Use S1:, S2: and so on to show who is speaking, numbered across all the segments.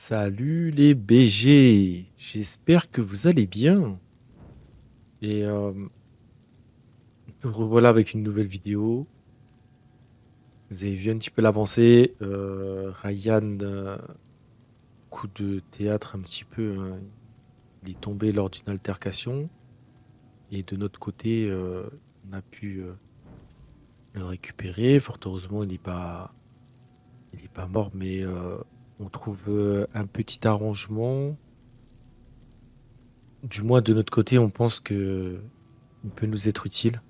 S1: Salut les BG, j'espère que vous allez bien. Et nous revoilà avec une nouvelle vidéo. Vous avez vu un petit peu l'avancée. Ryan, coup de théâtre un petit peu, hein. Il est tombé lors d'une altercation. Et de notre côté, on a pu le récupérer. Fort heureusement, il est pas mort, mais on trouve un petit arrangement. Du moins, de notre côté, on pense que il peut nous être utile.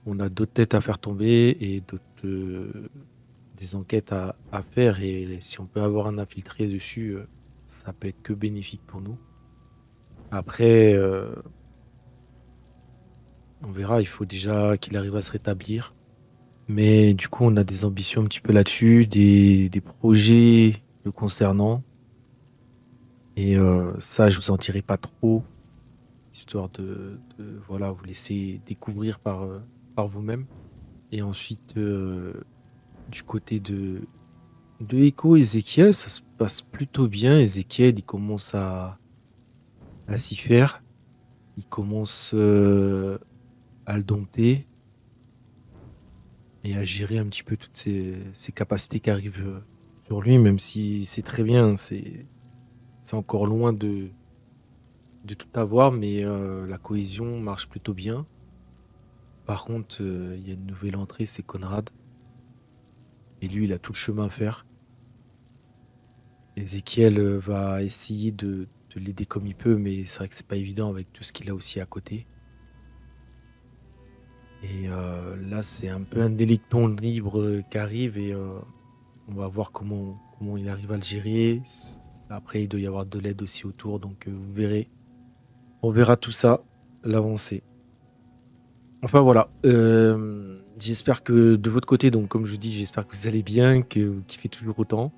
S1: On a d'autres têtes à faire tomber et des enquêtes à faire. Et si on peut avoir un infiltré dessus, ça peut être que bénéfique pour nous. Après, on verra. Il faut déjà qu'il arrive à se rétablir. Mais du coup, on a des ambitions un petit peu là-dessus, des projets le concernant. Et ça, je vous en dirai pas trop, histoire voilà, vous laisser découvrir par vous-même. Et ensuite, du côté de Echo Ezekiel, ça se passe plutôt bien. Ezekiel, il commence à s'y faire. Il commence à le dompter et à gérer un petit peu toutes ces capacités qui arrivent sur lui, même si c'est très bien. C'est encore loin de tout avoir, mais la cohésion marche plutôt bien. Par contre, il y a une nouvelle entrée, c'est Conrad. Et lui, il a tout le chemin à faire. Ezekiel va essayer de l'aider comme il peut, mais c'est vrai que c'est pas évident avec tout ce qu'il a aussi à côté. Et là, c'est un peu un électron libre qui arrive et on va voir comment il arrive à le gérer. Après, il doit y avoir de l'aide aussi autour, donc vous verrez. On verra tout ça, l'avancée. Enfin voilà. J'espère que de votre côté, donc comme je vous dis, j'espère que vous allez bien, que vous kiffez toujours autant.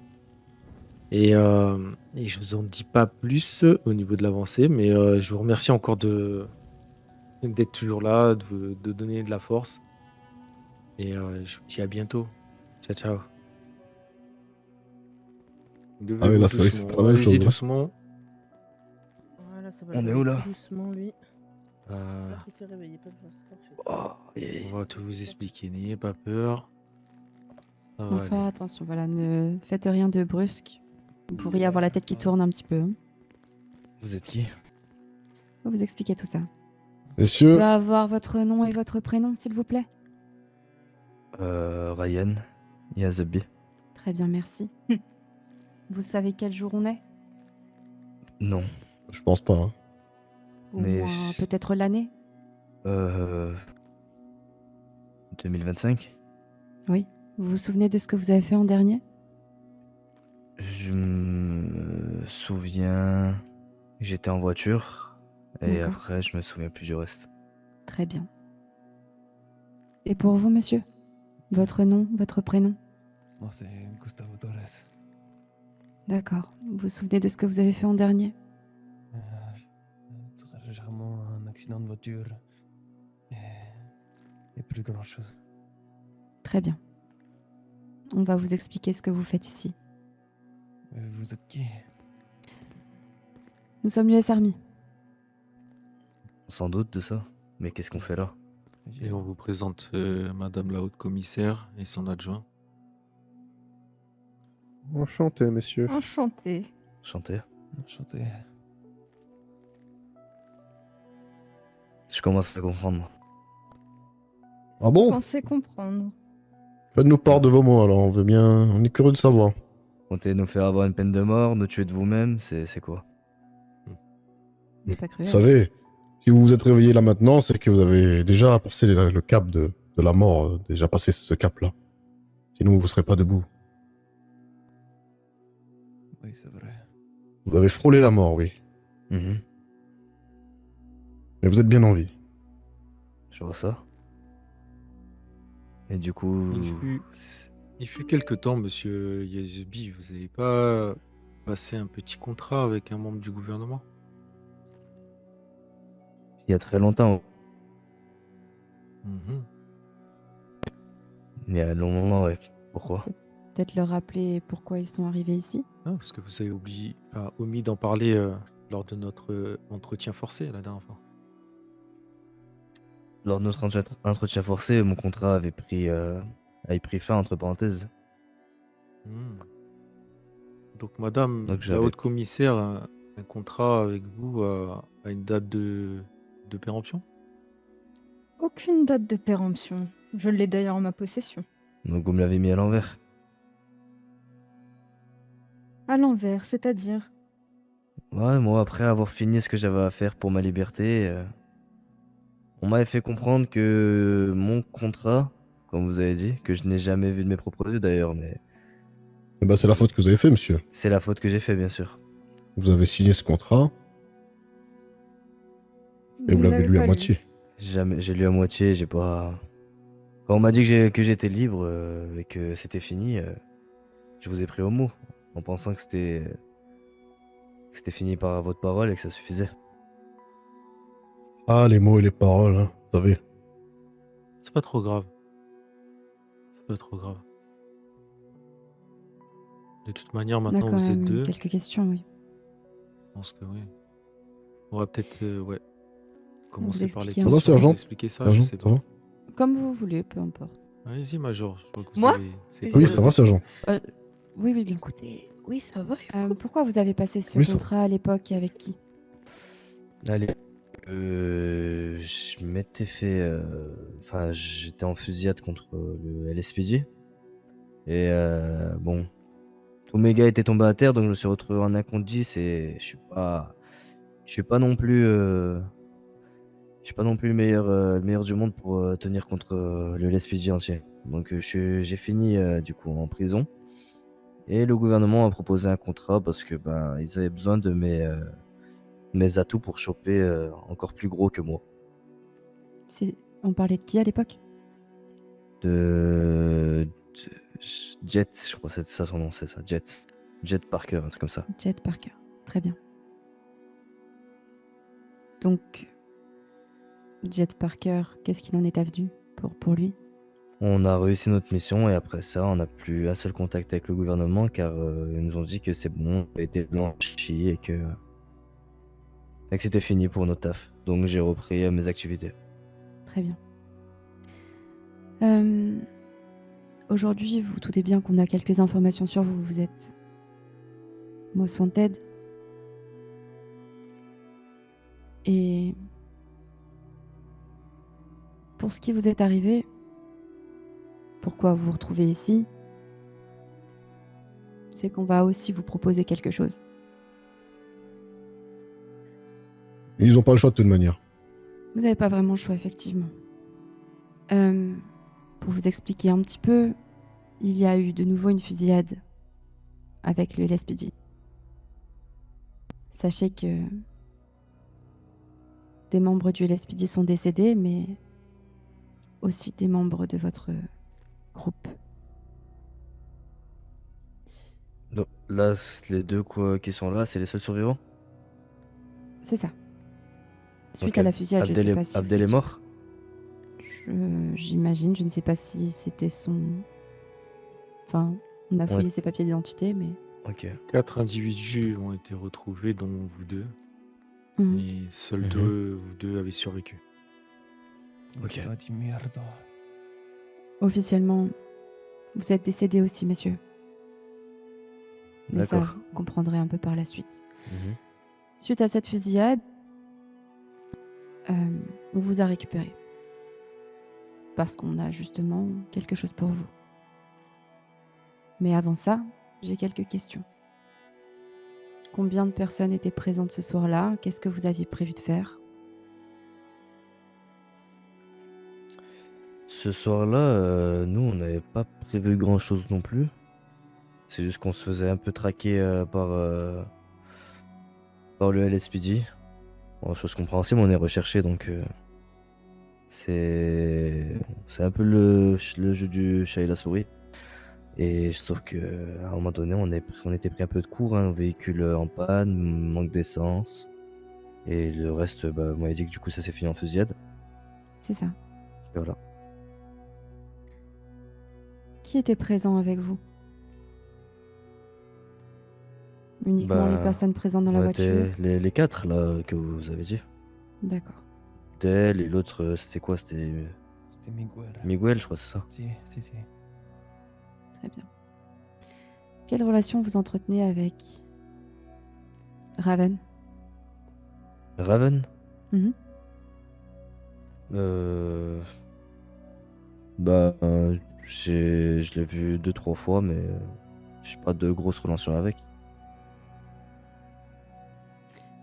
S1: Et je vous en dis pas plus au niveau de l'avancée, mais je vous remercie encore d'être toujours là, de donner de la force. Et je vous dis à bientôt. Ciao, ciao.
S2: Ah oui,
S1: Levez-vous
S2: là, c'est vrai que c'est pas la
S1: doucement.
S2: même
S1: Allez-y
S2: chose, là.
S1: doucement.
S3: Voilà, ça va
S4: On est
S3: aller
S4: où
S3: tout
S4: là?
S3: doucement, lui.
S1: Euh,
S3: J'espère qu'il s'est réveillé, pas de c'est parfait.
S4: Oh,
S1: on va tout vous expliquer. N'ayez pas peur. Ça va
S5: Bonsoir,
S1: aller.
S5: attention, voilà, ne faites rien de brusque. Vous pourriez avoir la tête qui tourne un petit peu.
S4: vous êtes qui?
S5: Je vais vous expliquer tout ça. Je peux
S2: Messieurs,
S5: avoir votre nom et votre prénom, s'il vous plaît?
S4: Ryan, Yazabi.
S5: Très bien, merci. Vous savez quel jour on est?
S4: Non,
S2: je pense pas, hein.
S5: Au
S4: mais
S5: moins, peut-être l'année?
S4: euh, 2025.
S5: Oui. Vous vous souvenez de ce que vous avez fait en dernier?
S4: Je me souviens, j'étais en voiture et
S5: D'accord.
S4: après je me souviens plus du reste.
S5: Très bien. Et pour vous, monsieur? Votre nom, votre prénom?
S6: Moi, c'est Gustavo Torres.
S5: D'accord. Vous vous souvenez de ce que vous avez fait en dernier?
S6: Euh, très légèrement un accident de voiture et, et plus grand chose.
S5: Très bien. On va vous expliquer ce que vous faites ici.
S6: Vous êtes qui?
S5: Nous sommes l'US Army.
S4: Sans doute de ça. Mais qu'est-ce qu'on fait là?
S1: Et on vous présente Madame la haute commissaire et son adjoint.
S2: Enchanté, messieurs.
S3: Enchanté.
S4: Chanter.
S6: Enchanté.
S4: Je commence à comprendre.
S2: Ah bon?
S3: Pensez comprendre.
S2: Faites-nous part de vos mots, alors, on veut bien... On est curieux de savoir.
S4: Comptez nous faire avoir une peine de mort, nous tuer de vous-même, c'est quoi?
S5: C'est pas
S2: Vous
S5: cruel.
S2: savez, si vous vous êtes réveillé là maintenant, c'est que vous avez déjà passé le cap de la mort, déjà passé ce cap-là. Sinon, vous ne serez pas debout.
S6: Oui, c'est vrai.
S2: Vous avez frôlé la mort, oui.
S4: Mhm.
S2: Mais vous êtes bien en vie.
S4: Je vois ça. Et du coup,
S1: Il fut quelque temps, monsieur Yazubi, vous n'avez pas passé un petit contrat avec un membre du gouvernement?
S4: il y a très longtemps,
S1: Mhm.
S4: il y a un long moment, ouais. Pourquoi?
S5: peut-être leur rappeler pourquoi ils sont arrivés ici?
S1: Non, parce que vous avez omis d'en parler lors de notre entretien forcé la dernière fois.
S4: Lors de notre entretien forcé, mon contrat avait pris fin, entre parenthèses.
S1: Hmm. Donc, madame,
S4: Donc
S1: la
S4: j'avais...
S1: haute commissaire a un contrat avec vous à une date de péremption?
S3: Aucune date de péremption. Je l'ai d'ailleurs en ma possession.
S4: Donc vous me l'avez mis à l'envers.
S3: À l'envers, c'est-à-dire.
S4: Ouais, moi, après avoir fini ce que j'avais à faire pour ma liberté, on m'avait fait comprendre que mon contrat, comme vous avez dit, que je n'ai jamais vu de mes propres yeux d'ailleurs, mais
S2: Eh ben, c'est la faute que vous avez fait, monsieur.
S4: c'est la faute que j'ai fait, bien sûr.
S2: Vous avez signé ce contrat et vous
S3: ne
S2: l'avez
S3: l'avez
S2: lu à
S3: pas
S2: moitié.
S4: Jamais, j'ai lu à moitié, j'ai pas... Quand on m'a dit que j'étais libre et que c'était fini, je vous ai pris au mot, en pensant que c'était fini par votre parole et que ça suffisait.
S2: Ah, les mots et les paroles, hein, vous savez.
S1: C'est pas trop grave. C'est pas trop grave. De toute manière,
S5: On a
S1: maintenant
S5: quand
S1: vous êtes
S5: même
S1: deux.
S5: quelques questions, oui.
S1: Je pense que oui. On va peut-être ouais, commencer par les
S5: expliquer un
S2: Ça va,
S1: questions.
S2: sergent
S1: Vous expliquer ça, je
S2: Sergent,
S1: sais
S2: ça
S1: pas.
S2: va?
S5: Comme vous voulez, peu importe.
S1: Allez-y, Major. Je crois que vous
S7: Moi
S1: avez
S2: Oui,
S1: pas
S2: ça
S1: mal
S2: va,
S1: de-
S2: sergent.
S5: Oui, oui, bien.
S7: Écoutez, oui, ça va.
S5: Pourquoi vous avez passé ce
S2: Oui, ça-
S5: contrat à l'époque et avec qui?
S4: Allez, je m'étais fait... Enfin, j'étais en fusillade contre le LSPD. Et bon, tous mes gars étaient tombés à terre, donc je me suis retrouvé en 1 contre 10 et je suis pas non plus, je suis pas non plus le meilleur du monde pour tenir contre le LSPD entier. Donc j'ai fini du coup en prison. Et le gouvernement a proposé un contrat parce que ben ils avaient besoin de mes atouts pour choper encore plus gros que moi.
S5: On parlait de qui à l'époque?
S4: De Jet, je crois que c'était ça son nom, c'est ça, Jet. Jet Parker, un truc comme ça.
S5: Jet Parker. Très bien. Donc, Jet Parker, qu'est-ce qu'il en est advenu pour lui?
S4: On a réussi notre mission et après ça, on n'a plus un seul contact avec le gouvernement car ils nous ont dit que c'est bon, on a été blanchi et que c'était fini pour notre taf. Donc j'ai repris mes activités.
S5: Très bien. Aujourd'hui, vous doutez bien qu'on a quelques informations sur vous. Vous êtes Most Wanted. Et pour ce qui vous est arrivé, pourquoi vous vous retrouvez ici, c'est qu'on va aussi vous proposer quelque chose.
S2: Ils n'ont pas le choix de toute manière.
S5: Vous n'avez pas vraiment le choix, effectivement. Pour vous expliquer un petit peu, il y a eu de nouveau une fusillade avec le LSPD. Sachez que des membres du LSPD sont décédés, mais aussi des membres de votre groupe.
S4: Donc là, les deux qui sont là, c'est les seuls survivants.
S5: C'est ça. Suite
S4: Donc,
S5: à la fusillade, je sais pas si
S4: Abdel
S5: vous
S4: est
S5: êtes-
S4: mort.
S5: J'imagine, je ne sais pas si c'était son... Enfin, on a fouillé
S4: Ouais.
S5: ses papiers d'identité, mais...
S4: Ok.
S1: 4 individus ont été retrouvés, dont vous deux.
S5: Mhm.
S1: Et seuls
S4: Mhm.
S1: vous deux avez survécu.
S4: Ok.
S6: Putain de merde.
S5: Officiellement, vous êtes décédés aussi, messieurs. Mais ça,
S4: D'accord.
S5: vous comprendrez un peu par la suite.
S4: Mhm.
S5: Suite à cette fusillade, on vous a récupéré. Parce qu'on a justement quelque chose pour vous. Mais avant ça, j'ai quelques questions. Combien de personnes étaient présentes ce soir-là? Qu'est-ce que vous aviez prévu de faire?
S4: Ce soir-là, nous, on n'avait pas prévu grand-chose non plus. C'est juste qu'on se faisait un peu traquer par le LSPD. Bon, chose compréhensible, on est recherché, donc c'est un peu le jeu du chat et la souris. Et sauf que à un moment donné, on était pris un peu de court, hein, véhicule en panne, manque d'essence. Et le reste, bah, vous m'avez dit que du coup ça s'est fini en fusillade.
S5: C'est ça.
S4: Et voilà.
S5: Qui était présent avec vous? Uniquement les
S4: Bah,
S5: personnes présentes dans la
S4: on
S5: voiture?
S4: était les 4 là que vous avez dit.
S5: D'accord.
S4: Del et l'autre, c'était quoi? C'était
S6: C'était Miguel.
S4: Miguel, je crois, c'est ça.
S6: Si, si, si.
S5: Très bien. Quelle relation vous entretenez avec Raven?
S4: Raven?
S5: Mhm.
S4: Euh, Bah, je l'ai vu 2-3 fois, mais j'ai pas de grosse relation avec.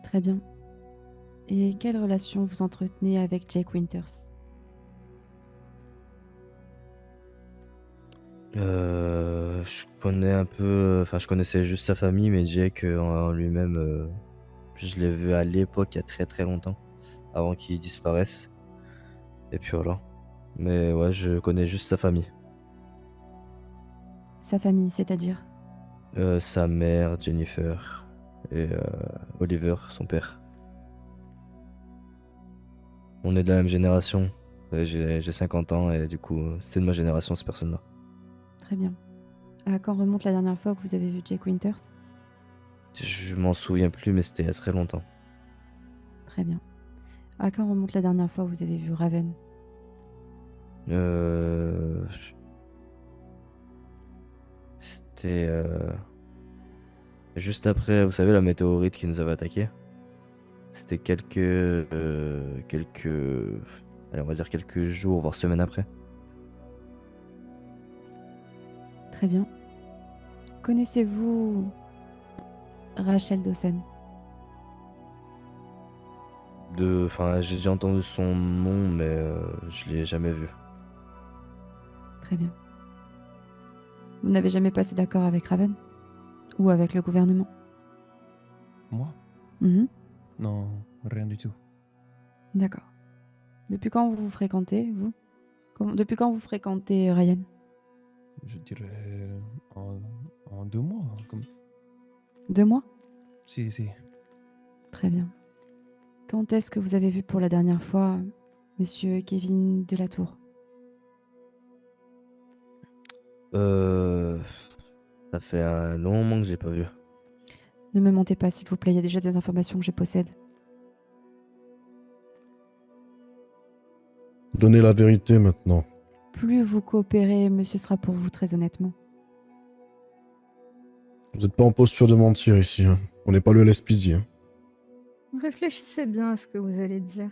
S5: Très bien. Et quelle relation vous entretenez avec Jake Winters?
S4: Je connais un peu, enfin, je connaissais juste sa famille, mais Jake en lui-même, je l'ai vu à l'époque, il y a très très longtemps, avant qu'il disparaisse. Et puis voilà. Mais ouais, je connais juste sa famille.
S5: Sa famille, c'est-à-dire?
S4: Sa mère, Jennifer, et Oliver, son père. On est de la même génération. J'ai 50 ans et du coup, c'est de ma génération, ces personnes-là.
S5: Très bien. À quand remonte la dernière fois que vous avez vu Jake Winters?
S4: Je m'en souviens plus, mais c'était il y a très longtemps.
S5: Très bien. À quand remonte la dernière fois que vous avez vu Raven?
S4: Euh, C'était juste après, vous savez, la météorite qui nous avait attaqué. C'était allez, on va dire quelques jours, voire semaines après.
S5: Très bien. Connaissez-vous Rachel Dawson?
S4: Enfin, j'ai déjà entendu son nom, mais je l'ai jamais vu.
S5: Très bien. Vous n'avez jamais passé d'accord avec Raven? Ou avec le gouvernement?
S6: Moi?
S5: Mhm.
S6: Non, rien du tout.
S5: D'accord. Depuis quand vous fréquentez, vous? Depuis quand vous fréquentez Ryan?
S6: Je dirais en 2 mois. Comme...
S5: 2 mois?
S6: Si, si.
S5: Très bien. Quand est-ce que vous avez vu pour la dernière fois Monsieur Kevin Delatour?
S4: Euh, Ça fait un long moment que j'ai pas vu.
S5: Ne me mentez pas, s'il vous plaît, il y a déjà des informations que je possède.
S2: Donnez la vérité maintenant.
S5: Plus vous coopérez, mieux ce sera pour vous, très honnêtement.
S2: Vous n'êtes pas en posture de mentir ici. Hein. On n'est pas le LSPD. Hein.
S3: Réfléchissez bien à ce que vous allez dire.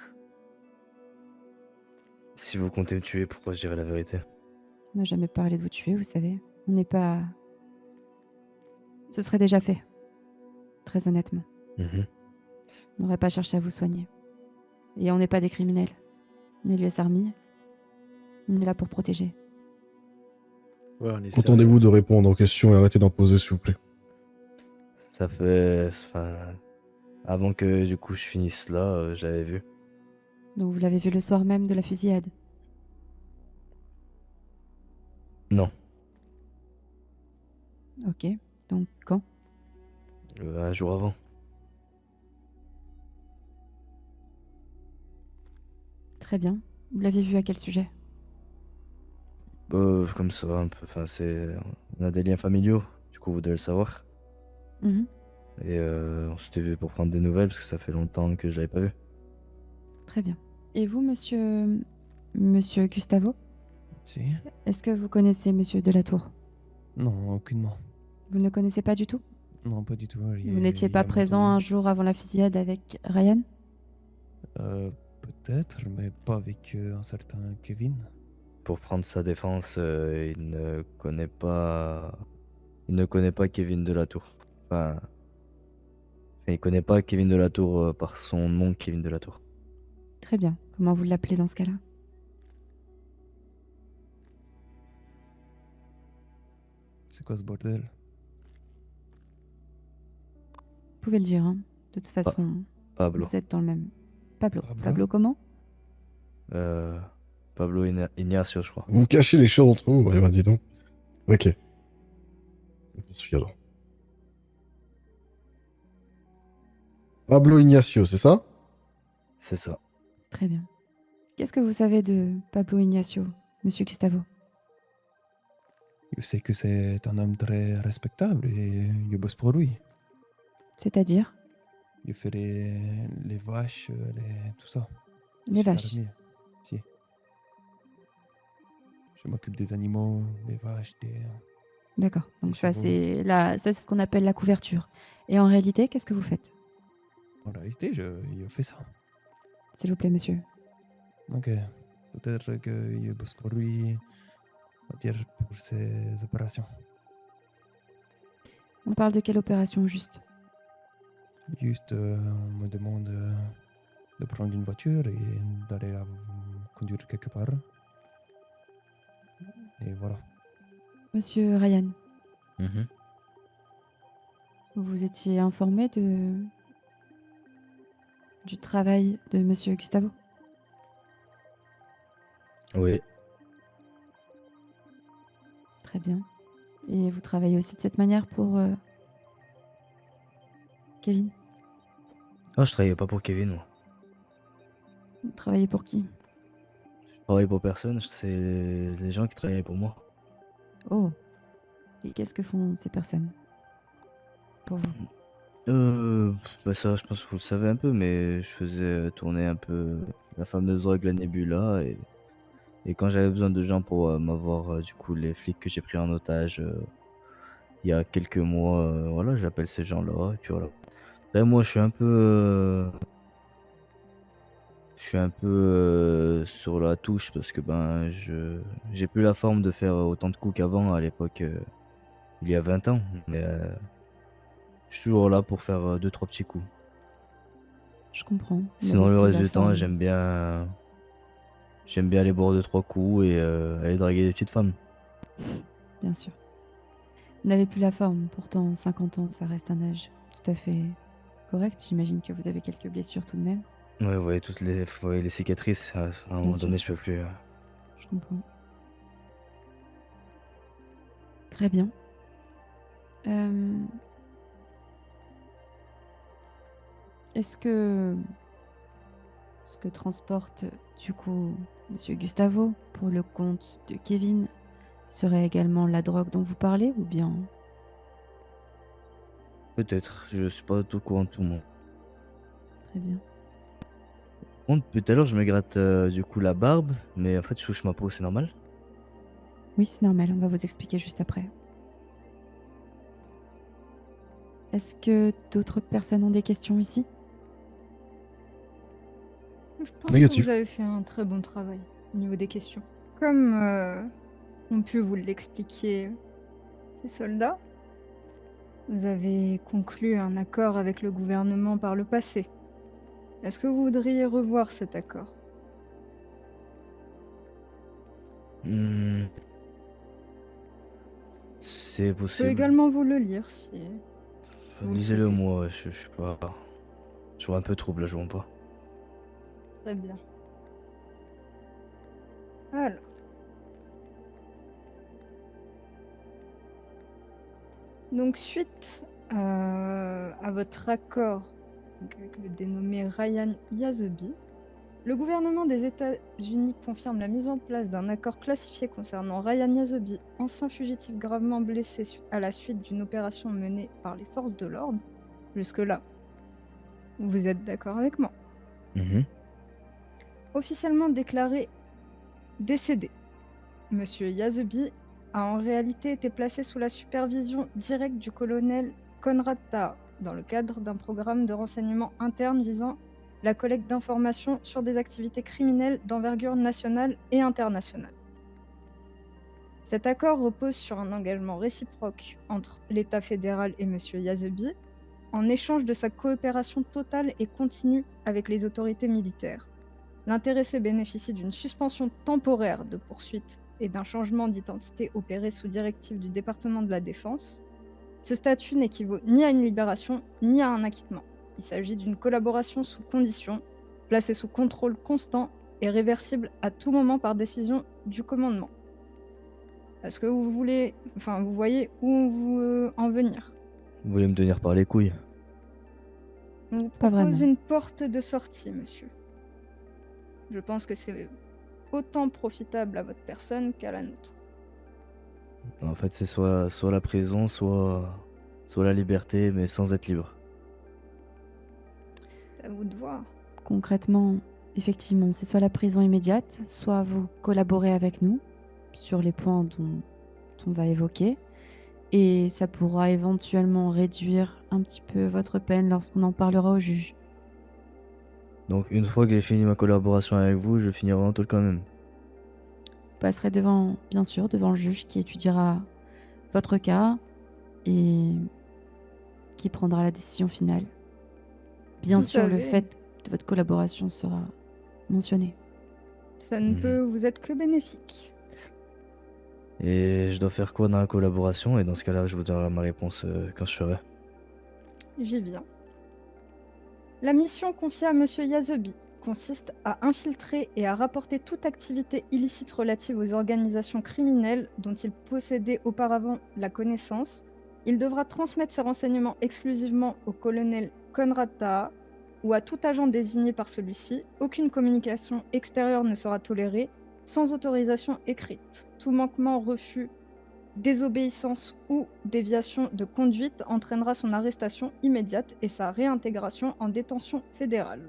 S4: Si vous comptez me tuer, pourquoi je dirais la vérité?
S5: On n'a jamais parlé de vous tuer, vous savez. On n'est pas... Ce serait déjà fait, très honnêtement.
S4: Mhm.
S5: On n'aurait pas cherché à vous soigner. Et on n'est pas des criminels. On est l'US Army. On est là pour protéger.
S1: Ouais, on est
S2: Contentez-vous
S1: sérieux.
S2: de répondre aux questions et arrêtez d'en poser, s'il vous plaît.
S4: Ça fait, enfin, avant que du coup je finisse là, j'avais vu.
S5: Donc vous l'avez vu le soir même de la fusillade.
S4: Non,
S5: Ok. Donc quand?
S4: un jour avant.
S5: Très bien. Vous l'aviez vu à quel sujet?
S4: Comme ça, un peu. Enfin, on a des liens familiaux. Du coup, vous devez le savoir.
S5: Mhm.
S4: Et on s'était vu pour prendre des nouvelles parce que ça fait longtemps que je l'avais pas vu.
S5: Très bien. Et vous, monsieur Gustavo?
S6: Si?
S5: Est-ce que vous connaissez monsieur Delatour?
S6: Non, aucunement.
S5: Vous ne le connaissez pas du tout?
S6: Non, pas du tout.
S5: Vous n'étiez pas présent un jour avant la fusillade avec Ryan?
S6: Peut-être, mais pas avec un certain Kevin.
S4: Pour prendre sa défense, il ne connaît pas Kevin Delatour. Enfin, il connaît pas Kevin Delatour par son nom, Kevin Delatour.
S5: Très bien. Comment vous l'appelez dans ce cas-là?
S6: C'est quoi ce bordel?
S5: Vous pouvez le dire, hein. De toute
S4: Pa-
S5: façon,
S4: Pablo.
S5: vous êtes dans le même... Pablo.
S6: Pablo?
S5: Pablo comment?
S4: Euh, Pablo Ignacio, je crois.
S2: Vous cachez les choses entre vous. Ouais, bah, dis donc. Ok. On poursuit alors. Pablo Ignacio, c'est ça?
S4: C'est ça.
S5: Très bien. Qu'est-ce que vous savez de Pablo Ignacio, monsieur Gustavo?
S6: Je sais que c'est un homme très respectable et je bosse pour lui.
S5: C'est-à-dire
S6: Je fais les vaches, tout ça. Je
S5: les
S6: suis
S5: vaches.
S6: fermier. Si. Je m'occupe des animaux, des vaches,
S5: D'accord.
S6: des
S5: Donc ça,
S6: chevaux.
S5: c'est ce qu'on appelle la couverture. Et en réalité, qu'est-ce que vous faites,
S6: En réalité, je fais ça.
S5: s'il vous plaît, monsieur?
S6: Donc, peut-être que je bosse pour lui, on va dire pour ses opérations.
S5: On parle de quelle opération juste?
S6: Juste, on me demande de prendre une voiture et d'aller la conduire quelque part. Et voilà.
S5: Monsieur Ryan,
S4: Mhm.
S5: vous étiez informé du travail de monsieur Gustavo?
S4: Oui.
S5: Très bien. Et vous travaillez aussi de cette manière pour Kevin?
S4: Ah, je travaillais pas pour Kevin, moi.
S5: Vous travaillez pour qui?
S4: Je travaille pour personne, c'est les gens qui travaillaient pour moi.
S5: Oh, et qu'est-ce que font ces personnes pour vous?
S4: Bah ça, je pense que vous le savez un peu, mais je faisais tourner un peu la fameuse drogue, la Nebula, et quand j'avais besoin de gens pour m'avoir, du coup, les flics que j'ai pris en otage il y a quelques mois, voilà, j'appelle ces gens-là, et puis voilà. Là, moi, je suis un peu sur la touche parce que ben, j'ai plus la forme de faire autant de coups qu'avant à l'époque, il y a 20 ans, mais je suis toujours là pour faire 2-3 petits coups.
S5: Je comprends. Vous
S4: Sinon,
S5: n'avez
S4: le
S5: plus
S4: reste
S5: la
S4: du temps,
S5: forme.
S4: j'aime bien aller boire 2-3 coups et aller draguer des petites femmes.
S5: Bien sûr. Vous n'avez plus la forme. Pourtant, 50 ans, ça reste un âge tout à fait correct. J'imagine que vous avez quelques blessures tout de même.
S4: Ouais, vous voyez les cicatrices, à un
S5: Bien
S4: moment
S5: sûr,
S4: donné, je peux plus.
S5: je comprends. Très bien. Est-ce que ce que transporte du coup monsieur Gustavo pour le compte de Kevin serait également la drogue dont vous parlez ou bien...
S4: Peut-être, je suis pas tout au courant de tout, moi.
S5: Très bien.
S4: Par contre, depuis tout à l'heure, je me gratte du coup la barbe, mais en fait, je touche ma peau, c'est normal?
S5: Oui, c'est normal, on va vous expliquer juste après. Est-ce que d'autres personnes ont des questions ici?
S3: Je pense que
S2: Négatif.
S3: vous avez fait un très bon travail au niveau des questions. Comme ont pu vous l'expliquer ces soldats, vous avez conclu un accord avec le gouvernement par le passé. Est-ce que vous voudriez revoir cet accord?
S4: Hmm, c'est
S3: Je peux
S4: possible.
S3: également vous le lire si vous le
S4: Lisez-le
S3: souhaitez.
S4: moi, je suis pas. Je vois un peu trouble là, je vois pas.
S3: Très bien. Alors. Donc, suite à votre accord avec le dénommé Ryan Yazebi, le gouvernement des États-Unis confirme la mise en place d'un accord classifié concernant Ryan Yazebi, ancien fugitif gravement blessé à la suite d'une opération menée par les forces de l'ordre. Jusque-là, vous êtes d'accord avec moi?
S4: Mhm.
S3: Officiellement déclaré décédé, Monsieur Yazebi a en réalité été placé sous la supervision directe du colonel Konrad Taha dans le cadre d'un programme de renseignement interne visant la collecte d'informations sur des activités criminelles d'envergure nationale et internationale. Cet accord repose sur un engagement réciproque entre l'État fédéral et M. Yazebi en échange de sa coopération totale et continue avec les autorités militaires. L'intéressé bénéficie d'une suspension temporaire de poursuite et d'un changement d'identité opéré sous directive du département de la Défense. Ce statut n'équivaut ni à une libération ni à un acquittement. Il s'agit d'une collaboration sous condition, placée sous contrôle constant et réversible à tout moment par décision du commandement. Est-ce que vous voyez où on veut en venir?
S4: Vous voulez me tenir par les couilles?
S3: On vous
S5: Pas
S3: propose
S5: vraiment.
S3: une porte de sortie, monsieur. Je pense que c'est autant profitable à votre personne qu'à la nôtre.
S4: En fait, c'est soit la prison, soit la liberté, mais sans être libre.
S3: C'est à vous de voir.
S5: Concrètement, effectivement, c'est soit la prison immédiate, soit vous collaborez avec nous sur les points dont on va évoquer. Et ça pourra éventuellement réduire un petit peu votre peine lorsqu'on en parlera au juge.
S4: Donc une fois que j'ai fini ma collaboration avec vous, je finirai en taule quand même.
S5: Vous passerez devant, bien sûr, devant le juge qui étudiera votre cas et qui prendra la décision finale. Bien
S3: Vous
S5: sûr, le
S3: savez,
S5: fait de votre collaboration sera mentionné.
S3: ça ne
S4: Mhm.
S3: peut vous être que bénéfique.
S4: Et je dois faire quoi dans la collaboration? Et dans ce cas-là, je vous donnerai ma réponse quand je serai.
S3: J'y viens. La mission confiée à Monsieur Yazebi consiste à infiltrer et à rapporter toute activité illicite relative aux organisations criminelles dont il possédait auparavant la connaissance. Il devra transmettre ces renseignements exclusivement au colonel Konrad Taha ou à tout agent désigné par celui-ci. Aucune communication extérieure ne sera tolérée sans autorisation écrite. Tout manquement, refus, désobéissance ou déviation de conduite entraînera son arrestation immédiate et sa réintégration en détention fédérale.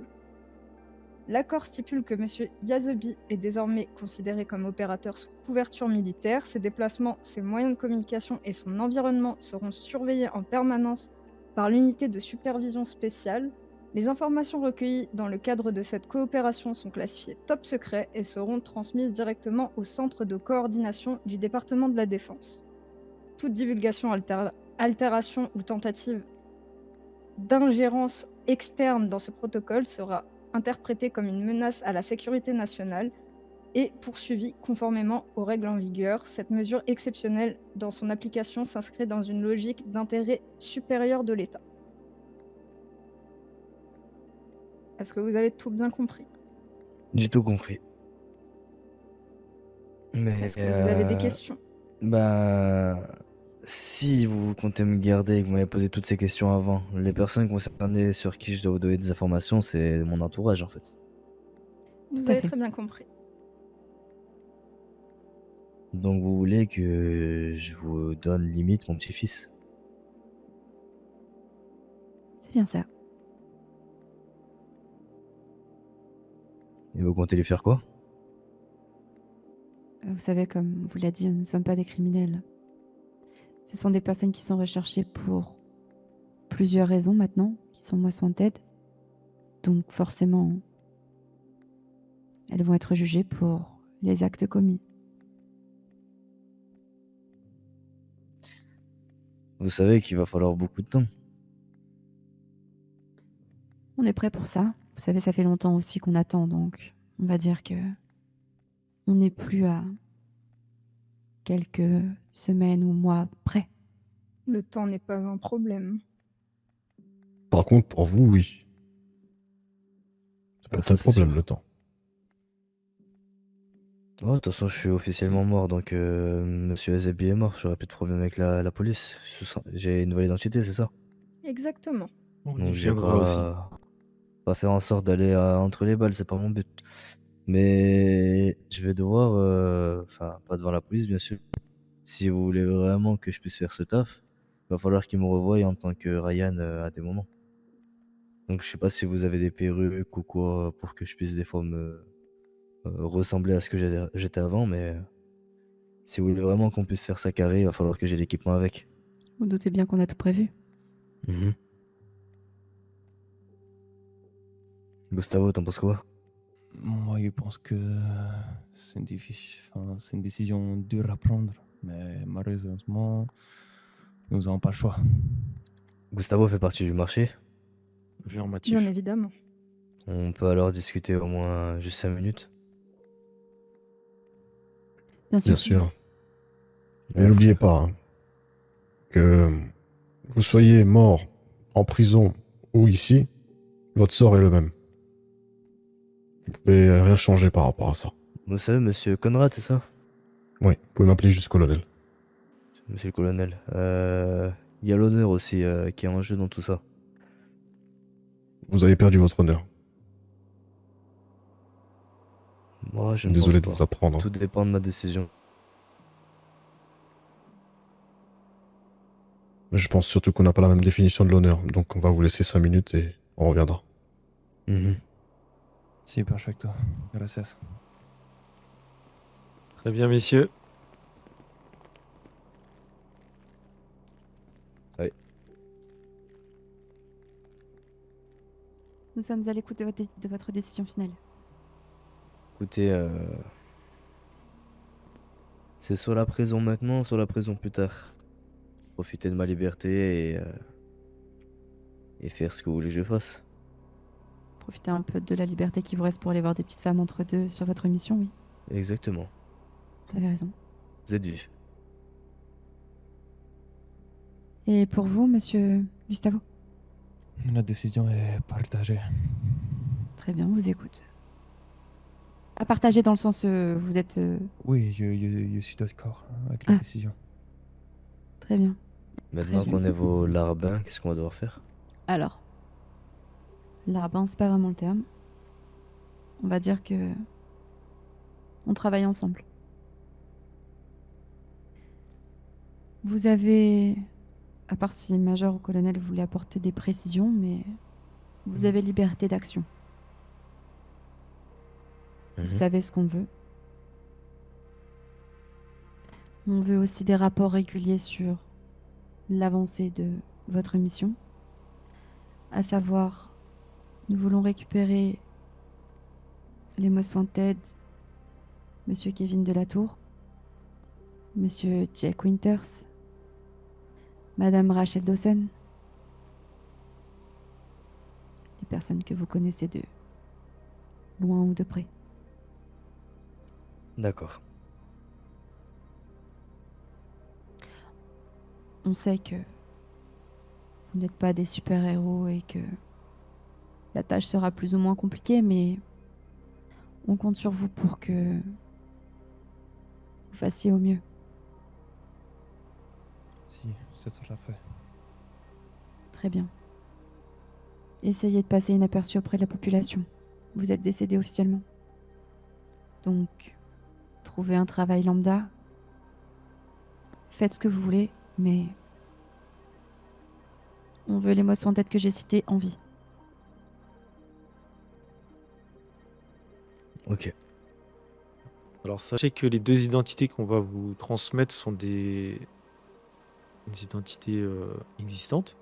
S3: L'accord stipule que M. Yazebi est désormais considéré comme opérateur sous couverture militaire. Ses déplacements, ses moyens de communication et son environnement seront surveillés en permanence par l'unité de supervision spéciale. Les informations recueillies dans le cadre de cette coopération sont classifiées top secret et seront transmises directement au centre de coordination du département de la Défense. Toute divulgation, altération ou tentative d'ingérence externe dans ce protocole sera interprétée comme une menace à la sécurité nationale et poursuivie conformément aux règles en vigueur. Cette mesure exceptionnelle dans son application s'inscrit dans une logique d'intérêt supérieur de l'État. Est-ce que vous avez tout bien compris?
S4: J'ai tout compris. Mais
S3: Est-ce que vous avez des questions?
S4: ben, si vous comptez me garder et que vous m'avez posé toutes ces questions avant, les personnes concernées sur qui je dois vous donner des informations, c'est mon entourage en fait.
S3: Vous
S5: à
S3: avez
S5: fait.
S3: très bien compris.
S4: Donc vous voulez que je vous donne limite mon petit-fils?
S5: C'est bien ça.
S4: Et vous comptez lui faire quoi?
S5: Vous savez, comme vous l'a dit, nous ne sommes pas des criminels. Ce sont des personnes qui sont recherchées pour plusieurs raisons maintenant, qui sont moi en tête. Donc forcément, elles vont être jugées pour les actes commis.
S4: Vous savez qu'il va falloir beaucoup de temps.
S5: On est prêt pour ça. Vous savez, ça fait longtemps aussi qu'on attend, donc on va dire que on n'est plus à quelques semaines ou mois près.
S3: Le temps n'est pas un problème.
S2: Par contre, pour vous, oui. Ça peut
S4: Ah,
S2: être
S4: ça,
S2: un
S4: c'est
S2: problème,
S4: sûr.
S2: le temps.
S4: Oh, de toute façon, je suis officiellement mort, donc Monsieur Azebi est mort. J'aurais plus de problème avec la police. J'ai une nouvelle identité, c'est ça?
S3: Exactement.
S1: On y
S4: Donc je vais
S1: viendra aussi.
S4: pas faire en sorte d'aller entre les balles, c'est pas mon but. Mais je vais devoir, enfin, pas devant la police, bien sûr. Si vous voulez vraiment que je puisse faire ce taf, il va falloir qu'ils me revoient en tant que Ryan à des moments. Donc je sais pas si vous avez des perruques ou quoi pour que je puisse des fois me ressembler à ce que j'étais avant, mais si vous voulez vraiment qu'on puisse faire ça carré, il va falloir que j'ai l'équipement avec.
S5: Vous doutez bien qu'on a tout prévu.
S4: Mhm. Gustavo, t'en penses quoi?
S6: Moi, je pense que c'est c'est une décision dure à prendre, mais malheureusement, nous n'avons pas le choix.
S4: Gustavo fait partie du marché.
S3: Bien
S1: Affirmatif.
S3: évidemment.
S4: On peut alors discuter au moins juste 5 minutes.
S5: Bien sûr.
S2: Bien sûr. Et
S4: Merci.
S2: n'oubliez pas hein, que vous soyez mort en prison ou ici, votre sort est le même. Vous pouvez rien changer par rapport à ça.
S4: Vous savez, monsieur Conrad, c'est ça?
S2: Oui, vous pouvez m'appeler juste colonel.
S4: Monsieur le colonel. Il y a l'honneur aussi qui est en jeu dans tout ça.
S2: Vous avez perdu votre honneur.
S4: Moi, je ne
S2: Désolé de
S4: pense
S2: vous
S4: pas.
S2: apprendre.
S4: Tout dépend de ma décision.
S2: Mais je pense surtout qu'on n'a pas la même définition de l'honneur. Donc on va vous laisser 5 minutes et on reviendra.
S4: Mhm.
S6: Sí, perfecto. Gracias.
S1: Très bien, messieurs.
S4: Ouais.
S5: Nous sommes à l'écoute de votre décision finale.
S4: Écoutez, c'est soit la prison maintenant, soit la prison plus tard. Profiter de ma liberté et faire ce que vous voulez que je fasse.
S5: Profitez un peu de la liberté qui vous reste pour aller voir des petites femmes entre deux sur votre mission, oui.
S4: Exactement.
S5: Vous avez raison.
S4: Vous êtes vif.
S5: Et pour vous, monsieur Gustavo?
S6: La décision est partagée.
S5: Très bien, on vous écoute. À partager dans le sens, vous êtes...
S6: Oui, je suis d'accord avec la
S5: Ah.
S6: décision.
S5: Très bien.
S4: Maintenant
S5: bien.
S4: qu'on est vos larbins, qu'est-ce qu'on va devoir faire?
S5: Alors, larbin, c'est pas vraiment le terme. On va dire que on travaille ensemble. Vous avez, à part si major ou colonel voulait apporter des précisions, mais vous avez liberté d'action. Vous
S4: Mhm.
S5: savez ce qu'on veut. On veut aussi des rapports réguliers sur l'avancée de votre mission. À savoir, nous voulons récupérer les Most Wanted, Monsieur Kevin Delatour, Monsieur Jack Winters, Madame Rachel Dawson, les personnes que vous connaissez de loin ou de près.
S4: D'accord.
S5: On sait que vous n'êtes pas des super-héros et que la tâche sera plus ou moins compliquée, mais on compte sur vous pour que vous fassiez au mieux.
S6: Si, ça sera fait.
S5: Très bien. Essayez de passer inaperçu auprès de la population. Vous êtes décédé officiellement. Donc, trouvez un travail lambda. Faites ce que vous voulez, mais on veut les Most Wanted que j'ai cités en vie.
S4: Ok.
S1: Alors sachez que les 2 identités qu'on va vous transmettre sont des identités existantes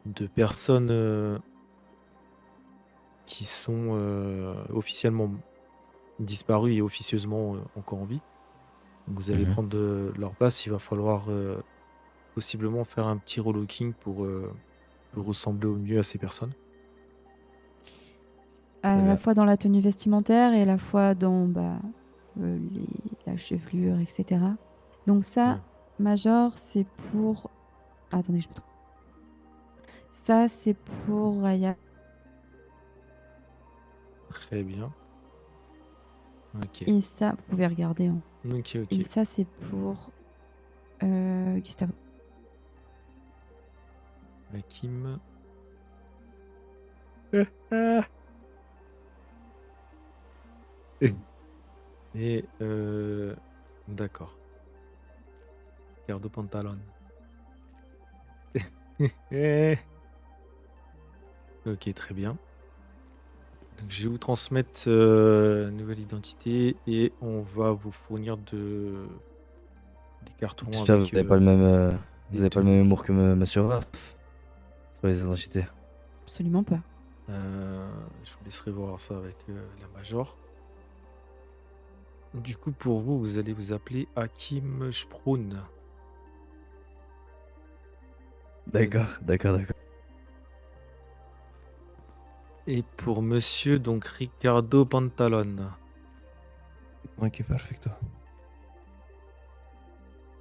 S1: de personnes qui sont officiellement disparues et officieusement encore en vie. Donc vous allez
S4: Mhm.
S1: prendre leur place. Il va falloir possiblement faire un petit relooking pour ressembler au mieux à ces personnes.
S5: À
S4: Très
S5: la
S4: bien.
S5: fois dans la tenue vestimentaire et à la fois dans la chevelure, etc. Donc ça,
S1: Ouais.
S5: Major, c'est pour... Ah, attendez, je me trompe. Ça, c'est pour Raya.
S1: Très bien. Ok.
S5: Et ça, vous pouvez regarder. Hein.
S1: Ok, ok.
S5: Et ça, c'est pour Gustavo.
S1: Hakim. Et d'accord. Garde pantalon. Ok, très bien. Donc, je vais vous transmettre une nouvelle identité et on va vous fournir des cartons
S4: J'espère que
S1: avec
S4: vous n'avez pas le même, vous
S1: des
S4: avez pas le
S1: tenues.
S4: même humour que Monsieur Raph sur les identités.
S5: Absolument pas.
S1: Je vous laisserai voir ça avec la major. Du coup, pour vous, vous allez vous appeler Hakim Sprun.
S4: D'accord, d'accord, d'accord.
S1: Et pour monsieur, donc Ricardo Pantalon.
S6: Ok, perfecto.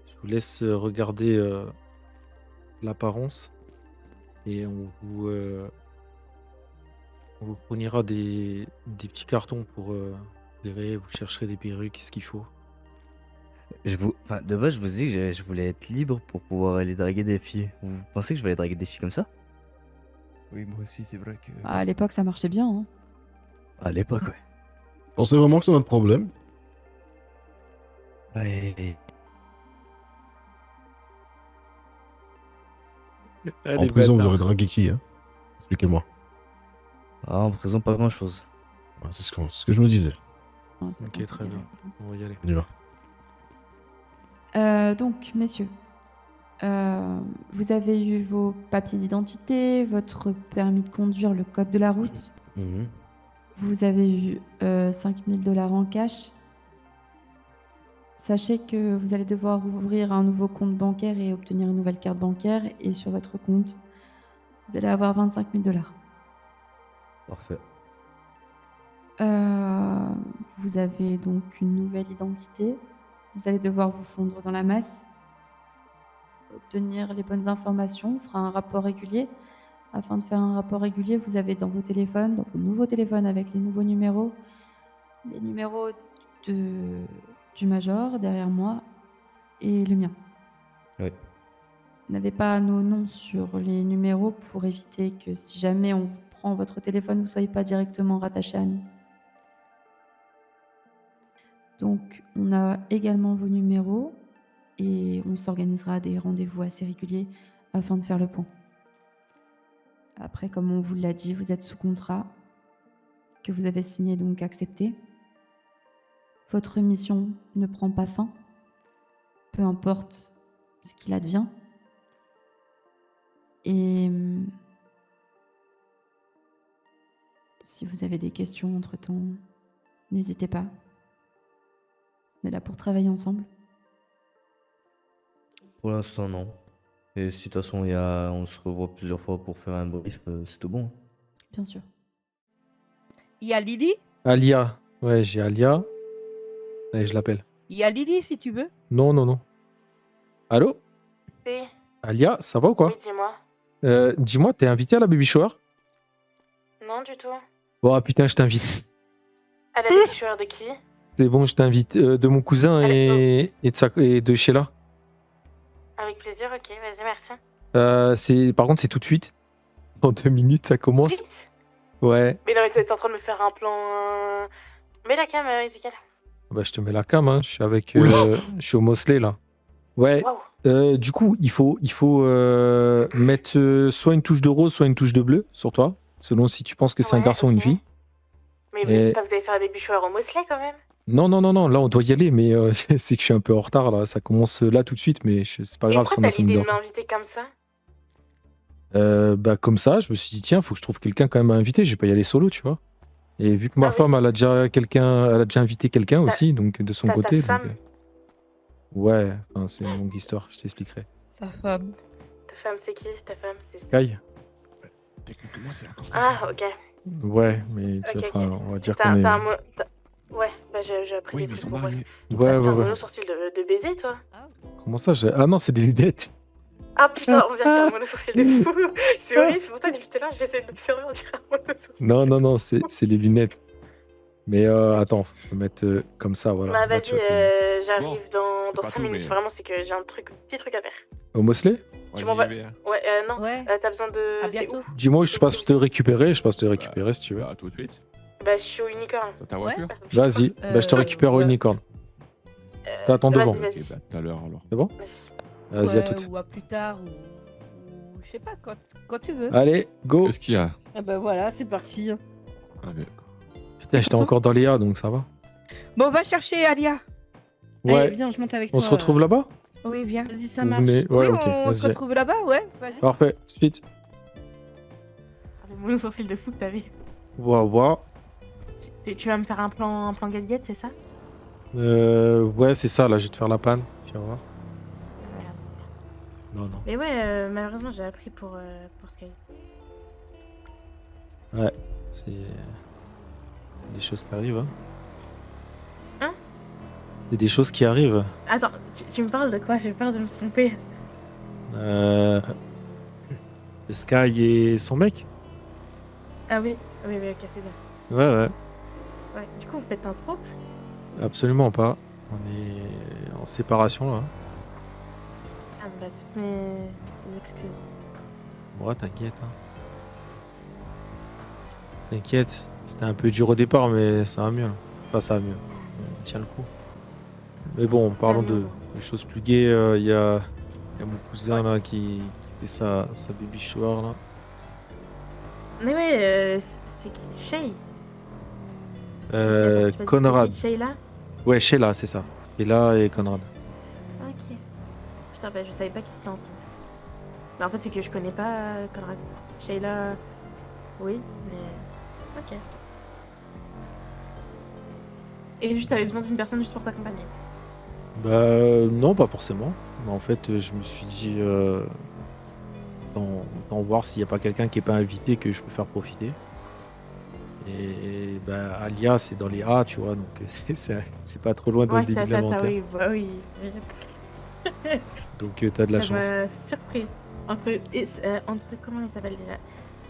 S1: Je vous laisse regarder l'apparence et on vous fournira des petits cartons pour verrez, vous chercherez des perruques, ce qu'il faut.
S4: Enfin, de base, je vous dis que je voulais être libre pour pouvoir aller draguer des filles. Vous pensez que je vais aller draguer des filles comme ça?
S6: Oui, moi aussi, c'est vrai que...
S5: À l'époque, ça marchait bien. Hein.
S4: À l'époque, ouais.
S2: Pensez vraiment que c'est notre problème?
S4: Ouais.
S2: En prison, vous aurez dragué qui, hein? Expliquez-moi.
S4: Ah, en prison, pas grand-chose.
S2: Ouais, c'est ce que je me disais.
S5: Non, ça
S1: Ok,
S5: compte
S1: très
S5: bien,
S1: bien.
S5: je pense.
S1: On va y aller.
S2: On y va.
S5: Donc, messieurs, vous avez eu vos papiers d'identité, votre permis de conduire, le code de la route.
S4: Mhm.
S5: Vous avez eu 5 000 $ en cash. Sachez que vous allez devoir ouvrir un nouveau compte bancaire et obtenir une nouvelle carte bancaire. Et sur votre compte, vous allez avoir 25 000 $.
S4: Parfait.
S5: Vous avez donc une nouvelle identité. Vous allez devoir vous fondre dans la masse, obtenir les bonnes informations, on fera un rapport régulier. Afin de faire un rapport régulier, vous avez dans vos téléphones, dans vos nouveaux téléphones avec les nouveaux numéros, les numéros du major derrière moi et le mien.
S4: Oui.
S5: N'avez pas nos noms sur les numéros pour éviter que si jamais on vous prend votre téléphone, vous ne soyez pas directement rattaché à nous. Donc, on a également vos numéros et on s'organisera des rendez-vous assez réguliers afin de faire le point. Après, comme on vous l'a dit, vous êtes sous contrat, que vous avez signé donc accepté. Votre mission ne prend pas fin, peu importe ce qu'il advient. Et si vous avez des questions entre-temps, n'hésitez pas. On est là pour travailler ensemble.
S4: Pour l'instant, non. Et si de toute façon, on se revoit plusieurs fois pour faire un brief, c'est tout bon.
S5: Bien sûr.
S7: Il y a Lily.
S1: Alia. Ouais, j'ai Alia. Allez, je l'appelle.
S7: Il y a Lily si tu veux.
S1: Non, non, non. Allô?
S8: Oui,
S1: Alia, ça va ou quoi?
S8: oui, dis-moi.
S1: Dis-moi, t'es invité à la baby shower?
S8: Non, du tout.
S1: Bon, ah, putain, je t'invite.
S8: À la baby shower de qui?
S1: C'est bon, je t'invite. De mon cousin
S8: Allez,
S1: et de Sheila.
S8: Avec plaisir, ok, vas-y, merci.
S1: Par contre, c'est tout de suite. En 2 minutes, ça commence.
S8: Vite.
S1: Ouais.
S8: Mais non, mais t'es en train de me faire un plan. Mets la cam, Ezekiel.
S1: Bah, je te mets la cam, hein. Je suis avec.
S2: Oula.
S1: Je suis au Mosley, là. Ouais.
S8: Waouh.
S1: Du coup, il faut mettre soit une touche de rose, soit une touche de bleu sur toi, selon si tu penses que c'est un
S8: Ouais,
S1: garçon ou une
S8: ok.
S1: fille.
S8: Mais
S1: Et-
S8: c'est pas vous allez faire la baby shower au Mosley quand même?
S1: Non, non, non, non, là on doit y aller, mais c'est que je suis un peu en retard là. Ça commence là tout de suite, mais c'est pas
S8: Et
S1: grave si
S8: pourquoi
S1: on a
S8: t'as
S1: 5 minutes
S8: l'idée
S1: de
S8: de
S1: retard.
S8: m'inviter comme ça?
S1: Bah, comme ça, je me suis dit, tiens, faut que je trouve quelqu'un quand même à inviter, je vais pas y aller solo, tu vois. Et vu que ma
S8: Ah oui.
S1: femme, elle a déjà invité quelqu'un
S8: Ta-
S1: aussi, donc de son
S8: ta
S1: côté.
S8: femme?
S1: Donc, ouais, enfin, c'est une longue histoire, je t'expliquerai.
S7: Sa femme.
S8: Ta femme, c'est qui? Ta femme, c'est.
S1: Sky?
S2: Techniquement, c'est encore
S8: Ah, ok.
S1: Ouais, mais tu
S8: Ok,
S1: vois, enfin,
S8: ok.
S1: on va dire
S8: T'as
S1: qu'on est.
S8: t'as un Ouais, bah j'ai appris
S2: Oui,
S8: des
S2: mais ils
S8: trucs
S2: sont
S8: pour moi.
S2: mariés.
S1: Ouais,
S8: T'as
S1: ouais,
S8: un
S1: ouais.
S8: mono sourcil de baiser, toi?
S1: Comment ça Ah non, c'est des lunettes.
S8: Ah putain, on dirait que t'as un mono sourcil de fou. C'est horrible, c'est pour ça que depuis tout à l'heure, j'essaie d'observer, on dirait un mono sourcil.
S1: Non, non, non, c'est les lunettes. Mais attends, faut que je me mette comme ça, voilà.
S8: Bah
S1: Là, tu
S8: vas-y,
S1: vois, c'est
S8: j'arrive
S2: Bon,
S8: dans
S2: pas
S8: 5
S2: tout,
S8: minutes.
S2: mais-
S8: Vraiment, c'est que j'ai un petit truc à faire.
S1: Au Mosley?
S8: Tu m'envoies-
S2: Vas-y, hein.
S8: Ouais, non,
S7: Ouais.
S8: t'as besoin de.
S7: À
S8: C'est
S7: bientôt.
S8: où?
S1: Dis-moi où je passe te récupérer, je passe te récupérer si tu veux.
S2: Bah, tout de suite.
S8: Bah, je suis au unicorn.
S2: Dans ta
S7: Ouais.
S2: voiture.
S1: Vas-y, bah, je te récupère au
S7: ouais.
S1: unicorn. T'attends devant.
S8: Vas-y,
S2: Ok,
S8: vas-y.
S2: bah, tout à l'heure alors.
S1: C'est bon?
S8: Vas-y.
S1: Vas-y, à
S7: Ouais,
S1: toutes.
S7: ou à plus tard, ou je sais pas, quand tu veux.
S1: Allez, go!
S2: Qu'est-ce qu'il y a?
S7: Ah bah voilà, c'est parti.
S2: Ah, mais-
S1: Putain, j'étais encore dans les A, donc ça va.
S7: Bon, va chercher Alia.
S3: Allez,
S1: Ouais,
S3: viens, je monte avec
S1: on
S3: toi.
S1: se retrouve là-bas?
S7: Oui, viens.
S3: Vas-y, ça
S1: Vous
S3: marche.
S1: venez- Ouais,
S7: oui,
S1: ok,
S7: on se
S1: vas-y.
S7: retrouve là-bas, ouais. Vas-y.
S1: Parfait, tout de suite.
S8: Le mono sourcil de fou que t'avais.
S1: Waouh, waouh.
S8: Tu vas me faire un plan gadget, c'est ça?
S1: Ouais, c'est ça, là, je vais te faire la panne. Tu vas voir.
S8: Merde.
S1: Non, non.
S8: Mais ouais, malheureusement, j'ai appris pour Sky.
S1: C'est des choses qui arrivent, hein.
S8: Hein?
S1: C'est des choses qui arrivent.
S8: Attends, tu me parles de quoi? J'ai peur de me tromper.
S1: Le Sky et son mec?
S8: Ah oui, oui, ok, c'est bien.
S1: Ouais, ouais.
S8: Ouais, du coup, on fait un troupe.
S1: Absolument pas. On est en séparation, là.
S8: Ah, bah, toutes mes excuses.
S1: Ouais, t'inquiète, hein. T'inquiète. C'était un peu dur au départ, mais ça va mieux. Là. Enfin, ça va mieux. On tient le coup. Mais bon,
S8: Ça
S1: parlons
S8: va
S1: de
S8: mieux.
S1: choses plus gaies. Il y a mon cousin, là, qui fait sa baby shower, là.
S8: Mais ouais, c'est qui? Shay?
S1: Conrad.
S8: Sheila?
S1: Ouais, Sheila, c'est ça. Sheila et Conrad.
S8: Ok. Putain, bah je savais pas qu'ils étaient ensemble. Bah en fait, c'est que je connais pas Conrad. Sheila, oui, mais. Ok. Et juste, t'avais besoin d'une personne juste pour t'accompagner.
S1: Bah non, pas forcément. Mais en fait, je me suis dit d'en voir s'il n'y a pas quelqu'un qui est pas invité que je peux faire profiter. Et bah Alia, c'est dans les A, tu vois, donc c'est pas trop loin dans le début de l'inventaire.
S8: oui, bah oui.
S1: Donc t'as de la chance.
S8: Surpris. Entre comment il s'appelle déjà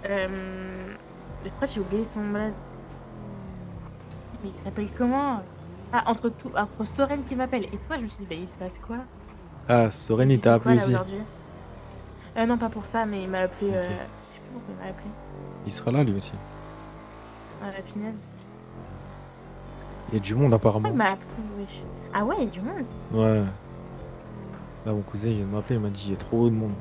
S8: je crois que j'ai oublié son blaze. Mais il s'appelle comment? Ah, entre Soren qui m'appelle et toi, je me suis dit, bah il se passe quoi?
S1: Ah, Soren, il
S8: J'ai
S1: t'a
S8: fait quoi,
S1: appelé
S8: là,
S1: aussi.
S8: aujourd'hui non, pas pour ça, mais il m'a appelé.
S1: Ok.
S8: Je sais plus pourquoi il m'a appelé.
S1: Il sera là lui aussi.
S8: Ah, la punaise.
S1: Il y a du monde
S8: Pourquoi
S1: apparemment.
S8: il m'a appelé, wesh? Ah ouais, il y a du monde.
S1: Ouais. Là, mon cousin, il vient de m'appeler, il m'a dit, il y a trop de monde.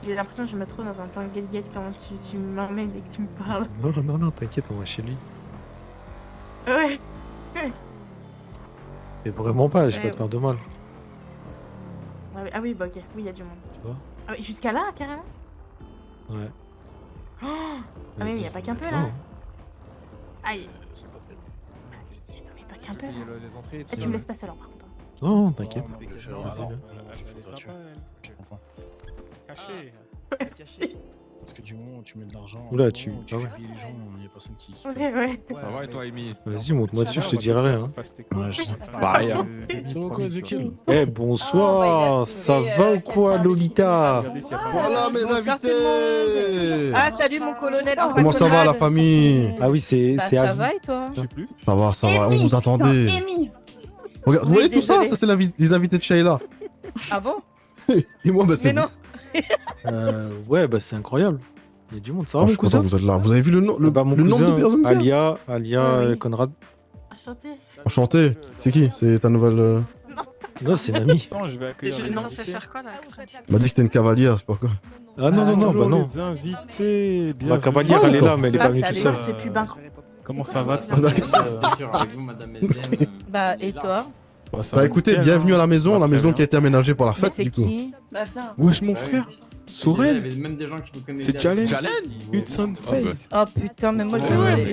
S8: J'ai l'impression que je me trouve dans un plan get quand tu m'emmènes et que tu me parles.
S1: Non, t'inquiète, on va chez lui.
S8: Ouais.
S1: Mais vraiment pas, je vais
S8: Ouais,
S1: pas te faire de mal.
S8: Ah oui, bah ok, oui, il y a du monde.
S1: Tu vois?
S8: Ah oui, jusqu'à là, carrément?
S1: Ouais.
S8: Oh ah oui, mais il y a pas qu'un peu
S1: Toi,
S8: là.
S1: hein.
S8: Aïe. Attends, mais pas qu'un peu là. Eh, tu me laisses pas seul, par contre.
S1: Non, t'inquiète.
S6: Non,
S1: Vas-y, viens.
S9: Caché. Parce que du moment où tu mets de l'argent,
S1: Oula,
S9: du moment où
S1: ah ouais.
S9: fais payer les gens, il y a personne qui.
S8: Ouais.
S10: Ça va et toi, Amy?
S1: Vas-y, monte-moi dessus, je te dirai rien.
S9: Ouais, je sais
S8: Ça
S9: pas.
S8: va.
S9: Ça va quoi, Ezekiel?
S1: Eh, bonsoir, ça va ou quoi, Lolita?
S2: Voilà mes invités.
S7: Ah, salut mon colonel.
S2: Comment ça va la famille?
S1: Ah oui, c'est
S7: Ça
S1: Abby.
S7: va et toi?
S10: Je sais plus.
S2: Ça va, on vous attendait.
S7: Amy.
S2: Regarde, vous
S7: Oui,
S2: voyez tout ça?
S7: désolé.
S2: Ça c'est les invités de Sheila.
S7: Ah bon?
S2: Et moi, bah c'est
S7: Mais non.
S1: Ouais, bah c'est incroyable. Il y a du monde, ça
S2: Oh,
S1: va,
S2: je
S1: mon
S2: suis content
S1: cousin?
S2: que vous êtes là. Vous avez vu le,
S1: Bah, mon
S2: le nombre
S1: cousin,
S2: de personnes qu'il y a?
S1: Alia,
S8: Ah oui.
S1: Conrad.
S8: Enchanté.
S2: Enchanté. C'est qui? C'est ta nouvelle.
S1: Non, c'est une amie.
S6: Non, je vais accueillir
S8: Je
S6: les
S8: non,
S6: invités.
S11: quoi là
S2: m'a dit que c'était une cavalière, c'est pourquoi.
S1: Ah non, bah non.
S6: Les invités,
S1: Ma
S6: bienvenue.
S1: cavalière, elle est là, mais elle est pas
S8: Ah,
S1: venue
S8: ça
S1: toute
S8: allait,
S1: seule.
S8: c'est plus bain.
S6: Comment ça va?
S8: Ah, d'accord.
S10: C'est sûr, avec vous, madame Méziane.
S7: Bah et toi?
S2: Bah écoutez, bienvenue à la maison qui a été aménagée pour la
S7: Mais
S2: fête
S7: c'est
S2: du coup.
S7: qui? Bah viens.
S6: Wesh, mon frère.
S10: Il y
S6: Soren.
S10: avait même des gens qui vous connaissaient.
S6: C'est Jalen.
S10: Jalen
S6: Hudson Face.
S7: Oh putain, mais moi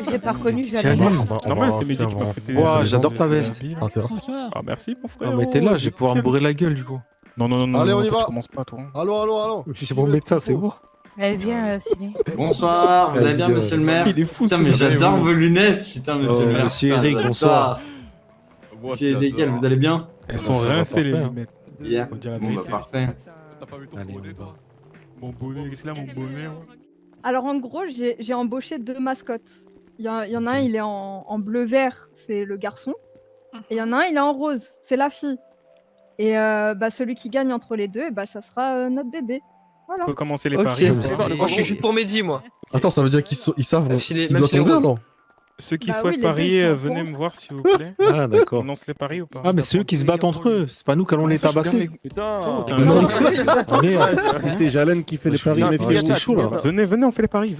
S7: j'ai pas reconnu
S1: Tiens,
S7: Jalen.
S1: lui.
S6: Normal, c'est Mehdi qui m'a prêté.
S1: Ouah, j'adore ta veste.
S6: Ah, merci, mon frère.
S1: Ah, mais t'es là, je vais pouvoir me bourrer la gueule du coup.
S6: Non.
S2: Allez, on y
S6: toi,
S2: va.
S6: Tu commences pas, toi.
S2: Allô.
S1: Si j'ai mon médecin, c'est bon.
S7: Elle vient, Sylvie.
S10: Bonsoir, vous allez bien,
S1: Vas-y,
S10: monsieur le maire?
S6: Il est fou.
S10: Putain, mais j'adore vos lunettes, putain, monsieur le maire.
S1: Monsieur
S10: Putain,
S1: Eric,
S10: j'adore.
S1: bonsoir.
S10: Monsieur Ezekiel, vous allez bien?
S6: Elles sont
S1: Ça va
S6: rincées, les
S1: parfait, hein.
S6: lunettes.
S10: Bien.
S6: Faut dire la
S10: Bon, bah
S6: vérité.
S10: parfait.
S1: Allez, on y va.
S6: Mon bonnet, qu'est-ce qu'il a, mon bonnet?
S3: Alors en gros, j'ai embauché 2 mascottes. Il y en a un, il est en bleu-vert, c'est le garçon. Et il y en a un, il est en rose, c'est la fille. Et bah, celui qui gagne entre les deux, bah, ça sera notre bébé. Voilà.
S6: On peut commencer les
S12: Ok,
S6: paris.
S12: moi je suis pour Mehdi, moi.
S2: Attends, ça veut dire qu'ils savent
S12: Même s'il est-
S2: qu'il
S12: même
S2: doit
S12: s'il est
S2: tomber
S12: rose.
S2: alors?
S6: Ceux qui
S3: Bah oui,
S6: souhaitent
S3: les deux, ils
S6: parier,
S3: sont au
S6: venez
S3: courant.
S6: me voir, s'il vous plaît.
S1: Ah, d'accord.
S6: On lance les paris ou pas?
S1: Ah, mais c'est eux qui se battent entre eux. C'est pas nous qui allons les tabasser.
S6: Putain.
S1: Non. Merde.
S13: Si c'est Jalen qui fait les paris,
S1: Ah,
S13: méfiez-vous.
S1: j'étais chaud là.
S6: Venez, on fait les paris.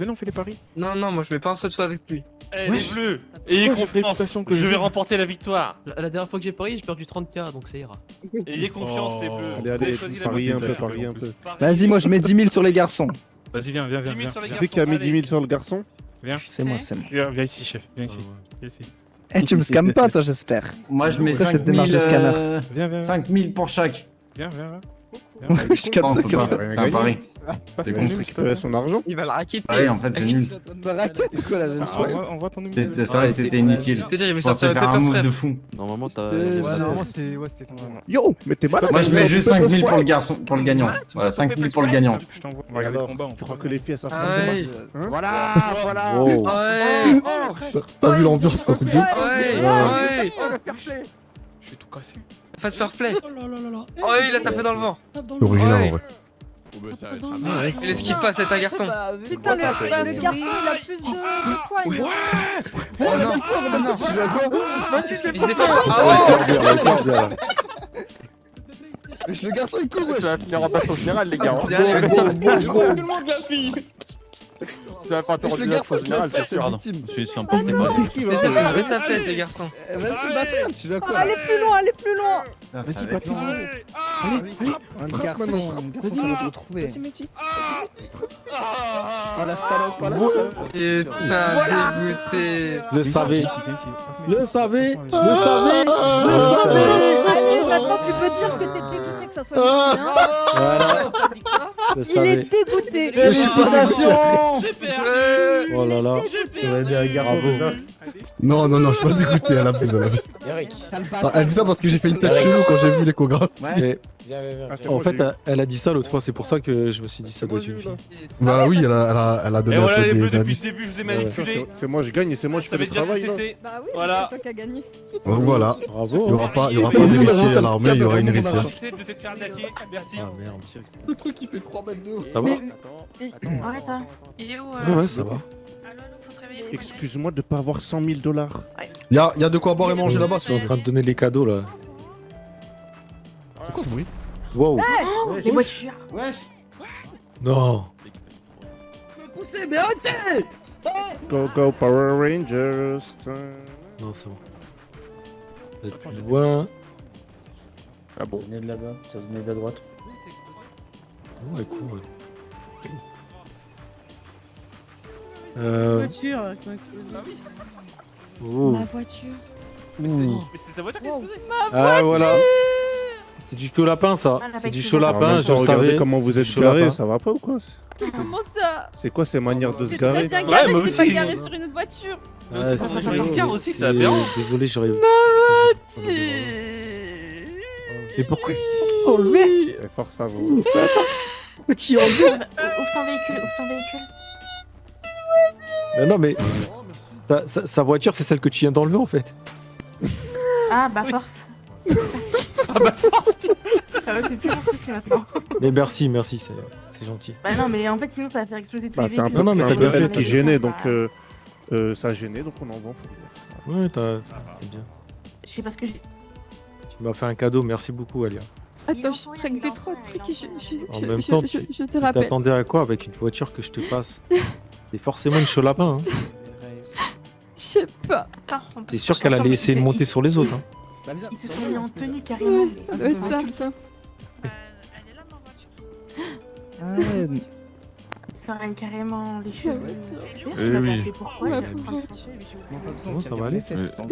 S12: Non, moi je mets pas un seul soit avec lui.
S9: Eh, les bleus, ayez confiance, je vais remporter la victoire.
S12: La dernière fois que j'ai parié, j'ai perdu 30K, donc ça ira.
S9: Ayez confiance, les bleus.
S13: Allez,
S9: Vous avez
S13: allez,
S9: choisi la
S13: pariez un
S9: bonne
S13: peu, pariez un peu.
S11: Vas-y, moi je mets 10 000 sur les garçons.
S6: Vas-y, viens.
S9: 10 000 sur les
S13: Qui
S9: garçons.
S13: c'est qui a mis
S9: allez.
S13: 10 000 sur le garçon?
S6: Viens.
S11: C'est moi.
S6: Viens ici, chef. Viens ici.
S11: Eh, tu me scammes pas, toi, j'espère.
S10: Moi, je mets
S11: Après, cette
S10: 5 000,
S11: démarche de scammer.
S6: Viens.
S10: 5 000 pour chaque.
S6: Viens.
S11: Ouais, je capte
S10: Non, on
S11: ça
S10: peut
S11: comme
S10: pas,
S11: ça.
S10: c'est un pari.
S6: C'est
S13: Il juste récupérer son argent.
S12: Il va la raqueter.
S10: Ouais, en fait, c'est nul.
S11: C'est quoi la jeune fille?
S6: On voit ton numéro.
S10: C'est vrai, c'était inutile.
S12: Je te dire, il veut
S10: Je pensais
S12: sortir le
S10: faire un
S12: Peppers,
S10: move
S12: frère.
S10: de fou.
S11: Normalement, t'as.
S12: c'était ton.
S13: Yo, mais t'es malade.
S10: Moi, je mets juste 5 000 pour le garçon, pour le gagnant. Voilà, 5 000 pour le gagnant.
S6: Je t'envoie. On va regarder le
S13: Alors,
S6: combat.
S13: tu crois que les filles elles savent
S12: Ah
S13: pas
S12: ouais.
S13: ça, hein?
S11: Voilà.
S1: Oh.
S12: Ouais.
S2: T'as vu l'ambiance, ça fait bien.
S12: Ouais.
S6: Je suis tout cassé.
S12: Fast fair play. Oh, il a tapé dans le ventre.
S2: C'est original en vrai.
S12: Il est ce qu'il passe, c'est un garçon.
S3: Putain, le garçon, il a plus de poids. il-
S12: Oh non, oh non. Il se défend.
S13: Ouais,
S12: Ah
S13: c'est bien, là.
S11: Wesh, le garçon il court, wesh.
S14: Ça va finir en baston général, les gars.
S12: Bien, allez, vas-y.
S14: Tout le monde la fille. Ça va pas te
S11: Wesh, le
S14: rendre
S11: garçon
S14: baston
S11: il se laisse
S14: général,
S11: faire,
S14: c'est
S11: c'est
S14: sûr.
S11: victime.
S6: Je suis un peu dépassé.
S12: Arrête ta tête, les garçons.
S11: Vas-y, bâtard, tu veux quoi
S3: Allez plus loin, allez plus loin.
S11: Vas-y, battez-vous. Allez, un garçon, ça va te retrouver.
S12: Vas-y, Mehdi.
S11: Oh la salope, oh la salope.
S12: Putain, dégoûté.
S1: Je le savais. Je le savais. Je le
S3: Ah,
S1: savais. Je le savais.
S3: Allez, maintenant tu peux dire que t'es dégoûté que ça soit lui. Hein.
S1: Voilà. Je le
S3: Il
S1: savais.
S3: est dégoûté.
S1: Félicitations.
S12: J'ai perdu.
S1: Oh là là.
S2: Bravo. Non, non, non, je suis pas dégoûté, elle abuse, elle abuse.
S9: Eric.
S2: Ah, elle dit ça parce que j'ai fait une tête chelou quand j'ai vu l'échographe.
S1: Mais,
S9: Viens.
S1: en fait, elle a dit ça l'autre fois, c'est pour ça que je me suis dit ça doit être une fille.
S2: Bah oui, elle a donné
S9: Et
S2: un
S9: voilà
S2: peu
S9: les bleus,
S2: des
S9: depuis le
S2: indices.
S9: début, je vous ai manipulé.
S13: C'est moi, je gagne et c'est moi qui
S9: Ça
S13: fais
S9: veut
S13: le
S9: dire ce que
S13: travail. là.
S9: c'était.
S3: Bah oui,
S9: Voilà.
S3: c'est toi qui as gagné.
S2: Donc voilà,
S1: Bravo.
S2: il y aura pas
S9: Et
S2: d'héritier à l'armée, il y aura une héritière.
S9: J'essaie de te faire arnaquer. Merci.
S1: Ah merde.
S11: Le truc il fait 3 mètres de haut.
S1: Ça va?
S8: Arrête-toi. Il est où
S1: Ouais, ça va.
S8: Faut se réveiller.
S13: Excuse-moi de pas avoir 100 000 $.
S2: Il y a de quoi boire et manger là-bas.
S1: Ils sont en train de donner les cadeaux là.
S2: Pourquoi ce bruit?
S1: Wow.
S8: Les voitures.
S14: Wesh.
S1: Non.
S7: Poussez, mais arrêtez.
S13: Go Power Rangers.
S1: Non, c'est bon. Vous êtes plus loin.
S14: Ah bon.
S4: venez de là-bas, ça venait de la droite.
S1: Ouais, cool.
S7: Voiture qui ont explosé.
S1: Oh.
S5: La voiture.
S9: Mais c'est ta voiture qui a explosé.
S1: Ah voilà. C'est du chaud lapin ça.
S8: Ah, la
S1: C'est du
S8: bête
S1: chaud
S8: de
S1: lapin, je le
S13: Regardez
S1: savais.
S13: comment vous
S1: C'est
S13: êtes
S1: du chaud
S13: garés,
S1: lapin.
S13: ça va pas ou quoi?
S7: Comment ça?
S13: C'est quoi ces manières de se
S7: C'est très
S13: garer?
S7: bien
S9: Ouais,
S7: garé,
S9: moi
S7: je t'ai pas
S9: aussi.
S7: garé sur une autre voiture.
S1: Ouais,
S9: c'est pas une car aussi, c'est aberrant.
S1: Désolé, j'aurais. Et pourquoi?
S13: Et force à vous.
S1: Petit enlevé.
S8: Ouvre ton véhicule.
S1: Non mais sa voiture c'est celle que tu viens d'enlever en fait.
S8: Ah bah force.
S9: Ah bah force.
S8: Ah ouais, c'est plus un souci maintenant.
S1: Mais merci, c'est gentil.
S8: Bah non, mais en fait, sinon ça va faire exploser tous
S13: Bah,
S8: les
S13: c'est un
S8: véhicules.
S13: peu,
S1: Non, mais
S13: c'est un
S1: t'as
S13: peu
S1: bien
S13: elle
S1: fait,
S13: qui
S1: t'as
S13: gênait,
S8: bien
S13: donc ça gênait, donc on envoie en fourrière.
S1: Ouais, c'est bien.
S8: Je sais pas ce que j'ai.
S1: Tu m'as fait un cadeau, merci beaucoup Alia.
S5: Attends, je règle 2-3 trucs.
S1: En même temps,
S5: Je te
S1: tu
S5: rappelle.
S1: t'attendais à quoi avec une voiture que je te passe? C'est forcément une chaud lapin. Hein.
S5: Je sais pas.
S8: Attends, on peut
S1: T'es
S8: se
S1: sûr qu'elle allait essayer de monter sur les autres. Hein.
S8: Ils se sont mis en tenue carrément.
S5: Ouais, ça doit être ça.
S11: Ah ouais,
S8: Ils se règnent carrément les cheveux.
S14: oui.
S8: Pourquoi
S5: Ouais,
S1: Bon, ça va aller.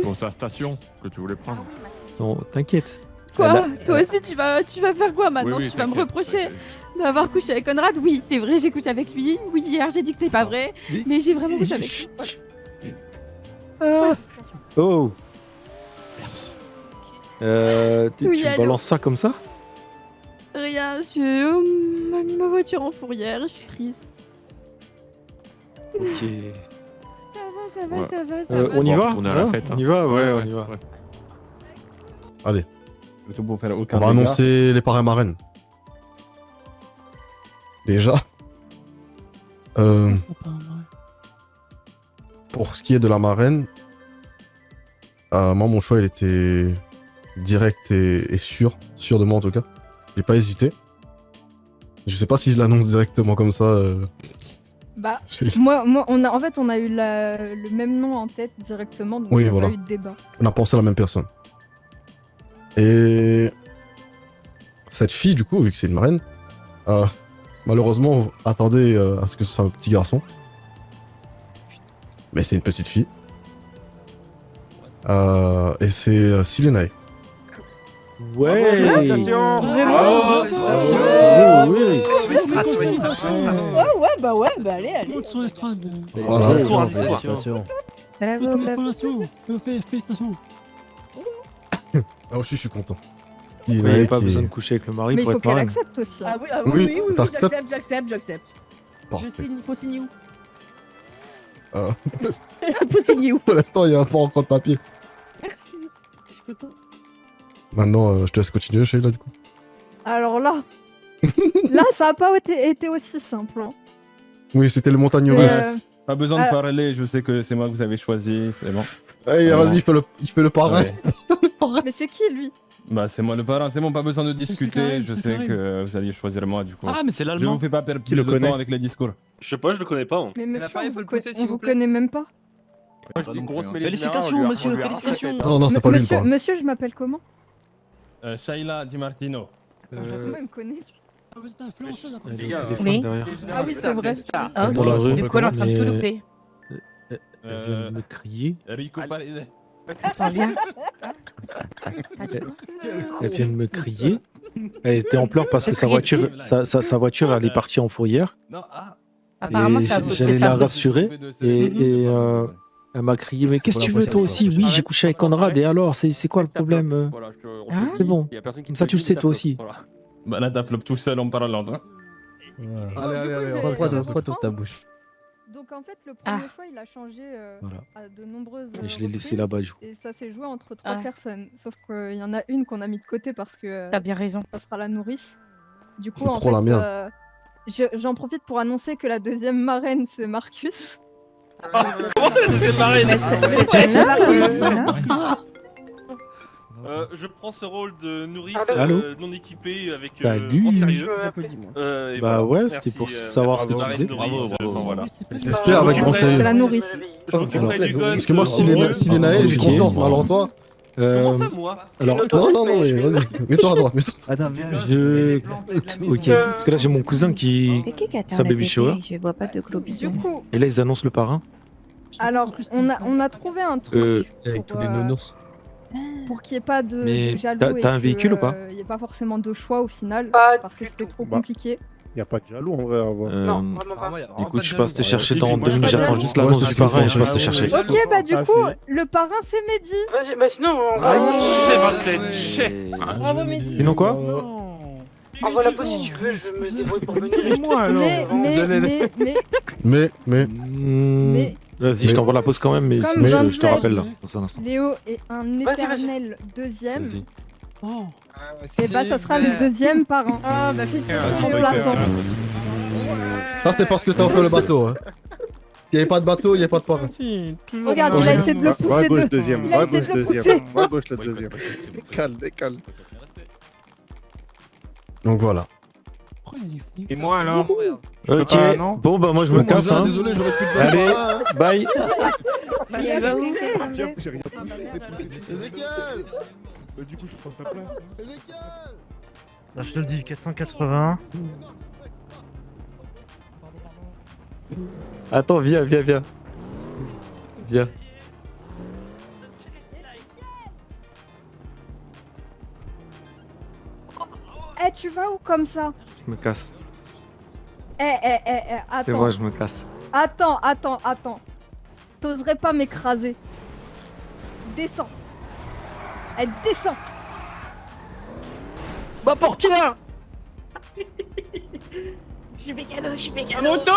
S14: Pour ta station que tu voulais prendre.
S1: Non, t'inquiète.
S5: Quoi? Toi aussi, tu vas faire quoi maintenant?
S14: Oui,
S5: Tu vas me
S14: t'inquiète,
S5: reprocher
S14: t'inquiète.
S5: d'avoir couché avec Conrad? Oui, c'est vrai, j'ai couché avec lui. Oui, hier, j'ai dit que c'était pas vrai. Mais j'ai vraiment couché avec lui. Voilà.
S1: Oh. Tu
S5: Oui,
S1: me
S5: allô.
S1: balances ça comme ça?
S5: Rien, on m'a mis ma voiture en fourrière, je suis triste.
S1: Ok.
S5: Ça va.
S1: On y va?
S14: retourner à la
S1: Hein?
S14: fête,
S1: On
S14: hein.
S1: y va, ouais,
S14: Ouais,
S1: on
S14: ouais,
S1: y va.
S14: ouais.
S2: Allez,
S14: Tout pour faire
S2: on
S14: aucun
S2: va
S14: dégât.
S2: annoncer les parrains marraines. Déjà. Pour ce qui est de la marraine, moi mon choix il était direct et sûr de moi en tout cas. J'ai pas hésité. Je sais pas si je l'annonce directement comme ça.
S3: Bah,
S2: j'ai-
S3: moi, on a eu le même nom en tête directement, donc
S2: Oui,
S3: il n'y a
S2: voilà.
S3: pas eu de débat.
S2: On a pensé à la même personne. Et cette fille, du coup, vu que c'est une marraine, malheureusement, attendait à ce que ce soit un petit garçon. Mais c'est une petite fille. Et c'est Silenae.
S1: Ouais.
S14: Félicitations.
S1: Bravo. Oui.
S12: Sur l'estrade, sur l'estrade, sur l'estrade.
S7: Ouais, bah allez.
S11: sur l'estrade.
S2: Voilà.
S12: Discours.
S4: Félicitations.
S11: Félicitations.
S2: Ah, aussi, je suis content.
S1: Il
S2: Silenae
S1: n'avait pas
S2: qui
S1: besoin de
S2: est
S1: coucher avec le mari
S3: Mais il
S1: pour
S3: faut
S1: être
S3: qu'elle
S1: marraine.
S3: accepte aussi. hein.
S7: Ah oui,
S2: Oui, t'acceptes.
S7: j'accepte. Je
S2: parfait.
S7: signe, faut signer où?
S2: Euh,
S7: Faut signer où?
S2: Pour l'instant, il y a pas encore de papier.
S7: Merci. Je suis content.
S2: Maintenant, je te laisse continuer, Sheila, du coup.
S3: Alors là, ça n'a pas été aussi simple. Hein.
S2: Oui, c'était le montagne
S3: C'est,
S2: russe.
S14: Pas besoin de
S3: Ah.
S14: parler, je sais que c'est moi que vous avez choisi, c'est bon.
S2: Allez, vas-y, il fait le parrain.
S14: Ouais.
S3: Mais c'est qui lui?
S15: Bah, c'est moi le parrain, c'est bon, pas besoin de
S11: C'est
S15: discuter.
S11: Karim,
S15: Je
S11: c'est
S15: sais
S11: Karim.
S15: que vous alliez choisir moi, du coup.
S9: Ah, mais c'est
S15: Je
S9: l'allemand.
S15: vous fais pas perdre
S13: Qui
S15: plus
S13: le
S15: de
S13: connaît
S15: temps avec les discours.
S16: Je sais pas, je le connais pas.
S3: Mais monsieur,
S12: l'appareil,
S3: on
S12: faut
S3: vous,
S12: le pousser, s'il
S3: on
S12: vous
S3: vous
S12: plaît.
S3: connaît même pas.
S14: Moi, je dis une grosse mêlée de lumière,
S9: Félicitations,
S14: on lui a-
S9: monsieur,
S14: on lui a
S9: félicitations.
S14: arraché la tête.
S2: Non, non, c'est pas lui le
S3: Monsieur,
S2: parrain.
S3: monsieur, je m'appelle comment?
S15: Shaila Di Martino.
S3: Comment il me connaît?
S11: Ah, vous êtes influenceuse après.
S1: Elle est
S10: Les
S1: au
S10: gars,
S1: téléphone
S7: Oui.
S1: derrière.
S3: Ah oui, c'est vrai.
S7: Ah,
S2: Dans la
S7: ok.
S2: rue.
S7: Du coup, elle est en train de tout
S1: Mais-
S7: louper.
S1: Elle vient de me crier.
S15: Rico Paredes.
S7: Attends, viens.
S1: Elle vient de me crier. Elle était en pleurs parce que sa voiture, sa voiture, elle est partie en fourrière.
S15: Non, ah.
S7: Apparemment,
S1: Et
S7: ça
S1: j'allais la rassurer. Et elle m'a crié, mais qu'est-ce que tu veux toi aussi? Oui, j'ai couché avec Conrad. Et alors, c'est quoi le problème?
S14: Voilà, je te- on te
S7: Hein
S14: le
S1: C'est
S14: dit,
S1: bon.
S14: y a personne qui
S1: Comme
S14: te
S1: ça, tu le
S14: dit,
S1: sais
S14: t'as
S1: toi
S14: flop.
S1: aussi.
S14: Voilà.
S15: Bah là, t'as flop tout seul en parlant. Hein.
S2: Allez, allez, allez.
S3: coup,
S2: on
S3: je-
S2: va
S3: je
S4: Quoi toute ta
S3: reprends.
S4: bouche?
S3: Donc en fait, le
S7: Ah.
S3: premier fois, il a changé
S1: Voilà.
S3: à de nombreuses
S1: Et je l'ai laissé
S3: reprises,
S1: là-bas, du coup.
S3: et ça s'est joué entre 3
S7: Ah.
S3: personnes. Sauf qu'il y en a une qu'on a mis de côté parce que
S7: T'as bien raison.
S3: ça sera la nourrice. Du coup,
S2: C'est
S3: en
S2: trop la
S3: fait,
S2: merde.
S3: j'en profite pour annoncer que la deuxième marraine, c'est Marcus.
S16: Comment ça, la deuxième marraine? Je prends ce rôle de nourrice
S1: Allô
S16: non équipée avec
S1: Salut.
S16: grand sérieux. Et
S1: Bah
S16: voilà.
S1: ouais,
S16: Merci,
S1: c'était pour savoir ce que tu
S16: marraine,
S1: faisais.
S16: nourrice, enfin, voilà.
S2: J'espère avec grand
S3: C'est
S2: sérieux.
S3: la nourrice.
S16: Je m'occuperai du gosse.
S2: Parce que moi, s'il est naïf, j'ai
S1: Ok.
S2: confiance, mais alors toi.
S16: Comment ça, moi?
S1: Alors,
S2: Non, non, non, mais vas-y. Mets-toi à droite, mets-toi.
S4: Attends, viens.
S1: ok, parce que là j'ai mon cousin qui sa baby shower
S17: Je vois pas de gros
S3: Du
S17: bidons.
S3: coup,
S1: et là ils annoncent le parrain
S3: alors, on a trouvé un truc
S1: avec tous les
S3: pour,
S1: nounours.
S3: pour qu'il n'y ait pas de
S1: Mais
S3: jaloux
S1: t'as
S3: et
S1: un
S3: que,
S1: véhicule ou pas
S3: il n'y ait pas forcément de choix au final,
S13: Pas
S3: parce que
S13: du
S3: c'était
S13: tout.
S3: trop
S13: Bah.
S3: compliqué.
S13: Y a pas de jaloux en vrai à voir.
S3: Non, vraiment pas.
S1: Écoute, je passe te chercher
S16: si,
S1: dans
S16: si, moi,
S1: 2
S16: je
S1: minutes,
S16: suis pas
S1: j'attends
S16: jaloux.
S1: juste l'annonce
S2: Ouais,
S1: du
S2: c'est
S1: parrain et je
S2: sûr,
S1: passe te
S2: c'est sûr.
S1: chercher.
S3: Ok, bah du
S13: Ah,
S3: coup,
S13: c'est-
S3: le parrain c'est Mehdi.
S8: Vas-y, bah sinon, on va.
S16: Chez 27, chez.
S8: Bravo, Mehdi.
S1: Sinon quoi?
S8: Envoie la pause si tu veux, je me débrouille pour venir.
S13: Moi alors.
S3: Mais
S2: Mais.
S1: Vas-y, je t'envoie la pause quand même, mais
S3: Comme
S1: sinon je te
S3: Denzel.
S1: rappelle là, dans un instant.
S3: Léo est un
S8: Vas-y.
S3: éternel deuxième.
S1: Vas-y.
S11: Oh,
S3: Et bah ça sera le deuxième parrain.
S8: Ah, bah félicitations.
S3: Remplaçant.
S2: Ça, c'est parce que t'as fait le bateau. Hein. Il n'y avait pas de bateau, il n'y a pas de parrain.
S13: Si, toujours.
S3: Regarde,
S13: dans
S3: il a
S13: le-
S3: essayé de le
S13: Va à
S3: pousser
S13: gauche
S3: de-
S13: deuxième,
S3: il a
S13: va à
S3: essayé
S13: gauche
S3: de le
S13: deuxième,
S3: pousser.
S13: va à gauche le deuxième. Décale, décale.
S2: Donc voilà.
S11: pourquoi il est fini?
S13: Et moi alors?
S1: Ok,
S13: Ah, non.
S1: bon bah moi je me casse hein.
S2: Désolé, j'aurais pu te
S1: Allez, bye.
S3: Il va où?
S13: J'ai rien poussé, c'est poussé.
S2: Ézéchiel.
S13: Du coup, je prends sa place.
S2: Ézéchiel.
S18: Là, je te le dis, 480.
S1: Attends, viens. Viens.
S3: Eh, tu vas où comme ça?
S1: Je me casse.
S3: Eh,
S1: C'est
S3: attends.
S1: moi, je me casse.
S3: Attends. T'oserais pas m'écraser. Descends. Eh, descends.
S1: Ma portière.
S8: Je suis mécano.
S16: Moto!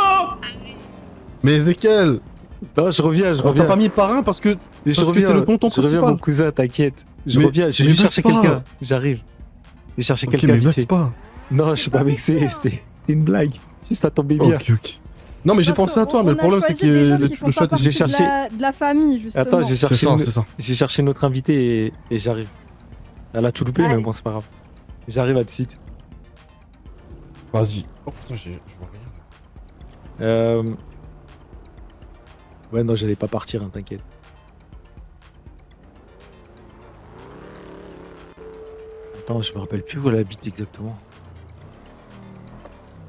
S2: Mais Ézéchiel,
S1: Non, je reviens.
S2: on t'a pas mis parrain parce que.
S1: Mais
S2: Parce que t'es le tonton
S1: je reviens,
S2: principal.
S1: mon cousin, t'inquiète. Je
S2: Mais-
S1: reviens, je
S2: mais
S1: vais
S2: vexe
S1: chercher
S2: pas.
S1: quelqu'un. J'arrive. Je vais chercher
S2: Ok,
S1: quelqu'un
S2: mais
S1: vite
S2: vexe
S1: fait.
S2: pas.
S1: Non, je suis pas vexé, c'était une blague. Juste ça tombait bien.
S2: Ok. Non, mais j'ai
S3: Parce
S2: pensé à toi,
S3: qu'on
S2: mais le
S3: a
S2: problème c'est
S3: choisi des gens
S2: que
S3: qui font
S2: le choix
S3: pas
S2: était.
S1: J'ai
S3: partie
S1: cherché-
S3: de la famille, justement.
S1: Attends, j'ai
S2: C'est
S1: cherché,
S2: ça.
S1: j'ai cherché notre invité et j'arrive. Elle a tout loupé, mais
S3: Allez.
S1: bon, c'est pas grave. J'arrive à tout de suite.
S2: Vas-y. Oh putain, je vois rien.
S1: Ouais, non, j'allais pas partir, hein, t'inquiète. Attends, je me rappelle plus où elle habite exactement.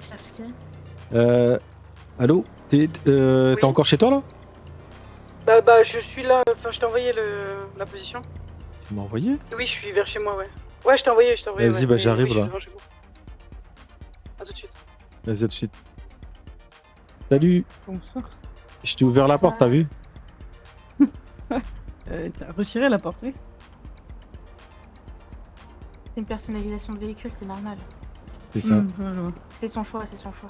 S8: Cherche qui?
S1: Allô? T'es encore chez toi là?
S8: Bah, je suis là. Enfin, je t'ai envoyé la position.
S1: Tu m'as envoyé?
S8: Oui, je suis vers chez moi, ouais. Ouais, je t'ai envoyé.
S1: Vas-y,
S8: ouais,
S1: bah,
S8: mais
S1: j'arrive,
S8: oui, je suis
S1: là.
S8: devant chez moi. À tout de suite.
S1: Vas-y, à tout de suite. Salut!
S8: Bonsoir.
S1: Je t'ai ouvert la porte, t'as vu?
S8: T'as retiré la porte, oui? C'est une personnalisation de véhicule, c'est normal.
S1: C'est ça.
S8: C'est son choix, c'est son choix.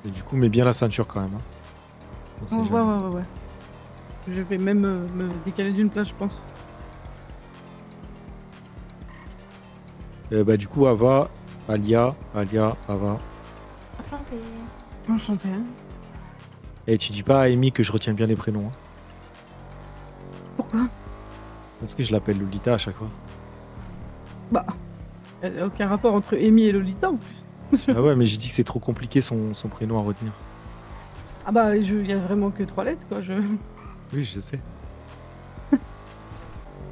S1: Et du coup, mets bien la ceinture quand même. Hein. On sait jamais.
S8: Ouais. Je vais même me décaler d'une place, je pense.
S1: Bah, du coup, Ava, Alia, Ava.
S8: Enchanté. Enchanté.
S1: Et tu dis pas à Amy que je retiens bien les prénoms. Hein.
S8: Pourquoi?
S1: Parce que je l'appelle Lolita à chaque fois.
S17: Bah, y a aucun rapport entre Amy et Lolita en plus.
S1: Ah ouais, mais j'ai dit que c'est trop compliqué son prénom à retenir.
S17: Ah bah, y a vraiment que 3 lettres quoi.
S1: Oui, je sais.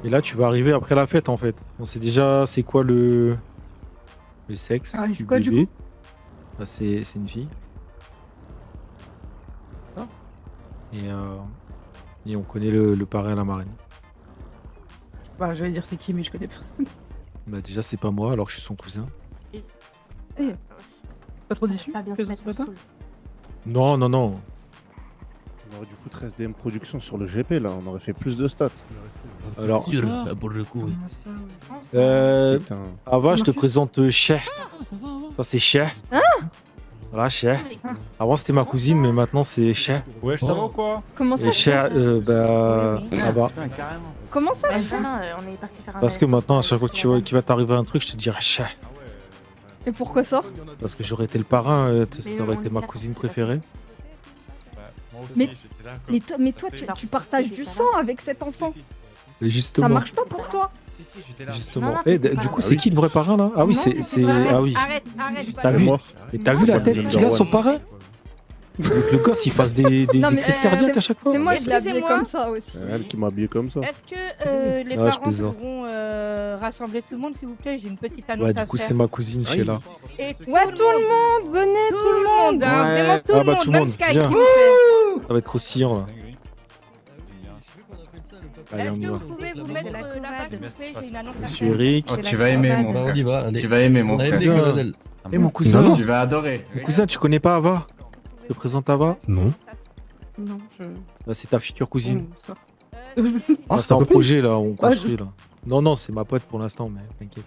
S1: Et là, tu vas arriver après la fête en fait. On sait déjà c'est quoi le sexe
S17: Ah,
S1: du
S17: c'est quoi, du
S1: bébé.
S17: coup
S1: Bah, c'est une fille.
S17: Ah.
S1: Et on connaît le parrain à la marraine.
S17: Bah, j'allais dire c'est qui, mais je connais personne.
S1: Bah déjà c'est pas moi alors que je suis son cousin.
S17: Eh, pas trop déçu
S8: Pas bien
S17: que
S8: se
S17: ce
S8: mettre
S17: soit
S8: sous
S17: toi
S8: le-
S1: Non, non, non.
S13: On aurait dû foutre SDM Production sur le GP là, on aurait fait plus de stats.
S1: Alors,
S11: sûr, là, pour le coup, oui.
S13: Putain.
S1: Ava, je te présente Cher. Ça c'est Cher.
S3: Hein
S1: Voilà, Cher. Avant c'était ma cousine, mais maintenant c'est Cher.
S14: Ouais, ça va ou quoi?
S3: Comment ça
S1: Et Cher, bah,
S8: Oui.
S1: Ava.
S3: Comment ça
S8: Bah,
S3: Cher
S8: non, on est parti faire un
S1: Parce que
S8: aller-retour
S1: maintenant, à
S8: pour
S1: chaque fois
S8: chez la
S1: qu'il va t'arriver un truc, je te dirai Cher.
S3: Et pourquoi ça
S1: Parce que j'aurais été le parrain,
S8: Mais
S1: t'aurais
S8: on
S1: été
S8: dit
S1: ma
S8: là,
S1: cousine
S8: c'est passé.
S1: préférée.
S3: Mais toi, tu partages du sang avec cet enfant.
S1: Et justement.
S3: Ça marche pas pour toi.
S1: Justement.
S8: Non, non,
S1: Eh,
S8: t'étais pas
S1: du
S8: là.
S1: coup, c'est qui le vrai parrain là? Ah oui,
S3: Non,
S1: c'est.
S3: c'était pas vrai.
S1: Ah oui.
S7: Arrête,
S1: T'as vu? Mais t'as vu la tête qu'il a, son parrain? Donc le gosse, il fasse des
S3: Non, mais,
S1: crises cardiaques à chaque fois.
S3: C'est moi qui l'ai habillé
S7: Excusez-moi.
S3: comme ça aussi.
S13: C'est elle qui m'a habillé comme ça.
S7: Est-ce que les
S1: Ah, je
S7: parents
S1: plaisante.
S7: pourront rassembler tout le monde, s'il vous plaît? J'ai une petite annonce
S1: Ouais,
S7: à
S1: du coup,
S7: faire.
S1: c'est ma cousine Sheila.
S7: Et
S3: Ouais, tout le monde, venez, tout le monde.
S7: hein,
S1: Ouais.
S7: vraiment tout
S1: Ah
S7: le
S1: bah,
S7: monde,
S1: tout le
S7: même
S1: monde,
S7: Sky,
S1: viens.
S7: s'il vous plaît.
S1: Ça va être croustillant là. Allez,
S7: Est-ce
S1: on y
S7: que
S1: va.
S7: vous pouvez vous mettre là-bas, s'il vous plaît? J'ai une annonce à
S1: Monsieur
S7: faire.
S1: Eric.
S10: Oh, tu vas aimer mon
S11: Bah, on y
S10: frère.
S11: va, allez.
S10: Tu vas aimer mon
S11: On a
S10: frère.
S11: aimé, colonel.
S1: Eh, mon cousin.
S10: Tu vas adorer.
S1: Mon cousin, tu connais pas Ava? Je te présente Ava?
S2: Non.
S17: Non, je.
S1: Bah, c'est ta future cousine.
S17: Ça.
S2: Ah,
S1: Ah,
S2: c'est
S1: c'est
S2: ta
S1: en
S2: copine?
S1: projet là, on construit
S17: je-
S1: là. Non, non, c'est ma pote pour l'instant, mais t'inquiète.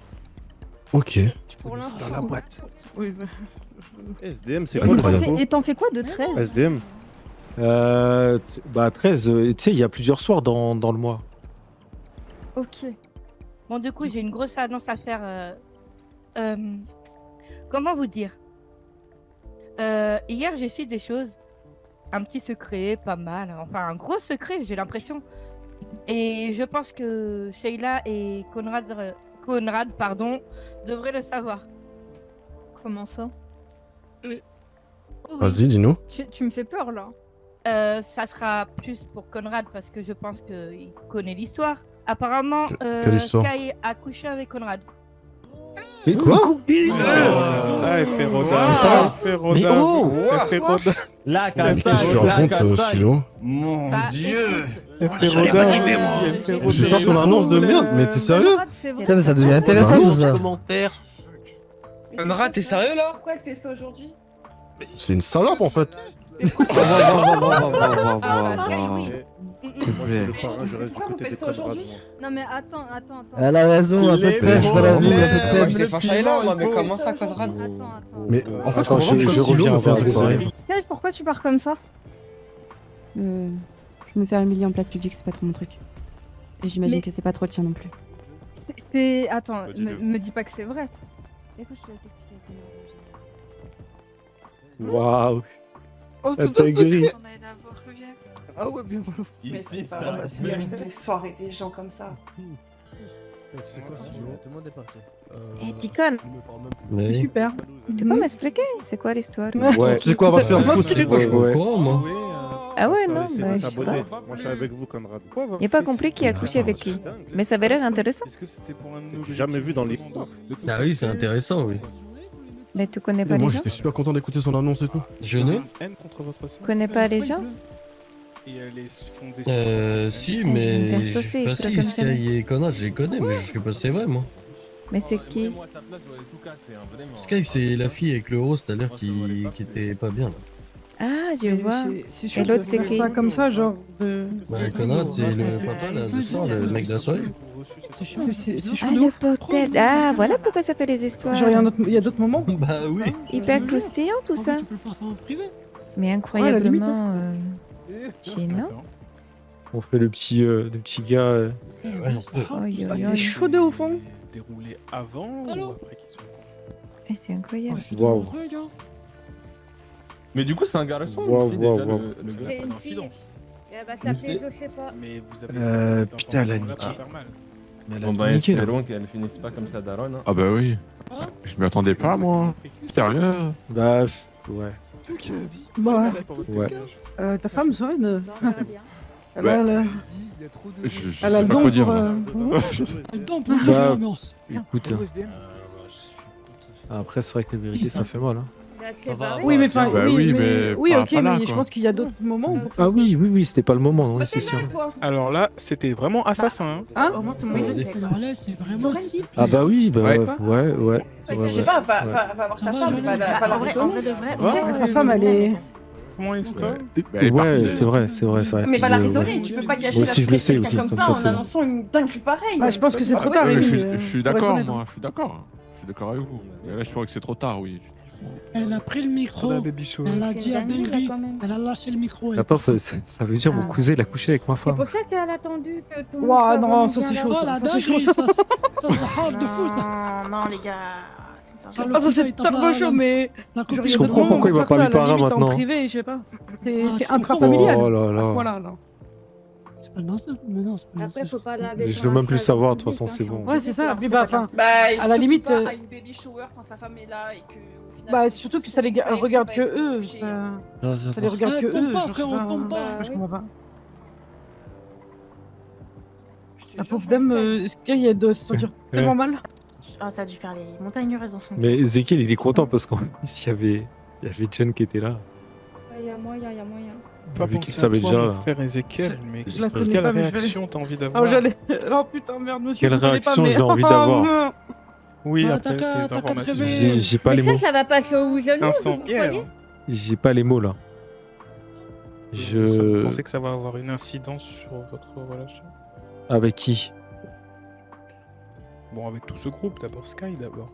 S2: Ok.
S3: Pour l'instant.
S1: la boîte.
S17: Oui, bah,
S13: SDM, c'est
S3: Et
S13: quoi le
S3: t'en fais-
S13: drapeau?
S3: Et t'en fais quoi de 13
S13: SDM?
S1: Bah 13, tu sais, il y a plusieurs soirs dans le mois.
S3: Ok.
S7: Bon, du coup, j'ai une grosse annonce à faire. Comment vous dire? Hier, j'ai su des choses. Un petit secret, pas mal. Enfin, un gros secret, j'ai l'impression. Et je pense que Sheila et Conrad, devraient le savoir.
S3: Comment ça
S7: Oui.
S2: Vas-y, dis-nous.
S3: Tu me fais peur là.
S7: Ça sera plus pour Conrad parce que je pense qu'il connaît l'histoire. Apparemment,
S2: Quelle histoire?
S7: Sky a couché avec Conrad.
S2: Mais quoi?
S13: Ah, elle fait rodin.
S1: Mais ça-
S13: Elle fait rodin.
S1: mais oh
S13: Elle fait rodin.
S15: La
S2: Qu'est-ce que tu racontes, Philo?
S10: Mon
S7: Bah,
S10: dieu.
S13: Elle fait rodin. Elle fait rodin.
S2: C'est ça son annonce de merde? Mais t'es sérieux?
S3: Conrad, c'est vrai.
S4: Putain, mais ça devient intéressant tout ça.
S12: Commentaire. Conrad, t'es sérieux là?
S8: Pourquoi elle fait ça aujourd'hui?
S2: C'est une salope en fait.
S13: Moi, je suis le parrain, je reste du
S8: Pourquoi vous
S13: côté
S8: faites
S13: des
S8: ça
S13: frères
S8: aujourd'hui?
S13: Bradouin.
S3: Non mais attends.
S4: Elle a raison, un peu de pêche, voilà, un peu de
S12: Moi,
S4: pêche.
S12: j'étais fâché là, moi, mais comment ça, Conrad?
S3: Attends.
S2: Mais en fait,
S1: Attends,
S2: je comprends
S1: je
S2: pas pourquoi
S1: reviens
S2: Philo
S1: vers
S2: me fait
S1: désolé.
S2: pareil.
S3: Sky, pourquoi tu pars comme ça
S5: Je me faire humilier en place publique, c'est pas trop mon truc. Et j'imagine
S3: Mais-
S5: que c'est pas trop le tien non plus.
S3: Attends,
S14: Bah, dis-le.
S3: me dis pas que c'est vrai.
S5: Écoute, je te laisse expliquer
S1: Waouh.
S12: Oh,
S1: Ah, t'as gris.
S12: Ah ouais, bien.
S8: Mais c'est pas vrai, il y a des soirées, des gens comme ça.
S2: Tu sais quoi, Philo?
S4: Tout le monde est parti.
S19: Eh, Ticone,
S17: C'est super.
S19: tu peux m'expliquer c'est quoi l'histoire?
S1: Ouais.
S2: Tu sais quoi, on va te faire
S17: Moi,
S2: foutre.
S17: je suis
S1: Ouais, ouais.
S11: moi.
S19: Ah ouais,
S13: Ça,
S19: non,
S13: c'est
S19: bah,
S13: de
S19: je sais
S13: saboter.
S19: pas.
S13: Moi, je suis avec vous, Conrad.
S19: J'ai pas compris qui a couché avec qui. Mais ça avait l'air intéressant.
S13: J'ai jamais vu dans l'histoire.
S11: Ah oui, c'est intéressant, oui.
S19: Mais tu connais
S2: Et
S19: pas
S2: moi
S19: les gens?
S2: j'étais super content d'écouter son annonce et tout.
S11: Je ne
S19: Tu connais pas les gens?
S11: Si,
S19: Ah, j'ai une
S11: mais.
S19: perso, c'est
S11: Bah
S19: pas
S11: si,
S19: comme
S11: Sky
S19: ça.
S11: et Conrad, je les connais, mais je sais pas si c'est vrai, moi.
S19: Mais c'est qui?
S11: Sky, c'est la fille avec le rose tout à l'heure qui était pas bien.
S19: Ah, je vois.
S17: C'est
S19: Et
S17: sûr
S19: l'autre,
S17: que
S19: c'est qui?
S17: ça comme ça, genre de.
S11: Bah, Conrad, c'est le papa là, de soir, le mec de la soirée.
S17: C'est
S19: Ah,
S17: chaud de
S19: le
S17: ouf.
S19: potel. Ah, voilà pourquoi ça fait les histoires.
S17: Genre, il y a d'autres moments.
S11: Bah oui.
S19: Hyper croustillant tout ça. Mais incroyablement gênant.
S1: On fait le petit gars.
S19: Oi, oi, oi.
S17: C'est chaud de ouf, hein.
S9: Déroulé avant ou après qu'ils soient ensemble?
S19: Eh, c'est incroyable.
S1: Waouh.
S15: Mais du coup, c'est un garçon
S1: Waouh,
S15: ou une fille
S1: waouh,
S15: déjà
S1: waouh.
S15: le gars?
S3: C'est
S9: Pas
S3: une fille.
S9: d'incidence.
S20: Elle va s'appeler, je sais pas.
S9: Mais vous avez
S1: Putain, elle a
S9: information-là
S1: niqué.
S9: pour faire mal.
S1: Mais elle a
S15: Bon
S1: tout
S15: bah
S1: niqué, là.
S15: espérons qu'elle finisse pas comme ça Daron. Hein.
S21: Ah bah oui. Je m'y attendais pas, moi. Sérieux.
S1: Bah, ouais.
S17: Bah,
S1: Ouais.
S17: ta femme, Soren, elle
S21: Ouais.
S17: a le-
S21: Je
S17: elle a
S21: sais
S17: le
S21: pas
S17: don
S21: quoi dire.
S17: pour...
S21: moi.
S22: Le don pour
S1: Bah,
S22: l'ambiance.
S1: écoute. Après, c'est vrai que la vérité, ça fait mal. Hein.
S17: Oui, mais enfin,
S21: Bah oui, mais
S17: oui,
S21: pas-
S17: ok,
S21: pas là,
S17: mais je
S21: quoi.
S17: pense qu'il y a d'autres moments où...
S1: Ah oui, c'était pas le moment, ouais, c'est sûr.
S9: Alors là, c'était vraiment assassin.
S17: Hein
S8: Au moins, tout le monde le sait.
S22: Alors là, c'est vraiment ciblé.
S1: Ah bah oui, bah
S21: Ouais.
S1: ouais.
S22: Je sais pas, va voir ta femme, va la
S8: En vrai, de vrai,
S9: Va,
S17: Sa femme, elle est...
S9: Comment est-ce que
S21: Bah, elle est partie,
S1: Ouais,
S21: là.
S1: c'est vrai.
S22: Mais va la
S1: Puis,
S22: raisonner,
S1: ouais.
S22: tu peux pas gâcher
S1: Moi
S22: la
S1: aussi, je
S22: vie
S1: le
S22: de
S1: sais
S22: quelqu'un
S1: aussi,
S22: comme
S1: comme
S22: ça
S1: ça,
S22: en
S1: c'est bon.
S22: annonçant une dinguerie pareille.
S17: Ah, je pense que c'est trop tard,
S21: Je
S17: Rémi,
S21: suis
S17: pour être
S21: d'accord,
S17: honnête.
S21: moi. Je suis d'accord. Je suis d'accord avec vous. Mais là, je crois que c'est trop tard, oui.
S22: Elle a pris le micro, elle a dit la dinguerie, elle a lâché le micro. elle est
S1: Attends,
S22: partie.
S1: ça veut dire mon cousin, il a couché avec ma
S20: C'est
S1: femme.
S20: pour ça qu'elle a attendu que tout le monde
S17: Ouah,
S20: soit
S17: non,
S20: vraiment
S17: ça,
S20: bien
S17: c'est
S20: là.
S17: chaud,
S22: Oh la
S17: ça, c'est chaud,
S22: dinguerie,
S17: ça.
S22: ça c'est hard de fou ça.
S8: Non, les gars. C'est
S22: Ah,
S8: ça.
S22: le
S17: Ah, ça,
S22: cousin,
S17: c'est
S22: il tape
S17: tellement chaud, mais...
S22: la copine.
S1: Je comprends pourquoi il va pas lui parler maintenant.
S17: En privé, je sais pas. C'est
S22: Ah, tu
S17: intrafamilial.
S1: Oh là
S17: À ce
S1: là.
S17: point-là, là.
S22: C'est pas non, mais non, c'est pas
S20: Après, faut pas laver.
S1: Je veux même plus savoir, de toute façon, c'est bon.
S17: Ouais, c'est ça.
S22: Alors,
S17: Mais
S22: c'est
S17: bah,
S22: pas grave.
S17: enfin,
S22: Bah,
S17: à la
S22: surtout
S17: limite,
S22: pas à une baby shower quand sa femme est là et que au final,
S17: bah,
S22: c'est-
S17: surtout que ça les regarde que eux. Ça les regarde que
S22: tombe
S17: eux.
S22: pas,
S17: je sais
S22: frère, on tombe pas.
S17: Je comprends pas. La pauvre dame, est-ce qu'il doit se sentir tellement mal?
S8: Ah, ça a dû faire les montagnes russes dans son
S1: Mais Ezekiel, il est content parce qu'en plus, il y avait John qui était là.
S20: Il y a moyen.
S9: Pas
S1: Vu qu'il
S9: penser
S1: savait
S9: à toi,
S1: déjà.
S9: mon frère Ezekiel, mais
S17: Je la connais
S9: quelle
S17: pas, mais je vais-
S9: réaction t'as envie
S17: Oh,
S9: d'avoir?
S17: j'allais. Oh putain, merde, monsieur.
S1: Quelle
S17: je connais pas,
S1: réaction
S17: mais-
S1: j'ai envie
S17: Oh,
S1: d'avoir.
S17: non.
S9: Oui,
S22: Bah,
S9: après
S22: t'as qu'à-
S9: ces
S22: t'as qu'à te
S9: informations.
S22: réveiller.
S1: J'ai pas
S20: Mais
S1: les mots.
S20: ça va passer au genou, vous
S9: Incendiaire.
S20: croyez?
S1: J'ai pas les mots là.
S9: Vous
S1: Je.
S9: pensez que ça va avoir une incidence sur votre relation?
S1: Avec qui?
S9: Bon, avec tout ce groupe, d'abord Sky d'abord.